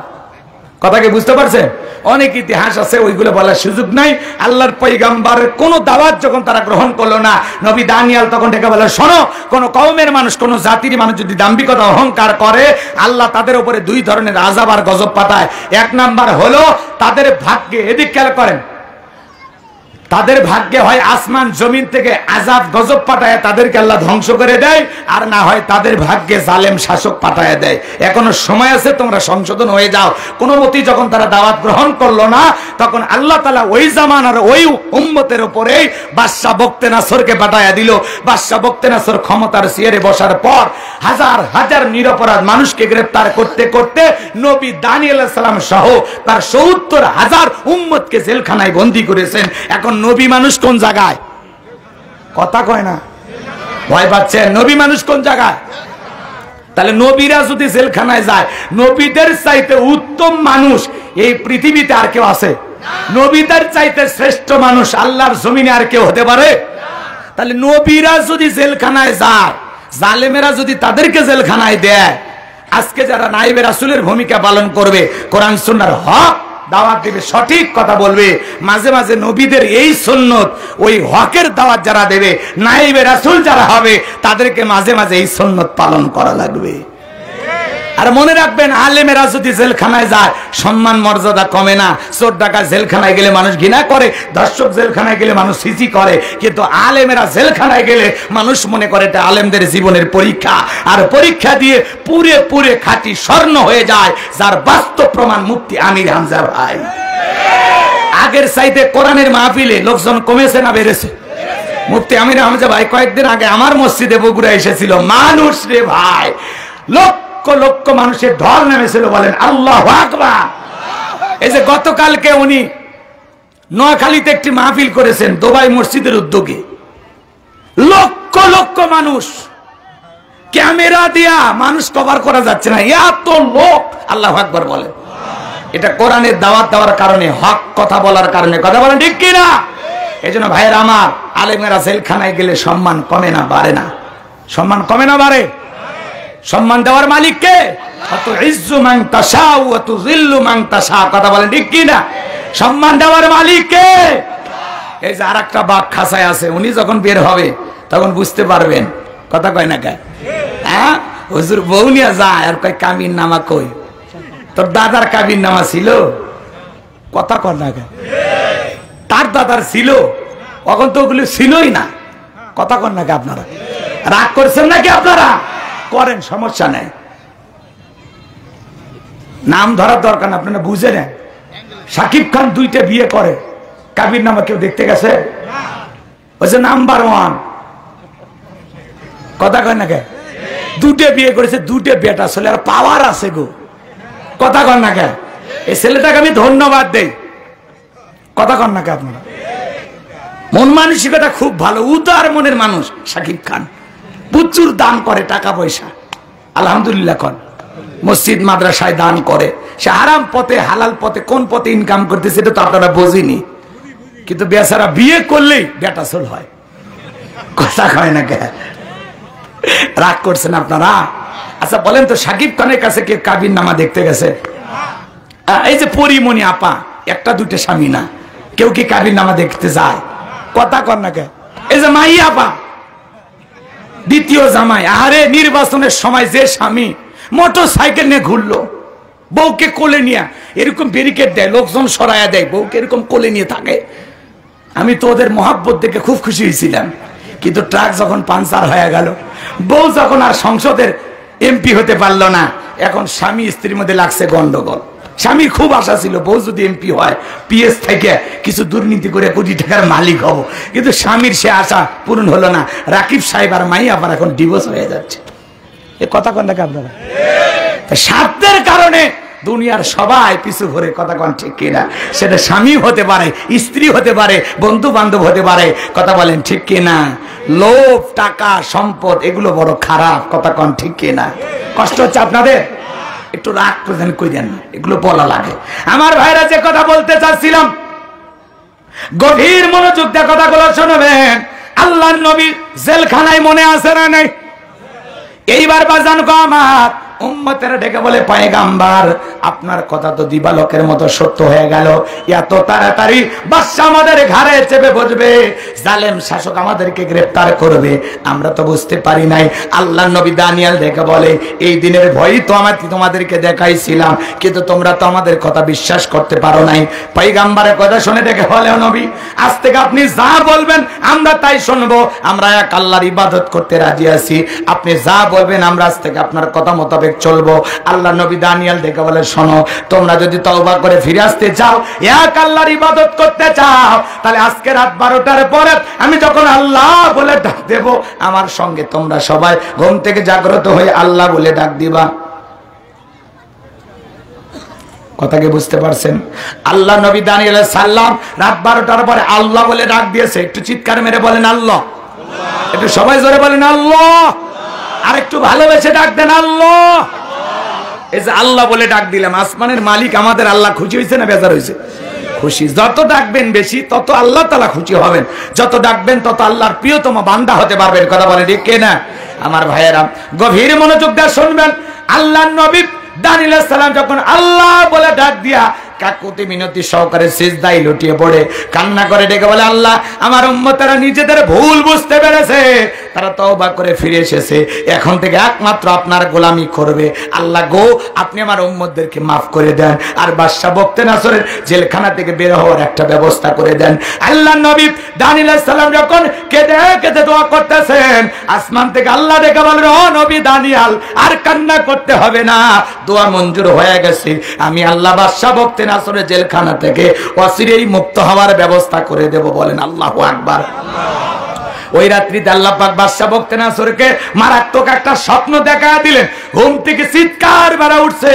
কথা কি বুঝতে পারছেন? অনেক ইতিহাস আছে, ওইগুলো বলার সুযোগ নাই। আল্লাহর পয়গম্বরের কোন দাওয়াত যখন তারা গ্রহণ করলো না, নবী দানিয়েল তখন ডেকে বলে, শোনো, কোন কওমের মানুষ, কোন জাতির মানুষ যদি দাম্ভিকতা অহংকার করে, আল্লাহ তাদের উপরে দুই ধরনের আযাব আর গজব পাঠায়। এক নাম্বার হলো তাদের ভাগ্যে, এদিক খেয়াল করেন, তাদের ভাগ্যে হয় আসমান জমিন থেকে আযাব গজব পাঠায় তাদেরকে আল্লাহ ধ্বংস করে দেয়, আর না হয় তাদের ভাগ্যে জালেম শাসক পাঠায় দেয়। এখনো সময় আছে, তোমরা সংশোধন হয়ে যাও। কোনো মতেই যখন তারা দাওয়াত গ্রহণ করলো না, তখন আল্লাহ তাআলা ওই জামানার ওই উম্মতের উপরেই বাদশা বখতে নাসরকে পাঠায় দিল। বাদশা বখতে নাসর ক্ষমতার চেয়ারে বসার পর হাজার হাজার নিরপরাধ মানুষকে গ্রেফতার করতে করতে নবী দানিয়েল আলাইহিস সালাম সহ তার ৭০,০০০ উম্মতকে জেলখানায় বন্দী করেছেন। এখন নবী মানুষ কোন জায়গায়? কথা কয় না, ভয় পাচ্ছেন? নবী মানুষ কোন জায়গায়? তাহলে নবীরা যদি জেলখানায় যায়, নবীদের চাইতে উত্তম মানুষ এই পৃথিবীতে আর কেউ আছে? নবীদের চাইতে শ্রেষ্ঠ মানুষ আল্লাহর জমিনে আর কেউ হতে পারে? তাহলে নবীরা যদি জেলখানায় যায়, জালেমেরা যদি তাদেরকে জেলখানায় দেয়, আজকে যারা নায়েবে রাসূলের ভূমিকা পালন করবে, কোরআন সুন্নাহর হক দাওয়াত দিবে, সঠিক কথা বলবে, মাঝে মাঝে নবীদের এই সুন্নত, ওই হকের দাওয়াত যারা দেবে, নায়েবে রাসূল যারা হবে, তাদেরকে মাঝে মাঝে এই সুন্নত পালন করা লাগবে। আর মনে রাখবেন, আলেমেরা যদি জেলখানায় যায়, সম্মান মর্যাদা কমে না। চোর ডাকাত জেলখানায় গেলে মানুষ ঘৃণা করে, দর্শক জেলখানায় গেলে মানুষ সিসি করে, কিন্তু আলেমেরা জেলখানায় গেলে মানুষ মনে করে এটা আলেমদের জীবনের পরীক্ষা, আর পরীক্ষা দিয়ে পুরে পুরে খাঁটি স্বর্ণ হয়ে যায়, যার বাস্তব প্রমাণ মুফতি আমির হামজা ভাই। আগের চাইতে কোরআনের মাহফিলে লোকজন কমেছে না বেড়েছে? মুফতি আমির হামজা ভাই কয়েকদিন আগে আমার মসজিদে বগুড়া এসেছিল। মানুষ রে ভাই, লক্ষ লক্ষ মানুষের ঢল নেমেছিল, বলেন আল্লাহু আকবার। এই যে গতকালকে উনি নোয়াখালীতে একটি মাহফিল করেছেন দুবাই মসজিদের উদ্যোগে, লক্ষ লক্ষ মানুষ, ক্যামেরা দিয়া মানুষ কভার করা যাচ্ছে না, এত লোক। আল্লাহু আকবার বলেন। এটা কোরআনের দাওয়াত দেওয়ার কারণে, হক কথা বলার কারণে। কথা বলেন ঠিক কিনা? এই জন্য ভাইয়েরা আমার, আলেমেরা জেলখানায় গেলে সম্মান কমে না, বাড়ে না? সম্মান কমে না, বাড়ে? সম্মান দেওয়ার মালিক কে? আতুইজ্জু মান তাশা ওয়া তুযিল্লু মান তাশা। কথা বলেন ঠিক কি না? সম্মান দেওয়ার মালিক কে? এই যে আরেকটা বাঘ খাঁচায় আছে, উনি যখন বের হবে তখন বুঝতে পারবেন। কথা কয় না কে? হ্যাঁ, হুজুর বউ নিয়ে যায় আর কয় কাবিন নামা কই? তোর দাদার কাবিন নামা ছিল? কথা কয় না কে? তার দাদার ছিল, তখন তো ওগুলো ছিলই না। কথা কন নাকি আপনারা? রাগ করছেন নাকি আপনারা? করেন, সমস্যা নেই, নাম ধরার দরকার না, আপনারা বুঝে নেন। শাকিব খান 2টা বিয়ে করে, কাবির নামা কেউ দেখতে গেছে? বলছে নাম্বার 1। কথা কয় নাকি? 2টা বিয়ে করেছে, 2টা বেটা ছেলে, আর পাওয়ার আছে গো। কথা কন না কে? এই ছেলেটাকে আমি ধন্যবাদ দেই। কথা কন না কে আপনারা? মন মানসিকতা খুব ভালো, উদার মনের মানুষ শাকিব খান। প্রচুর দান করে, টাকা পয়সা, আলহামদুলিল্লাহ কন। মসজিদ মাদ্রাসায় দান করে। সে হারাম পথে হালাল পথে কোন পথে ইনকাম করতেছে এটা তো আপনারা বোঝেনি, কিন্তু বেচারা বিয়ে করলেই বেটা ছোল হয়। কথা কয় না কে? রাগ করছেন আপনারা? আচ্ছা বলেন তো, সাকিব খানের কাছে কে কাবির নামা দেখতে গেছে? এই যে পরিমণি আপা, একটা দুইটা স্বামী না, কেউ কি কাবির নামা দেখতে যায়? কথা কর না কে? এই যে মাই আপা, দ্বিতীয় জামাই, আরে নির্বাচনের সময় যে স্বামী মোটর সাইকেল নিয়ে ঘুরলো, বউকে কোলে নিয়ে এরকম ব্যারিকেড দেয়, লোকজন সরাইয়া দেয়, বউকে এরকম কোলে নিয়ে থাকে। আমি তো ওদের মহাব্বত দেখে খুব খুশি হয়েছিলাম, কিন্তু ট্রাক যখন পাঞ্চার হয়ে গেল, বউ যখন আর সংসদের এমপি হতে পারলো না, এখন স্বামী স্ত্রীর মধ্যে লাগছে গন্ডগোল। স্বামীর খুব আশা ছিল বউ যদি এমপি হয় পিএস থেকে কিছু দুর্নীতি করে কোটি টাকার মালিক হব, কিন্তু স্বামীর সে আশা পূরণ হলো না। রাকিব সাহেব আর মাই আবার এখন ডিভোর্স হয়ে যাচ্ছে। এ কথা কন নাকি আপনারা? স্বার্থের কারণে দুনিয়ার সবাই পিছু ঘুরে, কথা কন ঠিক কিনা? সেটা স্বামী হতে পারে, স্ত্রী হতে পারে, বন্ধু বান্ধব হতে পারে, কথা বলেন ঠিক কিনা? লোভ, টাকা, সম্পদ এগুলো বড় খারাপ, কথা কন ঠিক কিনা? কষ্ট হচ্ছে আপনাদের? একটু রাগ প্রদান করেন না, এগুলো বলা লাগে। আমার ভাইরা, যে কথা বলতে চাচ্ছিলাম, গভীর মনোযোগ দিয়ে কথাগুলো শুনবেন। আল্লাহর নবী জেলখানায় মনে আছে না নাই? এইবার বাজান গো আমার উম্মতেরা ডেকে বলে, পয়গাম্বার আপনার কথা তো দিবালোকের মতো সত্য হয়ে গেল, এত তাড়াতাড়ি বাদশা আমাদের ঘাড়ে চেপে বসবে, জালেম শাসক আমাদেরকে গ্রেফতার করবে, আমরা তো বুঝতে পারি নাই। আল্লাহর নবী দানিয়েল ডেকে বলে, এই দিনের ভয়ই তো আমি তোমাদেরকে দেখাইছিলাম, কিন্তু তোমরা তো আমাদের কথা বিশ্বাস করতে পারো নাই। পয়গাম্বারের কথা শুনে ডেকে বলে, নবী আজ থেকে আপনি যা বলবেন আমরা তাই শুনবো, আমরা এক আল্লাহর ইবাদত করতে রাজি আছি, আপনি যা বলবেন আমরা আজ থেকে আপনার কথা মোতাবেক চলবো। আল্লাহ নবী দানিয়েল দেখে বলে, শোনো, তোমরা যদি তওবা করে ফিরে আসতে চাও, এক আল্লাহর ইবাদত করতে চাও, তাহলে আজকে রাত 12টার পরে আমি যখন আল্লাহ বলে ডাক দেব, আমার সঙ্গে তোমরা সবাই ঘুম থেকে জাগ্রত হয়ে আল্লাহ বলে ডাক দিবা। কথা কি বুঝতে পারছেন? আল্লাহ নবী দানিয়েল সাল্লাম রাত 12টার পরে আল্লাহ বলে ডাক দিয়েছে। একটু চিৎকার মেরে বলেন আল্লাহ, একটু সবাই জোরে বলেন আল্লাহ, আর একটু ভালোবেসে ডাক দেন আল্লাহ। এই যে আল্লাহ বলে ডাক দিলাম, আসমানের মালিক আমাদের আল্লাহ খুশি হয়েছে না বেজার হয়েছে? খুশি। যত ডাকবেন বেশি তত আল্লাহ তাআলা খুশি হবেন, যত ডাকবেন তত আল্লাহর প্রিয়তম বান্দা হতে পারবেন। কথা বলে ঠিক কিনা? আমার ভাইয়েরা গভীর মনোযোগ দিয়ে শুনবেন। আল্লাহর নবী দানিয়েল আলাইহিস সালাম যখন আল্লাহ বলে ডাক দিয়া কাকুতি মিনতি সহকারে সিজদায় লুটিয়ে পড়ে কান্না করে ডেকে বলে, আল্লাহ আমার উম্মতেরা নিজেদের ভুল বুঝতে পেরেছে, তারা তওবা করে ফিরে এসেছে, এখন থেকে একমাত্র আপনার গোলামি করবে। আল্লাহ গো, আপনি আমার উম্মতদেরকে মাফ করে দেন, আর বাদশা বখতেনাসরের জেলখানা থেকে বের হওয়ার একটা ব্যবস্থা করে দেন। আল্লাহ নবী দানিয়েল আলাইহিস সালাম যখন কেঁদে কেঁদে দোয়া করতেছেন, আসমান থেকে আল্লাহ ডেকে বলেন, ও নবী দানিয়েল, আর কান্না করতে হবে না, দোয়া মঞ্জুর হয়ে গেছে, আমি আল্লাহ বাদশা বখতেনাসরের জেলখানা থেকে অচিরেই মুক্ত হওয়ার ব্যবস্থা করে দেব। বলেন আল্লাহু আকবার। ওই রাত্রিতে আল্লাহ পাক বাদশা বখতেনাসরকে মারাত্মক একটা স্বপ্ন দেখা দিলেন। ঘুম থেকে চিৎকার বেড়া উঠছে,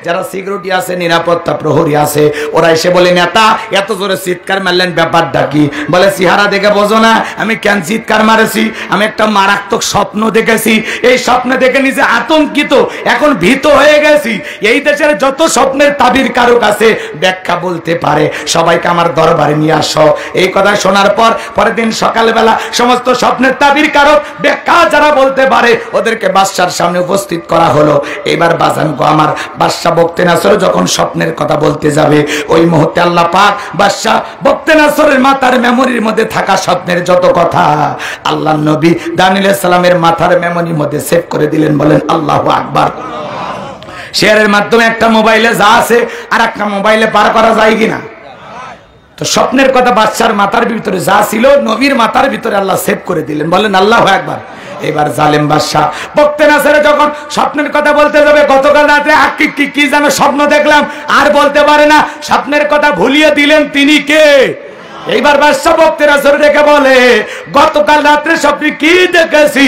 যারা সিকিউরিটি আছে, নিরাপত্তা প্রহরী আছে, ওরা এসে বলে, নেতা এত জোরে চিৎকার মারলেন, ব্যাপারটা কি? বলে, চেহারা দেখে বোঝো না আমি কেন চিৎকার মারেছি? আমি একটা মারাত্মক স্বপ্ন দেখেছি, এই স্বপ্ন দেখে নিজে আতঙ্কিত, এখন ভীত হয়ে গেছি। এই দেশের যত স্বপ্নের তাবির কারক আছে, ব্যাখ্যা বলতে পারে, সবাইকে আমার দরবারে নিয়ে আসো। এই কথা শোনার পর পরের দিন সকালবেলা সমস্ত স্বপ্নের তাবির কারক ব্যাখ্যা যারা বলতে পারে ওদেরকে বাদশার সামনে উপস্থিত করা হলো। এবার বাজানগো আমার, বাদশা বখতেনাসর যখন স্বপ্নের কথা বলতে যাবে, ওই মুহূর্তে আল্লাহ পাক বাদশা বখতেনাসরের মাথার মেমোরির মধ্যে থাকা স্বপ্নের যত কথা আল্লাহ নবী দানিয়েল আলাইহিস সালামের মাথার মেমোরির মধ্যে সেভ করে দিলেন। বলেন আল্লাহু আকবার। শেয়ারের মাধ্যমে একটা মোবাইলে যা আছে আর একটা মোবাইলে পার করা যায় কিনা? তো স্বপ্নের কথা বাদশার মাথার ভিতরে যা ছিল, নবীর মাথার ভিতরে আল্লাহ সেভ করে দিলেন। বলেন আল্লাহু আকবার। এবার জালেম বাদশা বখতেনাসর যখন স্বপ্নের কথা বলতে যাবে, গতকাল রাতে কি যেন স্বপ্ন দেখলাম, আর বলতে পারে না, স্বপ্নের কথা ভুলিয়ে দিলেন তিনি কে? এইবার বাদশা বখতেনাসর দেখে বলে, গতকাল রাত্রে স্বপ্নে কি দেখেছি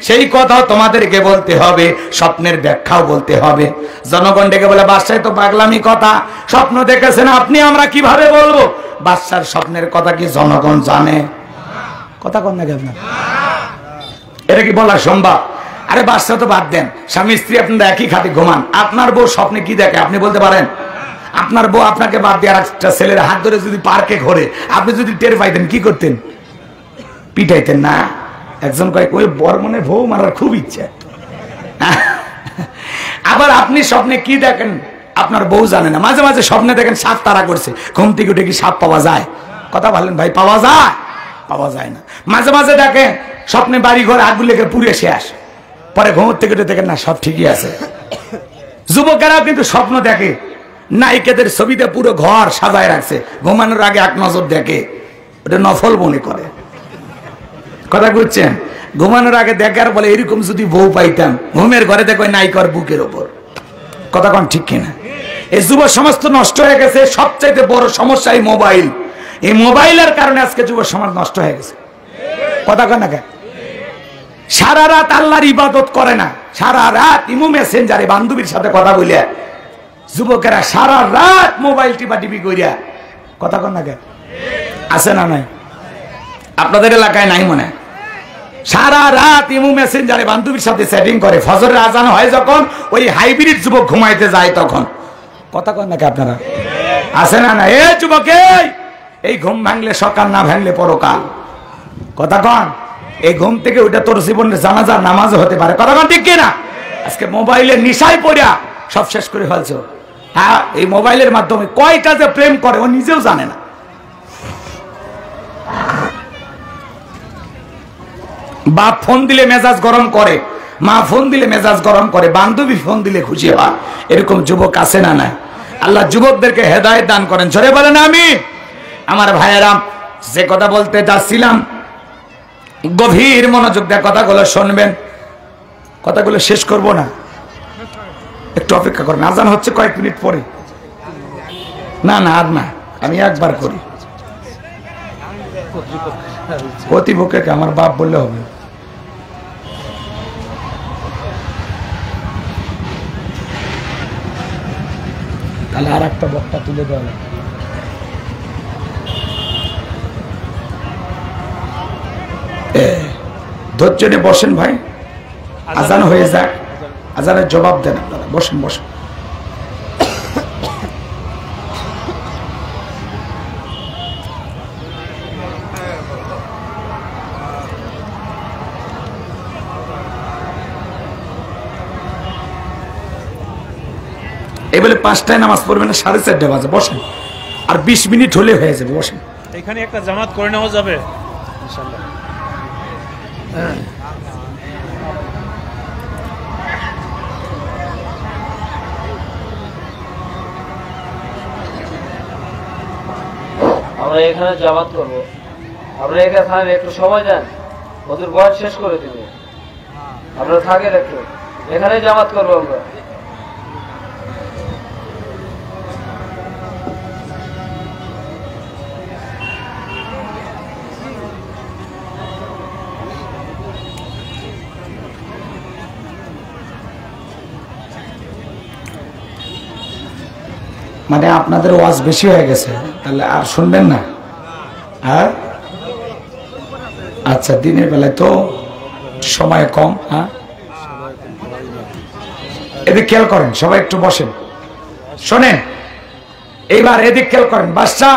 সেই কথাও তোমাদেরকে বলতে হবে, স্বপ্নের ব্যাখ্যাও বলতে হবে। জনগণ ডেকে বলে, বাদশাহ তো পাগলামি কথা, স্বপ্ন দেখেছেন আপনি, আমরা কিভাবে বলবো? বাদশার স্বপ্নের কথা কি জনগণ জানে? কথা কন না কেন? এটা কি বলা সম্ভব? আরে বাদশা তো বাদ দেন, স্বামী স্ত্রী আপনারা একই খাটে ঘুমান, আপনার বউ স্বপ্নে কি দেখে আপনি বলতে পারেন? আপনার বউ আপনাকে বাদ দিয়ে আর একটা ছেলের হাত ধরে যদি পার্কে ঘোরে, আপনি যদি টের পাইতেন কি করতেন? পিটাইতেন না? একজন কয়েক ওই বর্মনের বউ মারার খুব ইচ্ছা। আবার আপনি স্বপ্নে কি দেখেন আপনার বউ জানে না। মাঝে মাঝে স্বপ্নে দেখেন সাপ তাড়া করছে, ঘুম থেকে উঠে কি সাপ পাওয়া যায়? কথা বলেন ভাই, পাওয়া যায়? পাওয়া যায় না। মাঝে মাঝে দেখেন স্বপ্নে বাড়ি ঘর আগুন লেগে পুড়ে শেষ, পরে ঘুম থেকে উঠে দেখেন না সব ঠিকই আছে। যুবকেরাও কিন্তু স্বপ্ন দেখে, নায়িকাদের ছবিতে পুরো ঘর সাজায় রাখছে, ঘুমানোর আগে এক নজর দেখে, ওটা নফল মনে করে। কথা বুঝছেন? ঘুমানোর আগে দেখে আর বলে এরকম যদি বউ পাইতাম। ঘুমের ঘরে দেখো নায়িকার বুকের ওপর। কথা কোন ঠিক কিনা? এই যুব সমাজ তো নষ্ট হয়ে গেছে। সবচাইতে বড় সমস্যা এই মোবাইল। এই মোবাইলের কারণে আজকে যুব সমাজ নষ্ট হয়ে গেছে। কথা কন না কেন? সারা রাত আল্লাহর ইবাদত করে না, সারা রাত ইমো মেসেঞ্জারে বান্ধবীর সাথে কথা বলে যুবকেরা সারা রাত মোবাইল টিপাটিপি করিয়া। কথা কন না কেন? আছে না নাই? আপনাদের এলাকায় নাই মনে? সারা রাত ইমো মেসেঞ্জারে বান্ধবীর সাথে সেটিং করে, ফজরের আজান হয় যখন ওই হাইব্রিড যুবক ঘুমাইতে যায় তখন। কথা কন না কে আপনারা? আছে না না? এ যুবক, এই ঘুম ভাঙলে সকাল, না ভাঙলে পরকাল। কথা কন? এই ঘুম থেকে ওইটা তোর জীবনের জানাজার নামাজও হতে পারে। কথা কন ঠিক কিনা? আজকে মোবাইলের নিশায় পড়িয়া সব শেষ করে ফেলছো। হ্যাঁ, এই মোবাইলের মাধ্যমে কয়টা যে প্রেম করে ও নিজেও জানে না। বাপ ফোন দিলে মেজাজ গরম করে, মা ফোন দিলে মেজাজ গরম করে, বান্ধবী ফোন দিলে খুশি হয়। এরকম যুবক আছে না নাই? আল্লাহ যুবকদেরকে হেদায়েত দান করেন। জোরে বলেন আমিন। আমার ভাইয়েরা, যে কথা বলতে যাচ্ছিলাম, গভীর মনোযোগ দিয়ে কথাগুলো শুনবেন। কথাগুলো শেষ করব না, একটু অপেক্ষা করেন। আজান হচ্ছে কয়েক মিনিট পরে। না না, আর না, আমি একবার করি। কর্তৃপক্ষকে আমার বাপ বললে হবে। তাহলে আর একটা বক্তা তুলে দেওয়া লাগবে। ধৈর্য নিয়ে বসেন ভাই, আজান হয়ে যাক, আজানের জবাব দেন আপনারা। বসেন বসেন। এই বলে 5টায় নামাজ পড়বে না, 4:30 বাজে। বসেন, আর 20 মিনিট হলে হয়ে যাবে। বসেন। এখানে একটা জামাত করে নেওয়া যাবে ইনশাআল্লাহ। আমরা এখানে জামাত করবো, আমরা এখানে একটু সময় দেন, ওদের বয়স শেষ করে দিবে, আপনারা থাকেন একটু, এখানে জামাত করবো আমরা। মানে আপনাদের ওয়াজ বেশি হয়ে গেছে, তাহলে আর শুনবেন না? হ্যাঁ, আচ্ছা, দিনের বেলায় তো সময় কম। হ্যাঁ, এদিক খেয়াল করেন, সবাই একটু বসেন, শোনেন। এইবার এদিক খেয়াল করেন। বাদশা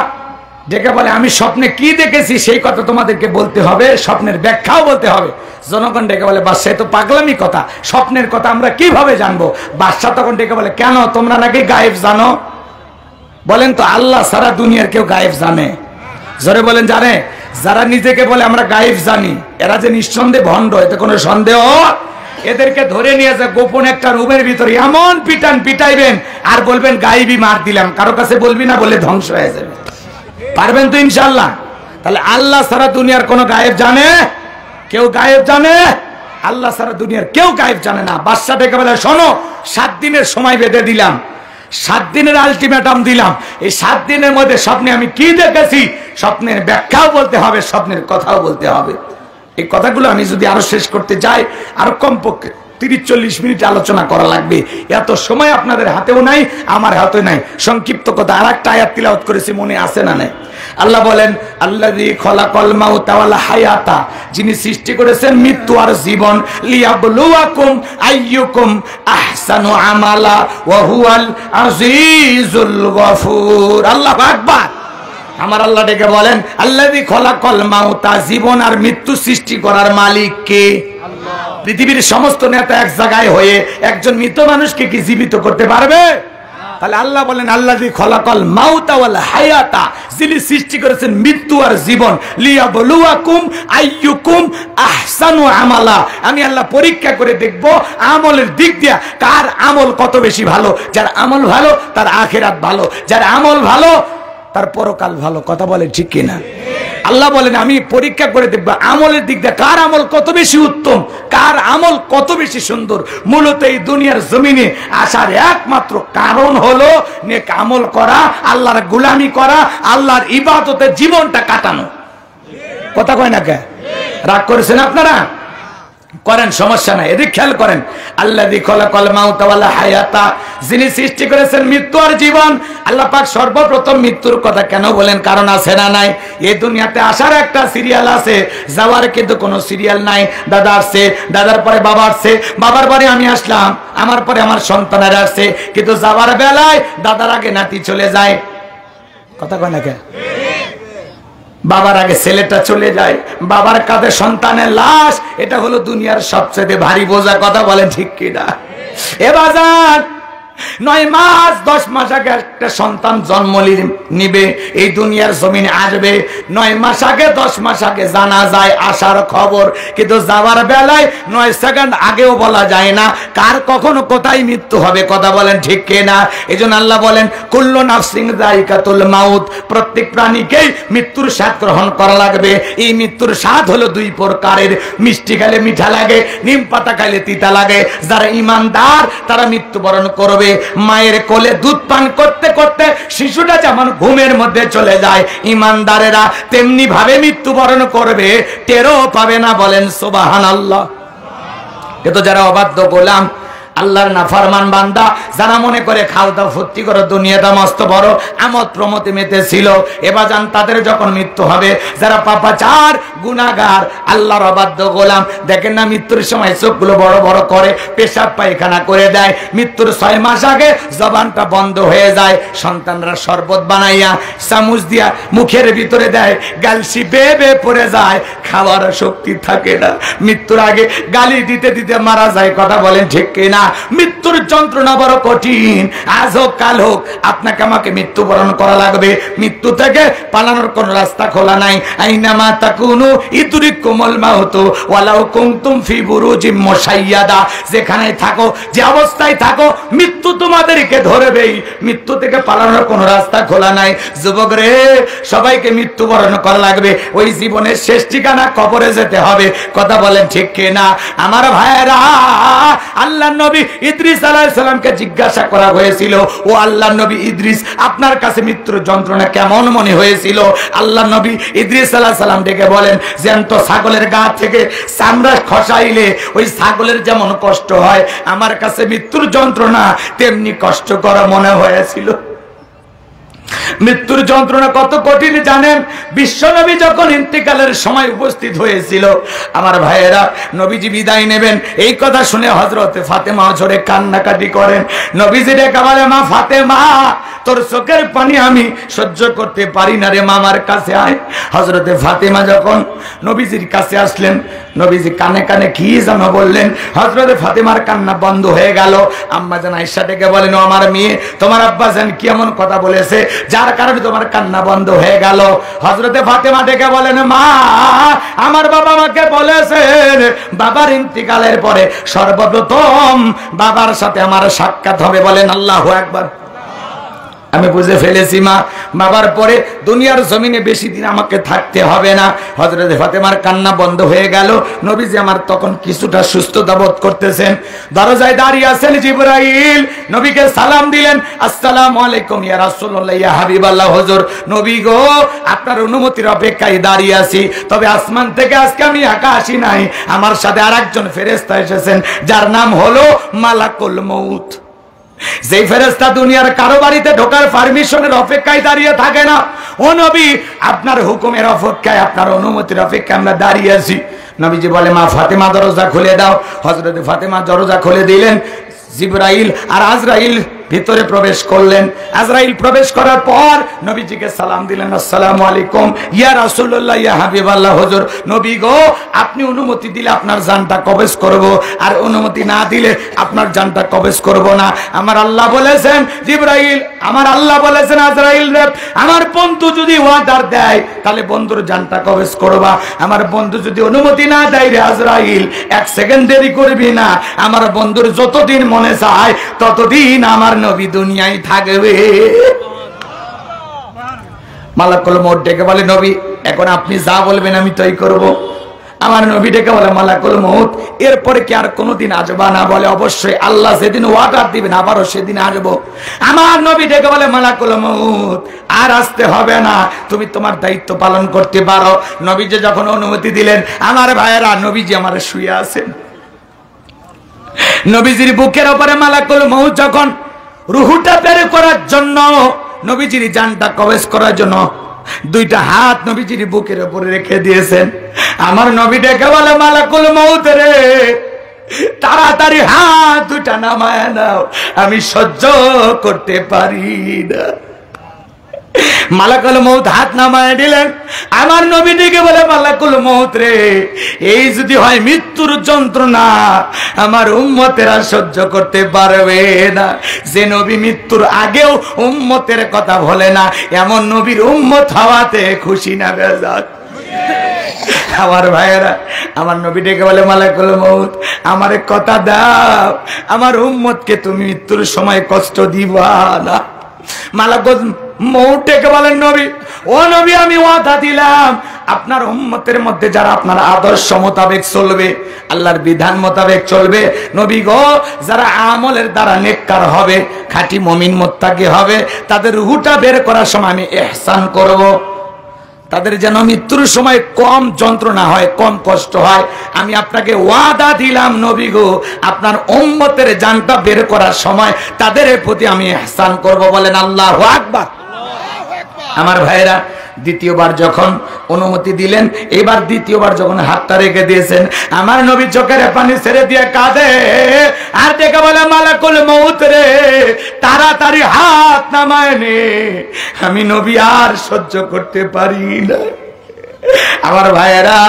ডেকে বলে, আমি স্বপ্নে কি দেখেছি সেই কথা তোমাদেরকে বলতে হবে, স্বপ্নের ব্যাখ্যাও বলতে হবে। জনগণ ডেকে বলে, বাদশা এ তো পাগলামি কথা, স্বপ্নের কথা আমরা কিভাবে জানবো? বাদশা তখন ডেকে বলে, কেন, তোমরা নাকি গায়েব জানো? বলেন তো, আল্লাহ সারা দুনিয়ার কেউ গায়েব জানে? জোরে বলেন, জানে? যারা নিজেকে বলে আমরা গায়েব জানি, এরা যে নিঃসন্দেহে ভণ্ড, এতে কোনো সন্দেহ। এদেরকে ধরে নিয়ে যে গোপন একটা রুমের ভিতরে এমন পিটান পিটাইবেন আর বলবেন গায়েবী মার দিলাম, কারো কাছে বলবি না, বলে ধ্বংস হয়ে যাবে। পারবেন তো ইনশাআল্লাহ? তাহলে আল্লাহ সারা দুনিয়ার কোন গায়েব জানে? কেউ গায়েব জানে? আল্লাহ সারা দুনিয়ার কেউ গায়েব জানে না। বাদশা ডেকে বলে, শোনো, 7 দিনের সময় বেঁধে দিলাম, 7 দিনের আলটিমেটাম দিলাম। এই 7 দিনের মধ্যে স্বপ্নে আমি কি দেখেছি, স্বপ্নের ব্যাখ্যাও বলতে হবে, স্বপ্নের কথাও বলতে হবে। এই কথাগুলো আমি যদি আরো শেষ করতে যাই, আরো কমপক্ষে 30-40 মিনিট আলোচনা করা লাগবে। এত সময় আপনাদের হাতেও নাই, আমার হাতেও নাই। সংক্ষিপ্ত কথা, আর একটা আয়াত তিলাওয়াত করেছি, মনে আছে না নাই? আল্লাহ বলেন, আল্লাযী খালাকাল মাউতা ওয়াল হায়াতা, যিনি সৃষ্টি করেছেন মৃত্যু আর জীবন, লিয়াবলুয়াকুম আইয়ুকুম আহসানু আমালা ওয়া হুয়াল আজিজুল গফুর। আল্লাহু আকবার। আমার আল্লাহ ডেকে বলেন আল্লাযী খলাকাল মাউতা, জীবন আর মৃত্যু সৃষ্টি করার মালিক কে? পৃথিবীর সমস্ত নেতা এক জায়গায় হয়ে একজন মৃত মানুষকে কি জীবিত করতে পারবে? তাহলে আল্লাহ বলেন আল্লাযী খলাকাল মাউতা ওয়াল হায়াতা, যিনি সৃষ্টি করেছেন মৃত্যু আর জীবন, লিয়াবলুয়াকুম আইয়ুকুম আহসানু আমালা, আমি আল্লাহ পরীক্ষা করে দেখব আমলের দিক দিয়ে কার আমল কত বেশি ভালো। যার আমল ভালো তার আখিরাত ভালো, যার আমল ভালো তার পরকাল ভালো। কথা বলে ঠিক কিনা? আল্লাহ বলেন আমি পরীক্ষা করে দেখব আমলের দিক দিয়ে কার আমল কত বেশি উত্তম, কার আমল কত বেশি সুন্দর। মূলত এই দুনিয়ার জমিনে আসার একমাত্র কারণ হলো নেক আমল করা, আল্লাহর গোলামি করা, আল্লাহর ইবাদতে জীবনটা কাটানো। কথা কয় না কে? রাগ করেছেন আপনারা? করেন, সমস্যা নাই। এদিক খেয়াল করেন, আল্লাযী খলাকাল মাউতা ওয়াল হায়াতা, যিনি সৃষ্টি করেছেন মৃত্যু আর জীবন। আল্লাহ পাক সর্বপ্রথম মৃত্যুর কথা কেন বলেন? কারণ আছে না নাই? এই দুনিয়াতে আসার একটা সিরিয়াল আছে, যাওয়ার কিন্তু কোনো সিরিয়াল নাই। দাদা আসছে, দাদার পরে বাবা আসছে, বাবার পরে আমি আসলাম, আমার পরে আমার সন্তানেরা আসছে, কিন্তু যাওয়ার বেলায় দাদার আগে নাতি চলে যায়। কথা কয় না কে? বাবার আগে ছেলেটা চলে যায়, বাবার কাঁধে সন্তানের লাশ। এটা হলো দুনিয়ার সবচেয়ে ভারী বোঝা। কথা বলেন ঠিক কিনা? এ বাজার 9 মাস 10 মাস আগে একটা সন্তান জন্ম নিবে, এই দুনিয়ার জমিনে আসবে। 9 মাস আগে 10 মাস আগে জানা যায় আসার খবর, কিন্তু যাওয়ার বেলায় 9 সেকেন্ড আগেও বলা যায় না কার কখনো কোথায় মৃত্যু হবে। কথা বলেন ঠিক কিনা? এজন্য আল্লাহ বলেন কুল্লু নাফসিন যায়িকাতুল মাউত, প্রত্যেক প্রাণীকেই মৃত্যুর স্বাদ গ্রহণ করা লাগবে। এই মৃত্যুর স্বাদ হলো 2 প্রকারের, মিষ্টি খেলে মিঠা লাগে, নিম পাতা খাইলে তিতা লাগে। যারা ঈমানদার তারা মৃত্যুবরণ করবে। মায়ের কোলে দুধ পান করতে করতে শিশুটা যেমন ঘুমের মধ্যে চলে যায়, ঈমানদারেরা তেমনি ভাবে মৃত্যুবরণ করবে, টেরও পাবে না। বলেন সুবহানাল্লাহ। কিন্তু যারা অবাধ্য গোলাম, আল্লাহর নাফরমান বান্দা, যারা মনে করে খাও দাও ফুর্তি করো, দুনিয়াটা মস্ত বড়, আমোদ প্রমোদে মেতেছিল, এবার যান তাদের যখন মৃত্যু হবে, যারা পাপাচার গুনাহগার আল্লাহর অবাধ্য গোলাম, দেখেন না মৃত্যুর সময় চোখগুলো বড় বড় করে, পেশাব পায়খানা করে দেয়। মৃত্যুর 6 মাস আগে জবানটা বন্ধ হয়ে যায়, সন্তানরা শরবত বানাইয়া চামচ দিয়া মুখের ভিতরে দেয়, গালসি বেয়ে বেয়ে পড়ে যায়, খাওয়ার শক্তি থাকে না। মৃত্যুর আগে গালি দিতে দিতে মারা যায়। কথা বলেন ঠিক কিনা? মৃত্যুর যন্ত্রণা বড় কঠিন। আজ হোক কাল হোক আপনাকে আমাকে মৃত্যুবরণ করা লাগবে। মৃত্যু থেকে পালানোর কোন রাস্তা খোলা নাই। আইনামা তাকুনু ইদরিকুমুল মাউতু ওয়ালাউ কুনতুম ফি বুরুজিম মুশাইয়াদা, যেখানে থাকো, যে অবস্থায় থাকো, মৃত্যু তোমাদেরকে ধরবেই। মৃত্যু থেকে পালানোর কোন রাস্তা খোলা নাই। যুবক রে, সবাইকে মৃত্যুবরণ করা লাগবে। ওই জীবনের শেষ ঠিকানা কবরে যেতে হবে। কথা বলেন ঠিক কিনা? আমার ভাইয়েরা, আল্লাহ নবী ইদ্রিস আলাইহিস সালামকে জিজ্ঞাসা করা হয়েছিল, ও আল্লাহ নবী ইদ্রিস, আপনার কাছে মৃত্যুর যন্ত্রণা কেমন মনে হয়েছিল? আল্লাহ নবী ইদ্রিস আলাইহিস সালাম ডেকে বলেন, জ্যান্ত ছাগলের গা থেকে চামড়া খসাইলে ওই ছাগলের যেমন কষ্ট হয়, আমার কাছে মৃত্যুর যন্ত্রণা তেমনি কষ্টকর মনে হয়েছিল। মৃত্যুর যন্ত্রণা কত কঠিন জানেন? বিশ্বনবী যখন ইন্তেকালের সময় উপস্থিত হয়েছিল, আমার ভাইয়েরা, নবীজি বিদায় নেবেন, এই কথা শুনে হযরতে ফাতেমা জোরে কান্নাকাটি করেন। নবীজি ডেকে বলে, মা ফাতেমা, তোর চোখের পানি আমি সহ্য করতে পারি না রে, মামার কাছে আয়। হযরতে ফাতেমা যখন নবীজির কাছে আসলেন, নবীজি কানে কানে কি যেন বললেন, হযরতে ফাতেমার কান্না বন্ধ হয়ে গেল। আম্মা জান আয়েশা ডেকে বলেন, ও আমার মেয়ে, তোমার আব্বা জান কি এমন কথা বলেছে যার কারণে তোমার কান্না বন্ধ হয়ে গেল? হযরতে ফাতেমা ডেকে বলেন, মা, আমার বাবা আমাকে বলেছেন বাবার ইন্তিকালের পরে সর্বপ্রথম বাবার সাথে আমার সাক্ষাৎ হবে। বলেন আল্লাহু আকবার। আমি বুঝে ফেলেছি মা, বাবার পরে দুনিয়ার জমিনে বেশি দিন আমাকে থাকতে হবে না। হযরত ফাতেমার কান্না বন্ধ হয়ে গেল। নবীজি আমার তখন কিছুটা সুস্থতা বোধ করতেছেন। দরজায় দাঁড়িয়ে আছেন জিবরাইল, নবীকে সালাম দিলেন, আসসালামু আলাইকুম ইয়া রাসূলুল্লাহ, ইয়া হাবিবাল্লাহ। হুজুর, নবী গো, আপনার অনুমতির অপেক্ষায় দাঁড়িয়ে আছি। তবে আসমান থেকে আজকে আমি একা আসি নাই, আমার সাথে আরেকজন ফেরেশতা এসেছেন, যার নাম হলো মালাকুল মউত। যেই ফেরেশতা দুনিয়ার কারো বাড়িতে ঢোকার পারমিশনের অপেক্ষায় দাঁড়িয়ে থাকে না, ও নবী, আপনার হুকুমের অপেক্ষায়, আপনার অনুমতির অপেক্ষায় আমরা দাঁড়িয়ে আছি। নবীজি বলে, মা ফাতেমা দরজা খুলে দাও। হযরত ফাতেমা দরজা খুলে দিলেন। জিবরাইল আর আজরাইল ভিতরে প্রবেশ করলেন। আজরাইল প্রবেশ করার পর নবীজিকে সালাম দিলেন, আসসালামু আলাইকুম ইয়া রাসূলুল্লাহ ইয়া হাবিবাল্লাহ। হুজুর নবী গো, আপনি অনুমতি দিলে আপনার জানটা কবজ করব, আর অনুমতি না দিলে আপনার জানটা কবজ করব না। আমার আল্লাহ বলেছেন জিবরাইল, আমার আল্লাহ বলেছেন আজরাইল রে, আমার বন্ধু যদি ওয়াদার দেয় তাহলে বন্ধুর জানটা কবজ করবা, আমার বন্ধু যদি অনুমতি না দেয় রে আজরাইল, এক সেকেন্ড দেরি করবি না, আমার বন্ধুর যতদিন মনে চায় ততদিন আমার নবী দুনিয়ায় থাকবে। মালাকুল মউত ডেকে বলে, নবী এখন আপনি যা বলবেন আমি তাই করব। আমার নবী ডেকে বলে, মালাকুল মউত এরপরে কি আর কোনোদিন আসবা না? বলে, অবশ্যই, আল্লাহ যেদিন ওয়াদার দিবেন আবারও সেদিন আসবো। আমার নবী ডেকে বলে, মালাকুল মউত আর আসতে হবে না, তুমি তোমার দায়িত্ব পালন করতে পারো। নবীজি যখন অনুমতি দিলেন, আমার ভাইয়েরা, নবীজি আমার শুয়ে আছেন, নবীজির বুকের উপরে মালাকুল মউত যখন রুহুটা বের করার জন্য, নবীজির জানটা কবজ করার জন্য দুইটা হাত নবীজির বুকের উপরে রেখে দিয়েছেন। আমার নবী ডেকে বলে, মালাকুল মউত রে, তাড়াতাড়ি হাত দুইটা নামায় নাও, আমি সহ্য করতে পারি না। মালাকুল মউত হাত নামায় দিলেন। আমার নবী ডেকে বলে, মালাকুল মউত রে, এই যদি হয় মৃত্যুর যন্ত্রণা, আমার উম্মতেরা সহ্য করতে পারবে না। যে নবী মৃত্যুর আগেও উম্মতের কথা বলে না, এমন নবীর উম্মত হওয়াতে খুশি না বেজার? আমার ভাইয়েরা, আমার নবী ডেকে বলে, মালাকুল মউত আমারে কথা দাও, আমার উম্মতকে তুমি মৃত্যুর সময় কষ্ট দিবা না। মালাকুল মউত ডেকে বলেন, নবী, ও নবী, আমি ওয়াদা দিলাম আপনার উম্মতের মধ্যে যারা আপনার আদর্শ মোতাবেক চলবে, আল্লাহর বিধান মোতাবেক চলবে, নবী গো, যারা আমলের দ্বারা নেককার হবে, খাঁটি মুমিন মুত্তাকি হবে, তাদের রুহটা বের করার সময় আমি ইহসান করব। তাদের যেন মৃত্যুর সময় কম যন্ত্রণা হয়, কম কষ্ট হয়। আমি আপনাকে ওয়াদা দিলাম নবী গো, আপনার উম্মতের জানটা বের করার সময় তাদের প্রতি আমি ইহসান করব। বলেন আল্লাহু আকবার। আমার ভাইরা, দ্বিতীয়বার যখন অনুমতি দিলেন, এবার দ্বিতীয়বার যখন হাতটা রেখে দিয়েছেন, আমার নবী চোখের পানি ছেড়ে দিয়ে কাঁদে, আর দেখে বলে, মালাকুল মউত রে, তাড়াতাড়ি হাত নামায় নে, আমি নবী আর সহ্য করতে পারি না। আমার ভাইয়েরা,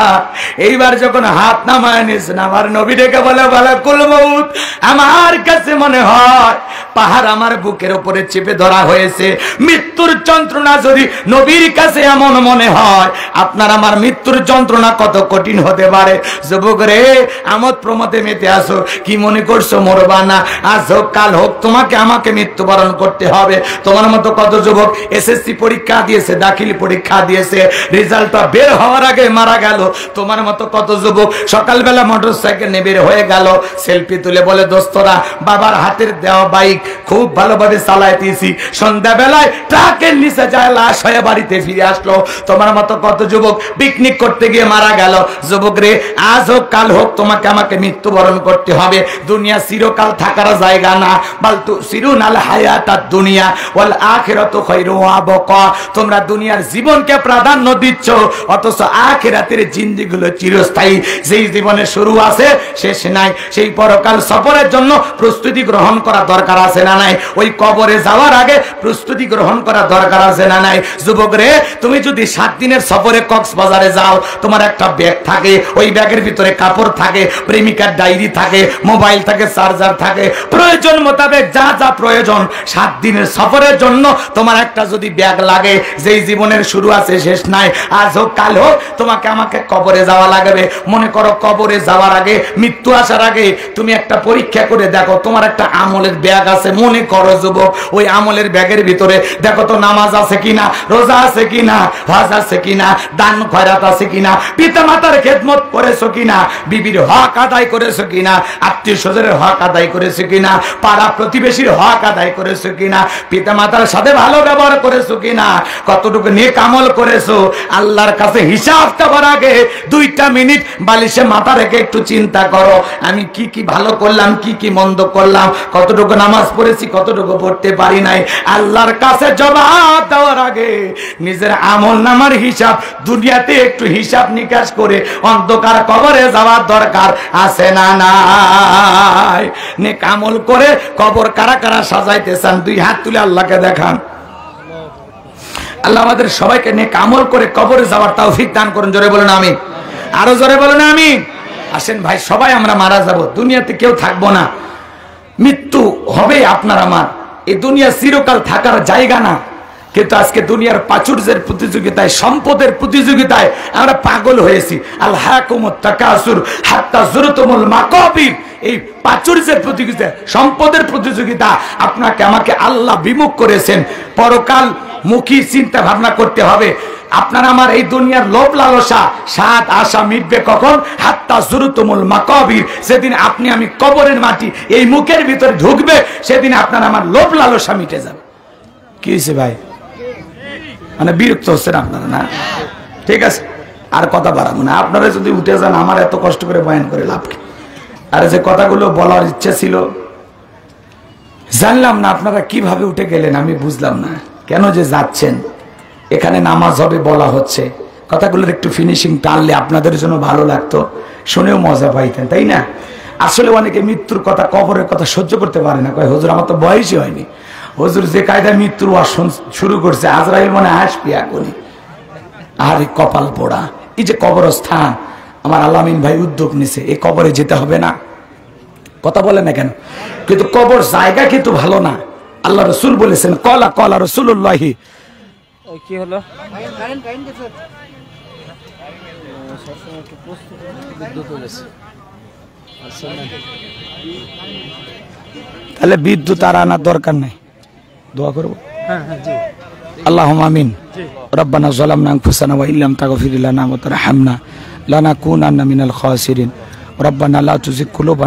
এইবার যখন হাত নামায় নিয়েছেন, আমার নবী ডেকে বলে, মালাকুল মউত আমার কাছে মনে হয় পাহাড় আমার বুকের উপরে চেপে ধরা হয়েছে। মৃত্যুর যন্ত্রণা যদি নবীর কাছে এমন মনে হয়, আপনার আমার মৃত্যুর যন্ত্রণা কত কঠিন হতে পারে। যুবক রে, আমোদ প্রমোদে মেতে আসো, কি মনে করছো মরবা না? আজ হোক কাল হোক তোমাকে আমাকে মৃত্যুবরণ করতে হবে। তোমার মতো কত যুবক এসএসসি পরীক্ষা দিয়েছে, দাখিল পরীক্ষা দিয়েছে, রেজাল্টটা বের হওয়ার আগে মারা গেল। তোমার মতো কত যুবক সকালবেলা মোটরসাইকেল নিয়ে বের হয়ে গেল, সেলফি তুলে বলে, দোস্তরা বাবার হাতের দেওয়া বাইক খুব ভালোভাবে চালাইতেছি, সন্ধ্যাবেলায় ট্রাকের নিচে যায় লাশ হয়ে বাড়িতে ফিরে আসলো। তোমার মতো কত যুবক পিকনিক করতে গিয়ে মারা গেল। যুবক রে, আজ হোক কাল হোক তোমাকে আমাকে মৃত্যুবরণ করতে হবে। দুনিয়া চিরকাল থাকার জায়গা না, বালতু সিরুনাল হায়াতাদ দুনিয়া ওয়াল আখিরাতু খায়রু ওয়া আবকা। তোমরা দুনিয়ার জীবনকে প্রাধান্য দিচ্ছ, অথচ আখিরাতের জিন্দেগিগুলো চিরস্থায়ী। যেই জীবনে শুরু আছে শেষ নাই, সেই পরকাল সফরের জন্য প্রস্তুতি গ্রহণ করা দরকার আছে না নাই? ওই কবরে যাওয়ার আগে প্রস্তুতি গ্রহণ করা দরকার আছে না নাই? যুবক রে, তুমি যদি 7 দিনের সফরে কক্সবাজারে যাও, তোমার একটা ব্যাগ থাকে, ওই ব্যাগের ভিতরে কাপড় থাকে, প্রেমিকার ডায়েরি থাকে, মোবাইল থাকে, চার্জার থাকে, প্রয়োজন মোতাবেক যা যা প্রয়োজন 7 দিনের সফরের জন্য তোমার একটা যদি ব্যাগ লাগে, যেই জীবনের শুরু আছে শেষ নাই, আজ হোক কাল হোক তোমাকে আমাকে কবরে যাওয়া লাগবে। মনে করো কবরে যাওয়ার আগে, মৃত্যু আসার আগে তুমি একটা পরীক্ষা করে দেখো, তোমার একটা আমলের ব্যাগ আছে। মনে করো যুবক, ওই আমলের ব্যাগের ভিতরে দেখো তো নামাজ আছে কিনা, রোজা আছে কিনা, হজ আছে কিনা, দান খয়রাত আছে কিনা, পিতা মাতার খেদমত করেছো কিনা, বিবির হক আদায় করেছো কিনা, আত্মীয় স্বজনের হক আদায় করেছো কিনা, পাড়া প্রতিবেশীর হক আদায় করেছো কিনা, পিতা মাতার সাথে ভালো ব্যবহার করেছো কিনা, কতটুকু নেক আমল করেছো। আল্লাহর কাছে হিসাব দেওয়ার আগে 2টা মিনিট বালিশে মাথা রেখে একটু চিন্তা করো, আমি কি কি ভালো করলাম, কি কি মন্দ করলাম, কতটুকু নামাজ নামাজ পড়েছি, কতটুকু পড়তে পারি নাই। আল্লাহর কাছে জবাব দেওয়ার আগে নিজের আমল নামার হিসাব, দুনিয়াতে একটু হিসাব নিকাশ করে অন্ধকার কবরে যাওয়ার দরকার আছে না নাই? নেক আমল করে কবর কারা কারা সাজাইতে চান? দুই হাত তুলে আল্লাহকে দেখান। আল্লাহ আমাদের সবাইকে নেক আমল করে কবরে যাওয়ার তৌফিক দান করুন। জোরে বলেন আমিন। আরো জোরে বলেন আমিন। আসেন ভাই, সবাই আমরা মারা যাব, দুনিয়াতে কেউ থাকবো না, মৃত্যু হবে আপনার আমার। এই দুনিয়া চিরকাল থাকার জায়গা না। কিন্তু আজকে দুনিয়ার প্রাচুর্যের প্রতিযোগিতায়, সম্পদের প্রতিযোগিতায় আমরা পাগল হয়েছি। আলহাকুমুত তাকাসুর হাত্তা যুরতুমুল মাকাবির। এই প্রাচুর্যের প্রতিযোগিতা, সম্পদের প্রতিযোগিতা আপনাকে আমাকে আল্লাহ বিমুখ করেছেন। পরকাল মুখী চিন্তা ভাবনা করতে হবে। আপনার আমার এই দুনিয়ার লোভ লালসা, স্বাদ আশা মিটবে কখন? হাত্তা যুরতুমুল মাকাবির। সেদিন আপনি আমি কবরের মাটি এই মুখের ভিতরে ঢুকবে, সেদিন আপনার আমার লোভ লালসা মিটে যাবে। কি হয়েছে ভাই? মানে বিরক্ত হচ্ছেন আপনারা না? ঠিক আছে, আর কথা বাড়াবো না। আপনারা যদি উঠে যান, আমার এত কষ্ট করে বয়ান করে লাভ কি? আর যে কথাগুলো বলার ইচ্ছে ছিল, জানলাম না আপনারা কিভাবে উঠে গেলেন, আমি বুঝলাম না কেন যে যাচ্ছেন। এখানে নামাজ হবে বলা হচ্ছে, কথাগুলোর একটু ফিনিশিং টানলে আপনাদের জন্য ভালো লাগতো, শুনেও মজা পাইতেন, তাই না? আসলে অনেকে মৃত্যুর কথা, কবরের কথা সহ্য করতে পারে না। কয় হুজুর আমার তো বয়সই হয়নি। হুজুর যে কায়দায় মৃত্যুর ওয়াজ শুরু করছে, আজরাইল মনে আসবে এখনই। আর এই কপাল পোড়া, এই যে কবরস্থান, আমার আলামিন ভাই উদ্যোগ নিছে, এই কবরে যেতে হবে না, কথা বলে না কেন? কিন্তু কবর জায়গা কিন্তু ভালো না। আল্লাহ রসুল বলেছেন, কলা কলা রসুল্লাহি। কি হলো? তাহলে বিদ্যুৎ আর আনার দরকার নাই, দোয়া করবো। আল্লাহুম্মা আমিন। রব্বানা যালামনা আনফুসানা ওয়া ইল্লাম তাগফির লানা ওয়া তারহামনা লানাকুনান্না মিনাল খাসিরিন। রব্বানা লা তুযিগ কুলুবানা